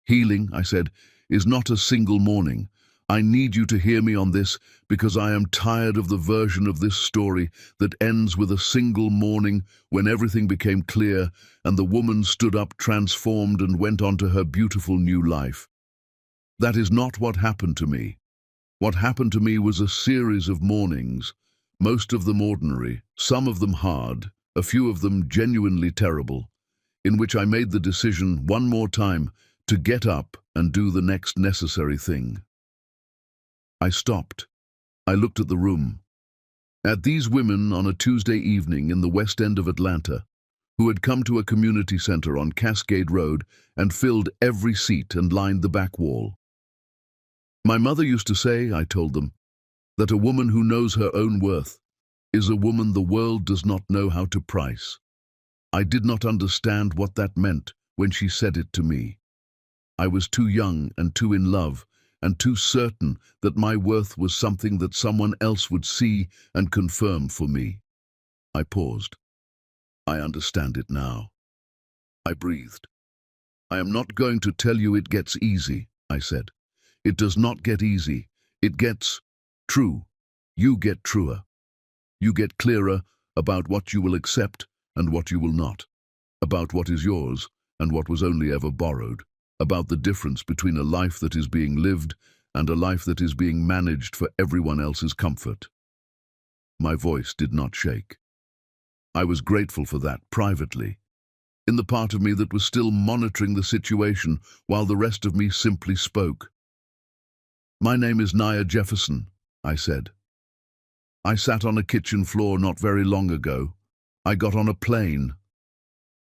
"Healing," I said, "is not a single morning. I need you to hear me on this because I am tired of the version of this story that ends with a single morning when everything became clear and the woman stood up transformed and went on to her beautiful new life. That is not what happened to me. What happened to me was a series of mornings, most of them ordinary, some of them hard, a few of them genuinely terrible, in which I made the decision one more time to get up and do the next necessary thing." I stopped. I looked at the room. At these women on a Tuesday evening in the West End of Atlanta, who had come to a community center on Cascade Road and filled every seat and lined the back wall. "My mother used to say," I told them, "that a woman who knows her own worth is a woman the world does not know how to price." I did not understand what that meant when she said it to me. I was too young and too in love and too certain that my worth was something that someone else would see and confirm for me. I paused. "I understand it now." I breathed. "I am not going to tell you it gets easy," I said. "It does not get easy. It gets true. You get truer. You get clearer about what you will accept and what you will not, about what is yours and what was only ever borrowed, about the difference between a life that is being lived and a life that is being managed for everyone else's comfort." My voice did not shake. I was grateful for that privately, in the part of me that was still monitoring the situation while the rest of me simply spoke. "My name is Nia Jefferson," I said. "I sat on a kitchen floor not very long ago. I got on a plane.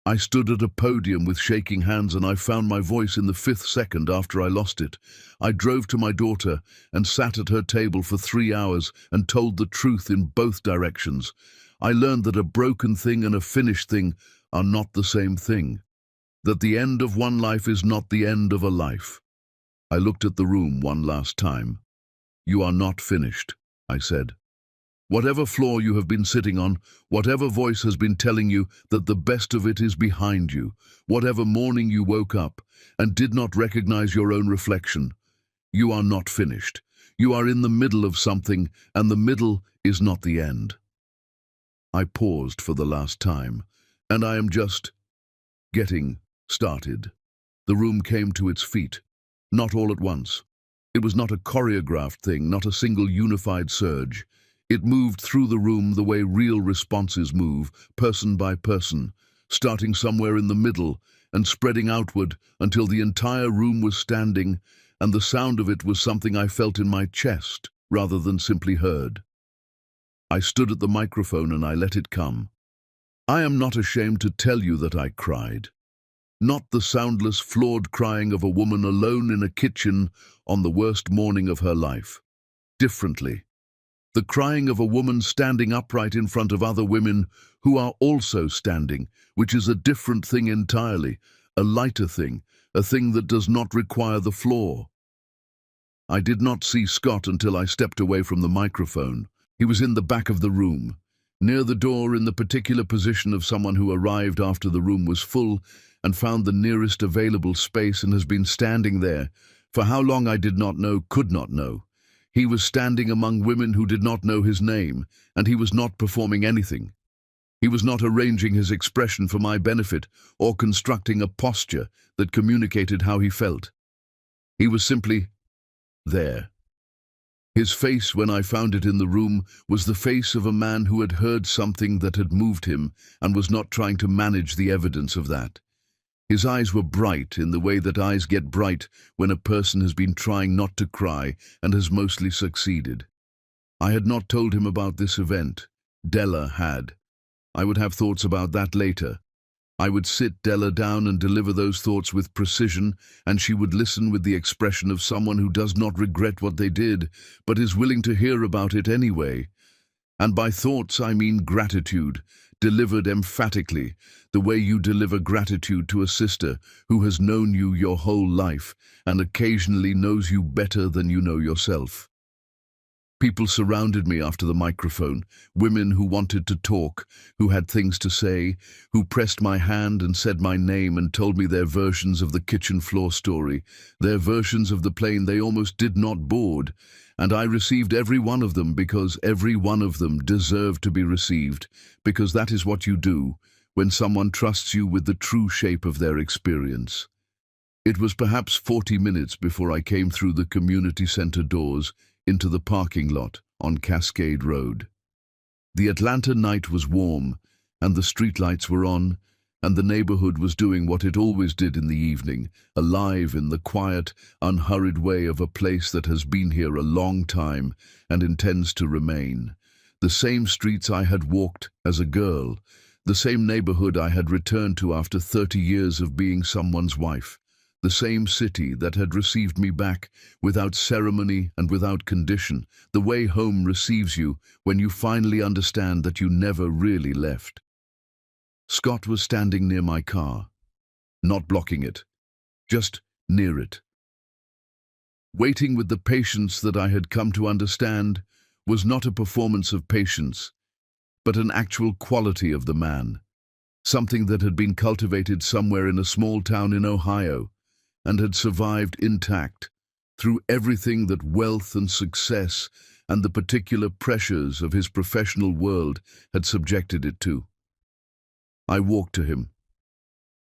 I stood at a podium with shaking hands and I found my voice in the 5th second after I lost it. I drove to my daughter and sat at her table for 3 hours and told the truth in both directions. I learned that a broken thing and a finished thing are not the same thing, that the end of one life is not the end of a life." I looked at the room one last time. "You are not finished," I said. "Whatever floor you have been sitting on, whatever voice has been telling you that the best of it is behind you, whatever morning you woke up and did not recognize your own reflection, you are not finished. You are in the middle of something, and the middle is not the end. I paused for the last time, and I am just getting started. The room came to its feet, not all at once. It was not a choreographed thing, not a single unified surge. It moved through the room the way real responses move, person by person, starting somewhere in the middle and spreading outward until the entire room was standing, and the sound of it was something I felt in my chest rather than simply heard. I stood at the microphone and I let it come. I am not ashamed to tell you that I cried. Not the soundless, flawed crying of a woman alone in a kitchen on the worst morning of her life. Differently. The crying of a woman standing upright in front of other women who are also standing, which is a different thing entirely, a lighter thing, a thing that does not require the floor. I did not see Scott until I stepped away from the microphone. He was in the back of the room, near the door, in the particular position of someone who arrived after the room was full and found the nearest available space and has been standing there. For how long I did not know, could not know. He was standing among women who did not know his name, and he was not performing anything. He was not arranging his expression for my benefit or constructing a posture that communicated how he felt. He was simply there. His face, when I found it in the room, was the face of a man who had heard something that had moved him and was not trying to manage the evidence of that. His eyes were bright in the way that eyes get bright when a person has been trying not to cry and has mostly succeeded. I had not told him about this event. Della had. I would have thoughts about that later. I would sit Della down and deliver those thoughts with precision, and she would listen with the expression of someone who does not regret what they did, but is willing to hear about it anyway. And by thoughts I mean gratitude, delivered emphatically, the way you deliver gratitude to a sister who has known you your whole life and occasionally knows you better than you know yourself. People surrounded me after the microphone, women who wanted to talk, who had things to say, who pressed my hand and said my name and told me their versions of the kitchen floor story, their versions of the plane they almost did not board, and I received every one of them because every one of them deserved to be received, because that is what you do when someone trusts you with the true shape of their experience. It was perhaps 40 minutes before I came through the community center doors into the parking lot on Cascade Road. The Atlanta night was warm, and the streetlights were on, and the neighborhood was doing what it always did in the evening, alive in the quiet, unhurried way of a place that has been here a long time and intends to remain. The same streets I had walked as a girl, the same neighborhood I had returned to after 30 years of being someone's wife. The same city that had received me back without ceremony and without condition, the way home receives you when you finally understand that you never really left. Scott was standing near my car, not blocking it, just near it. Waiting with the patience that I had come to understand was not a performance of patience, but an actual quality of the man, something that had been cultivated somewhere in a small town in Ohio, and had survived intact through everything that wealth and success and the particular pressures of his professional world had subjected it to. I walked to him.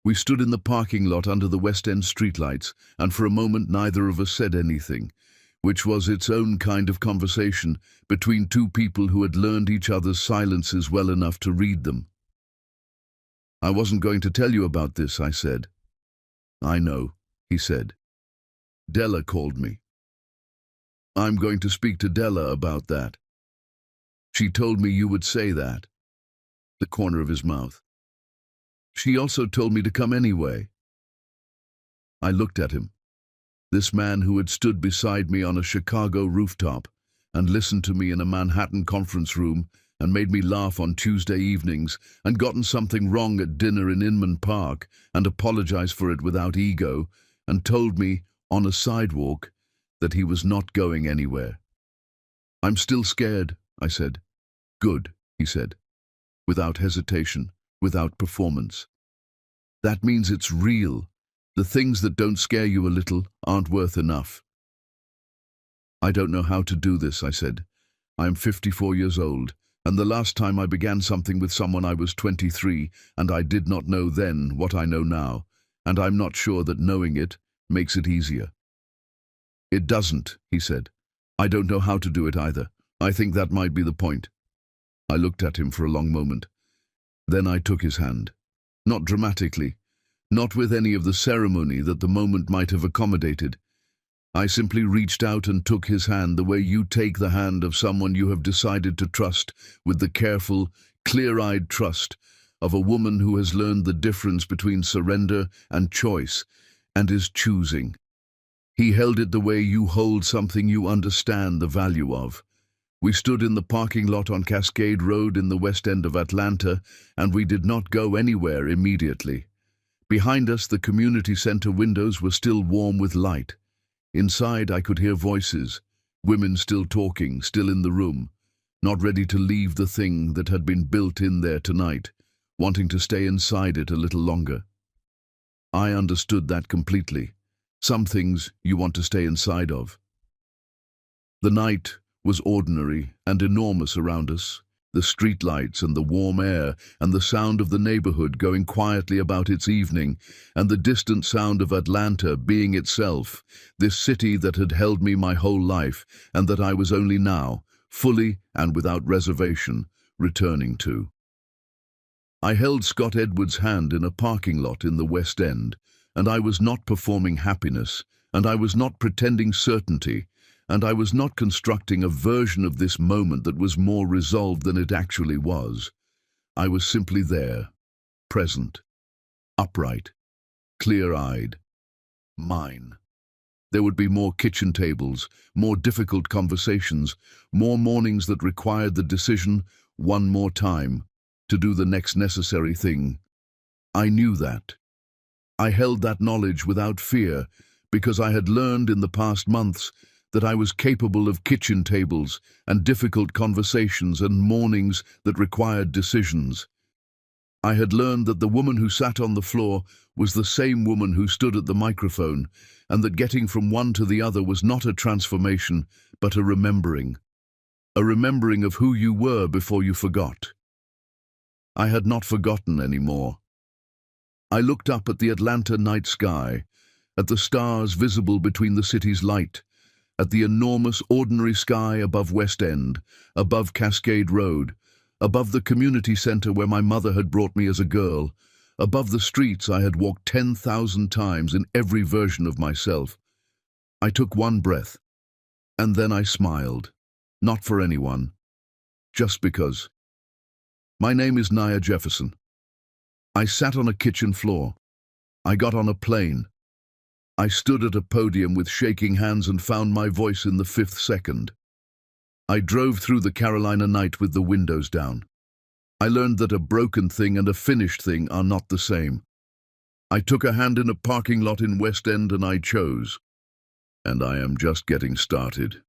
We stood in the parking lot under the West End streetlights, and for a moment neither of us said anything, which was its own kind of conversation between two people who had learned each other's silences well enough to read them. "I wasn't going to tell you about this," I said. "I know," he said. "Della called me. I'm going to speak to Della about that. She told me you would say that." The corner of his mouth. "She also told me to come anyway." I looked at him. This man who had stood beside me on a Chicago rooftop and listened to me in a Manhattan conference room and made me laugh on Tuesday evenings and gotten something wrong at dinner in Inman Park and apologized for it without ego, and told me, on a sidewalk, that he was not going anywhere. "I'm still scared," I said. "Good," he said, without hesitation, without performance. "That means it's real. The things that don't scare you a little aren't worth enough." "I don't know how to do this," I said. "I am 54 years old, and the last time I began something with someone I was 23, and I did not know then what I know now, and I'm not sure that knowing it makes it easier." "It doesn't," he said. "I don't know how to do it either. I think that might be the point." I looked at him for a long moment. Then I took his hand. Not dramatically, not with any of the ceremony that the moment might have accommodated. I simply reached out and took his hand the way you take the hand of someone you have decided to trust, with the careful, clear-eyed trust of a woman who has learned the difference between surrender and choice, and is choosing. He held it the way you hold something you understand the value of. We stood in the parking lot on Cascade Road in the West End of Atlanta, and we did not go anywhere immediately. Behind us, the community center windows were still warm with light. Inside, I could hear voices, women still talking, still in the room, not ready to leave the thing that had been built in there tonight, wanting to stay inside it a little longer. I understood that completely. Some things you want to stay inside of. The night was ordinary and enormous around us, the streetlights and the warm air and the sound of the neighborhood going quietly about its evening, and the distant sound of Atlanta being itself, this city that had held me my whole life and that I was only now, fully and without reservation, returning to. I held Scott Edwards' hand in a parking lot in the West End, and I was not performing happiness, and I was not pretending certainty, and I was not constructing a version of this moment that was more resolved than it actually was. I was simply there, present, upright, clear-eyed, mine. There would be more kitchen tables, more difficult conversations, more mornings that required the decision, one more time, to do the next necessary thing. I knew that. I held that knowledge without fear, because I had learned in the past months that I was capable of kitchen tables and difficult conversations and mornings that required decisions. I had learned that the woman who sat on the floor was the same woman who stood at the microphone, and that getting from one to the other was not a transformation, but a remembering of who you were before you forgot. I had not forgotten anymore. I looked up at the Atlanta night sky, at the stars visible between the city's light, at the enormous ordinary sky above West End, above Cascade Road, above the community center where my mother had brought me as a girl, above the streets I had walked 10,000 times in every version of myself. I took one breath, and then I smiled, not for anyone, just because. My name is Nia Jefferson. I sat on a kitchen floor. I got on a plane. I stood at a podium with shaking hands and found my voice in the 5th second. I drove through the Carolina night with the windows down. I learned that a broken thing and a finished thing are not the same. I took a hand in a parking lot in West End and I chose. And I am just getting started.